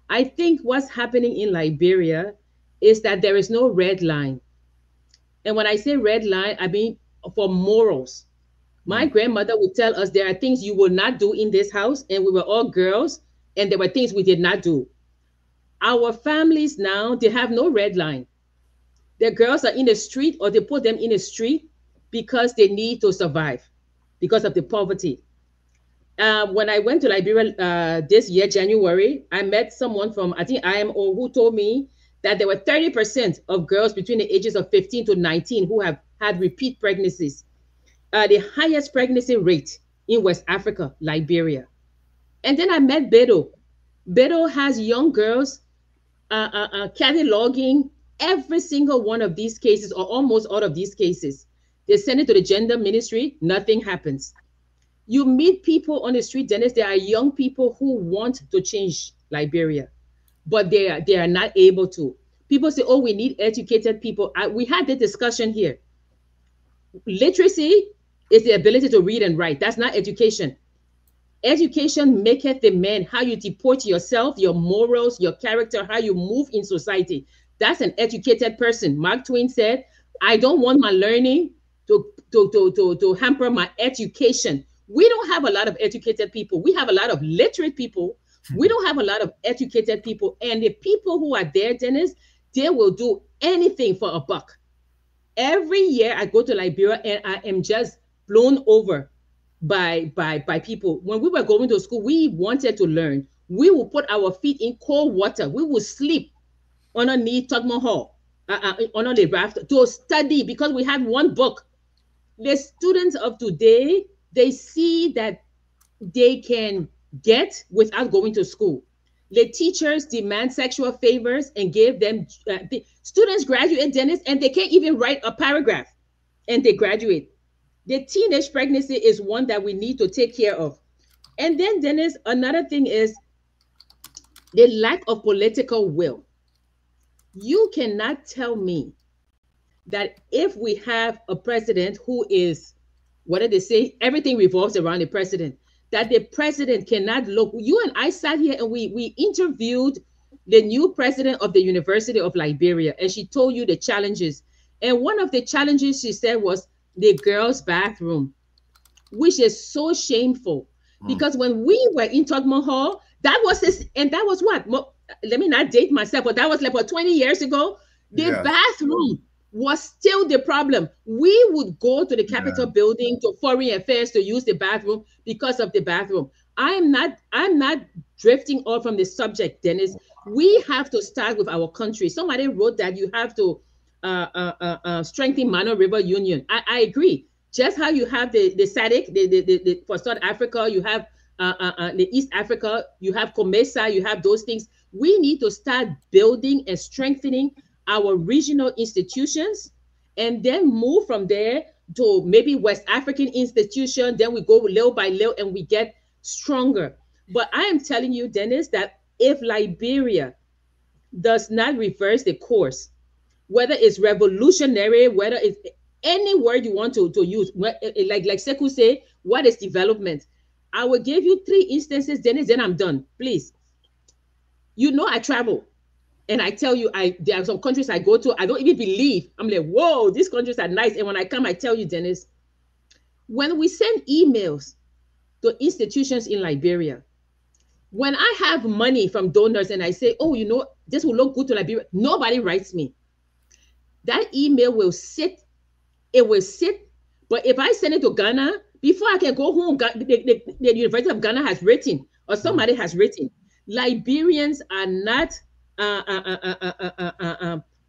I think what's happening in Liberia is that there is no red line. And when I say red line, I mean for morals. My grandmother would tell us there are things you will not do in this house, and we were all girls, and there were things we did not do. Our families now, they have no red line. Their girls are in the street, or they put them in the street because they need to survive, because of the poverty. When I went to Liberia this year, January, I met someone from, I think, IMO, who told me that there were 30% of girls between the ages of 15 to 19 who have had repeat pregnancies. The highest pregnancy rate in West Africa, Liberia. And then I met Beto. Beto has young girls cataloging every single one of these cases, or almost all of these cases. They send it to the gender ministry, nothing happens. You meet people on the street, Dennis, there are young people who want to change Liberia. but they are not able to. People say, oh, we need educated people. We had the discussion here. Literacy is the ability to read and write. That's not education. Education maketh the man, how you deport yourself, your morals, your character, how you move in society. That's an educated person. Mark Twain said, I don't want my learning to hamper my education. We don't have a lot of educated people. We have a lot of literate people. We don't have a lot of educated people. And the people who are there, Dennis, they will do anything for a buck. Every year I go to Liberia and I am just blown over by people. When we were going to school, we wanted to learn. We will put our feet in cold water. We will sleep underneath Tugman Hall, under the raft to study because we had one book. The students of today, they see that they can get without going to school. The teachers demand sexual favors and give them, the students graduate, Dennis, and they can't even write a paragraph, and they graduate. The teenage pregnancy is one that we need to take care of. And then, Dennis, another thing is the lack of political will. You cannot tell me that if we have a president who is, what did they say? Everything revolves around the president. That the president cannot look. You and I sat here and we interviewed the new president of the University of Liberia, and she told you the challenges. And one of the challenges she said was the girls' bathroom, which is so shameful. Because when we were in Tugman Hall, that was this, and that was what? Let me not date myself, but that was like, what, 20 years ago? The bathroom was still the problem. We would go to the Capitol building, to Foreign Affairs, to use the bathroom because of the bathroom. I'm not drifting off from the subject, Dennis. We have to start with our country. Somebody wrote that you have to strengthen Mano River Union. I agree. Just how you have the SADC, the for South Africa, you have the East Africa, you have COMESA, you have those things. We need to start building and strengthening our regional institutions, and then move from there to maybe West African institution. Then we go little by little and we get stronger. But I am telling you, Dennis, that if Liberia does not reverse the course, whether it's revolutionary, whether it's any word you want to use, like Sekou say, what is development? I will give you 3 instances, Dennis, then I'm done. Please. You know, I travel. And I tell you, there are some countries I go to, I don't even believe. I'm like, whoa, these countries are nice. And when I come, I tell you, Dennis, when we send emails to institutions in Liberia, when I have money from donors and I say, oh, you know, this will look good to Liberia, nobody writes me. That email will sit. It will sit. But if I send it to Ghana, before I can go home, the University of Ghana has written, or somebody has written. Liberians are not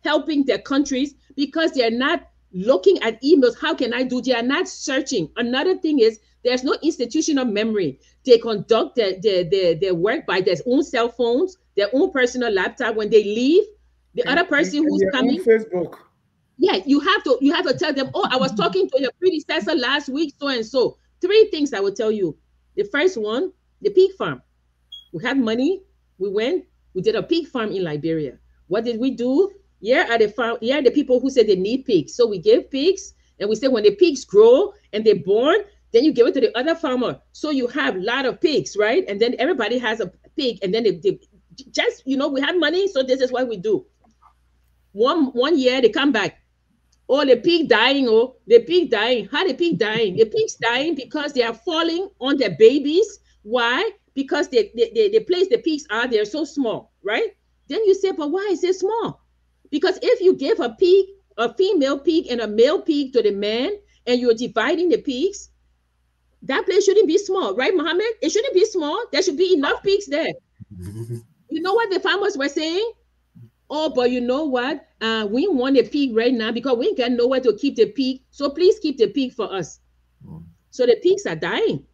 helping their countries because they're not looking at emails. How can I do? They are not searching. Another thing is there's no institutional memory. They conduct their work by their own cell phones, their own personal laptop. When they leave, the other person who's coming, Facebook. Yeah, you have to tell them, oh, I was talking to your predecessor last week, so and so. 3 things I will tell you. The first one, the pig farm. We had money. We went. We did a pig farm in Liberia. What did we do? Here are the people who said they need pigs. So we gave pigs, and we said when the pigs grow and they're born, then you give it to the other farmer. So you have a lot of pigs, right? And then everybody has a pig, and then they just, you know, we have money, so this is what we do. One year they come back. Oh, the pig dying. Oh, the pig dying. How the pig dying? The pig's dying because they are falling on their babies. Why? Because the place the pigs are, they're so small, right? Then you say, but why is it small? Because if you give a pig, a female pig and a male pig to the man, and you're dividing the pigs, that place shouldn't be small, right, Mohammed? It shouldn't be small. There should be enough pigs there. You know what the farmers were saying? Oh, but you know what? We want a pig right now because we ain't got nowhere to keep the pig. So please keep the pig for us. So the pigs are dying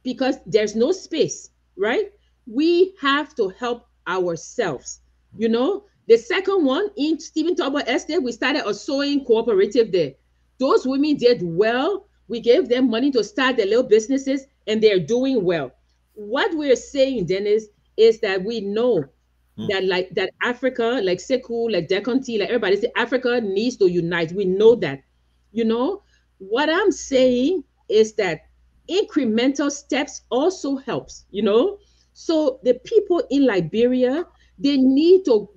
because there's no space, right? We have to help ourselves. You know, the second one in Stephen Tolbert Estate, we started a sewing cooperative there. Those women did well. We gave them money to start their little businesses, and they're doing well. What we're saying, Dennis, is that we know that Africa, like Sekou, like Deconti, like everybody say Africa needs to unite. We know that. You know, what I'm saying is that incremental steps also helps, you know. So the people in Liberia, they need to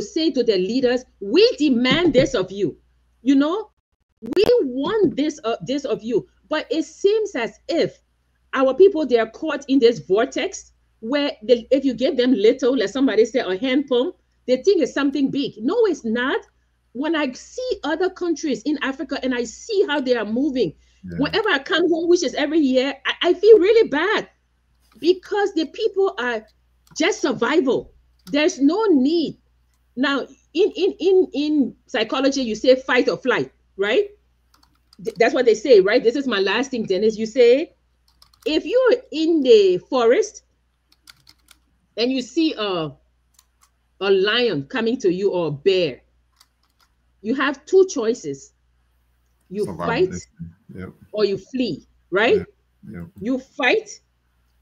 say to their leaders, we demand this of you. You know, we want this of you. But it seems as if our people, they are caught in this vortex where if you give them little, like somebody said, a hand pump, they think it's something big. No, it's not. When I see other countries in Africa and I see how they are moving, whenever I come home, which is every year, I feel really bad because the people are just survival. There's no need. Now, in psychology, you say fight or flight, right? That's what they say, right? This is my last thing, Dennis. You say, if you're in the forest and you see a lion coming to you or a bear, you have two choices. You fight or you flee, right? You fight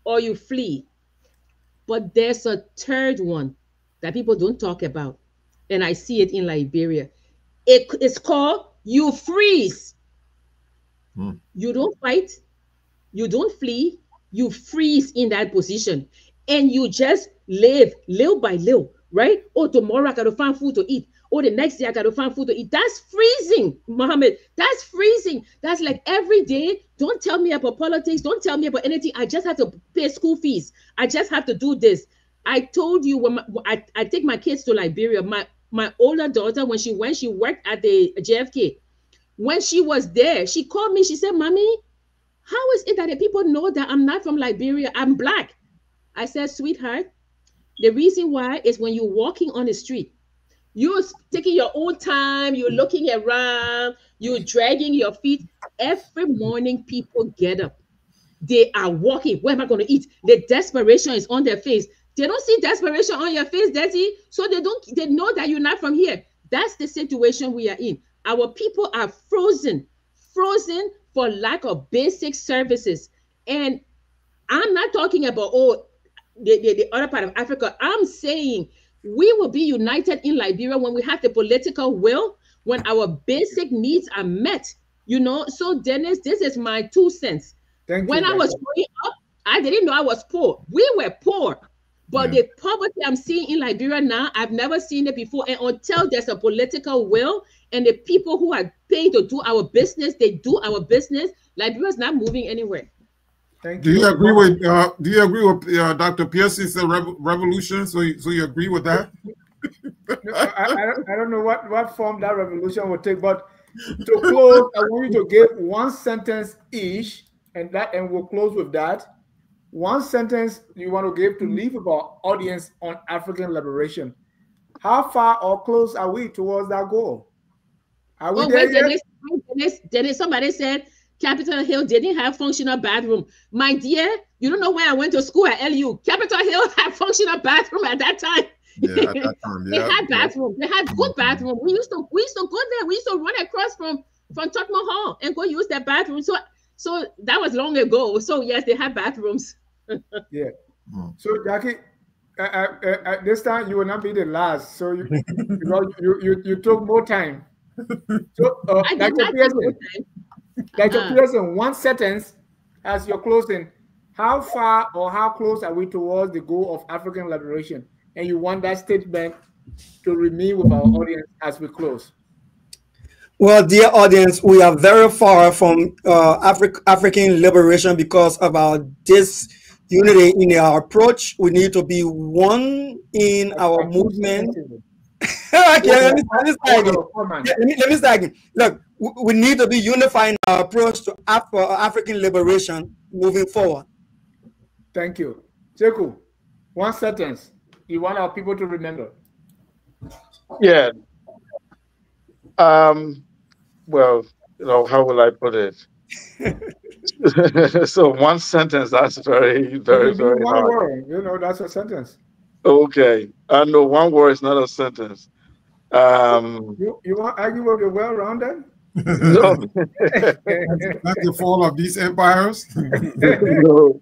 or you flee. But there's a third one that people don't talk about. And I see it in Liberia. It's called you freeze. You don't fight, you don't flee, you freeze in that position. And you just live little by little, right? Oh, tomorrow I got to find food to eat. Oh, the next day I got to find food to eat. That's freezing, Mohammed. That's freezing. That's like every day. Don't tell me about politics. Don't tell me about anything. I just have to pay school fees. I just have to do this. I told you when I take my kids to Liberia, my older daughter, when she worked at the JFK. When she was there, she called me. She said, Mommy, how is it that the people know that I'm not from Liberia? I'm Black. I said, sweetheart, the reason why is when you're walking on the street, you're taking your own time, you're looking around, you're dragging your feet. Every morning, people get up. They are walking. Where am I going to eat? The desperation is on their face. They don't see desperation on your face, Daddy. So they know that you're not from here. That's the situation we are in. Our people are frozen for lack of basic services. And I'm not talking about, the other part of Africa. I'm saying we will be united in Liberia when we have the political will, when our basic needs are met, you know. So Dennis, this is my 2 cents. When I was growing up, I didn't know I was poor. We were poor. But the poverty I'm seeing in Liberia now, I've never seen it before. And until there's a political will and the people who are paying to do our business, they do our business, Liberia's not moving anywhere. Do you agree with Dr. Pierce's revolution? So you agree with that? I don't know what form that revolution will take, but to close, I want you to give one sentence each, and we'll close with that. One sentence you want to give to leave our audience on African liberation. How far or close are we towards that goal? Are we there yet? Dennis, somebody said Capitol Hill didn't have functional bathroom. My dear, you don't know where I went to school at LU. Capitol Hill had functional bathroom at that time. Yeah, at that time. They had bathroom. They had good bathroom. We used to go there. We used to run across from Tottenham Hall and go use that bathroom. So that was long ago. So yes, they had bathrooms. Yeah. So Jackie, this time you will not be the last. So you took more time. So Dr. Pearson, one sentence as your closing. How far or how close are we towards the goal of African liberation? And you want that statement to remain with our audience as we close. Well, dear audience, we are very far from African liberation because of our disunity in our approach. We need to be one in our movement. Okay, let me start again. Look, we need to be unifying our approach to African liberation moving forward. Thank you. Sekou, one sentence you want our people to remember. Yeah. Well, how will I put it? So one sentence, that's very, very, very one hard. word, that's a sentence. Okay. No, one word is not a sentence. You want to argue with the well-rounded? No. That's the fall of these empires. No.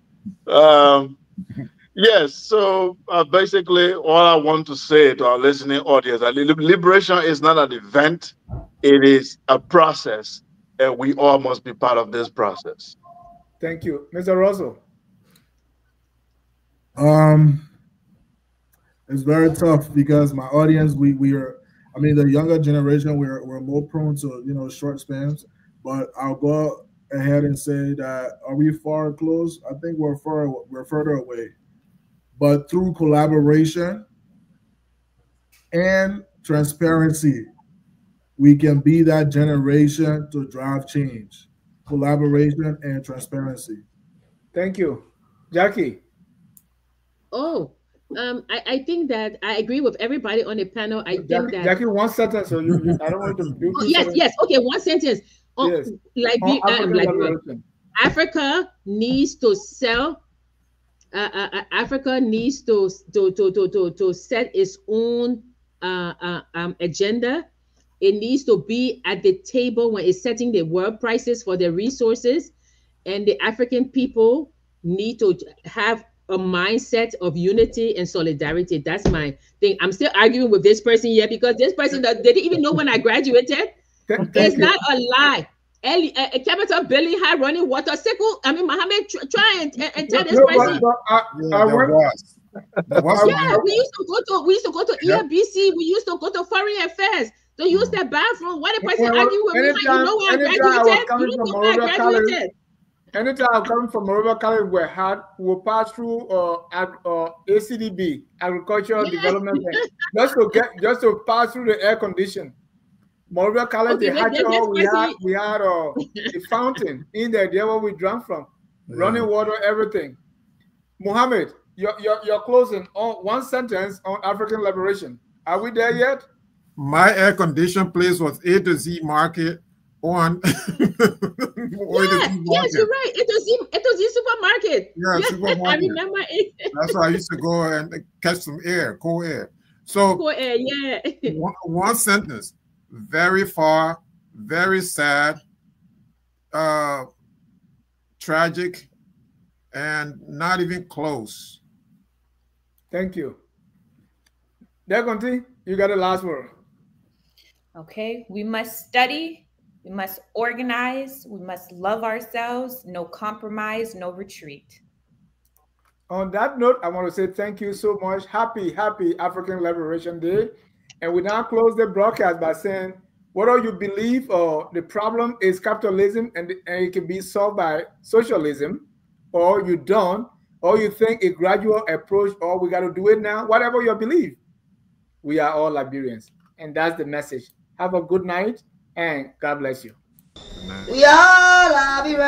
Yes, so basically, all I want to say to our listening audience that liberation is not an event, it is a process, and we all must be part of this process. Thank you. Mr. Russell. It's very tough because my audience, we are, I mean, the younger generation, we're more prone to, short spans. But I'll go ahead and say that are we far close? I think we're further away. But through collaboration and transparency, we can be that generation to drive change. Collaboration and transparency. Thank you. Jackie. Oh, I think that I agree with everybody on the panel. I think that Jackie, one sentence. So I don't want to do oh, yes. Okay, one sentence. Yes. Africa needs to sell. Africa needs to set its own agenda. It needs to be at the table when it's setting the world prices for the resources, and the African people need to have a mindset of unity and solidarity. That's my thing. I'm still arguing with this person here because this person that they didn't even know when I graduated. It's not a lie. A capital building had running water. Mohammed, try and tell this person. Yeah, we used to go to ERBC. We used to go to foreign affairs to use the bathroom. Why the person arguing with me? You know where I graduated? You know where I graduated? Anytime I'm coming from Morova College, we'll pass through ACDB, Agricultural Development, just to pass through the air condition. Morova College, we had a fountain in there. There where we drank from, running water, everything. Mohammed, you're closing on one sentence on African liberation. Are we there yet? My air conditioned place was A to Z Market on. Yes, you're right. It was the supermarket. Yeah, supermarket. I remember it. That's where I used to go and catch some air, cool air. So cool air, yeah. one sentence. Very far, very sad, tragic, and not even close. Thank you. Degonti, you got the last word. Okay, we must study, we must organize, we must love ourselves, no compromise, no retreat. On that note, I want to say thank you so much. Happy African Liberation Day. And we now close the broadcast by saying, whether you believe the problem is capitalism and it can be solved by socialism, or you don't, or you think a gradual approach, or we got to do it now, whatever you believe, we are all Liberians. And that's the message. Have a good night, and God bless you. We are Liberians.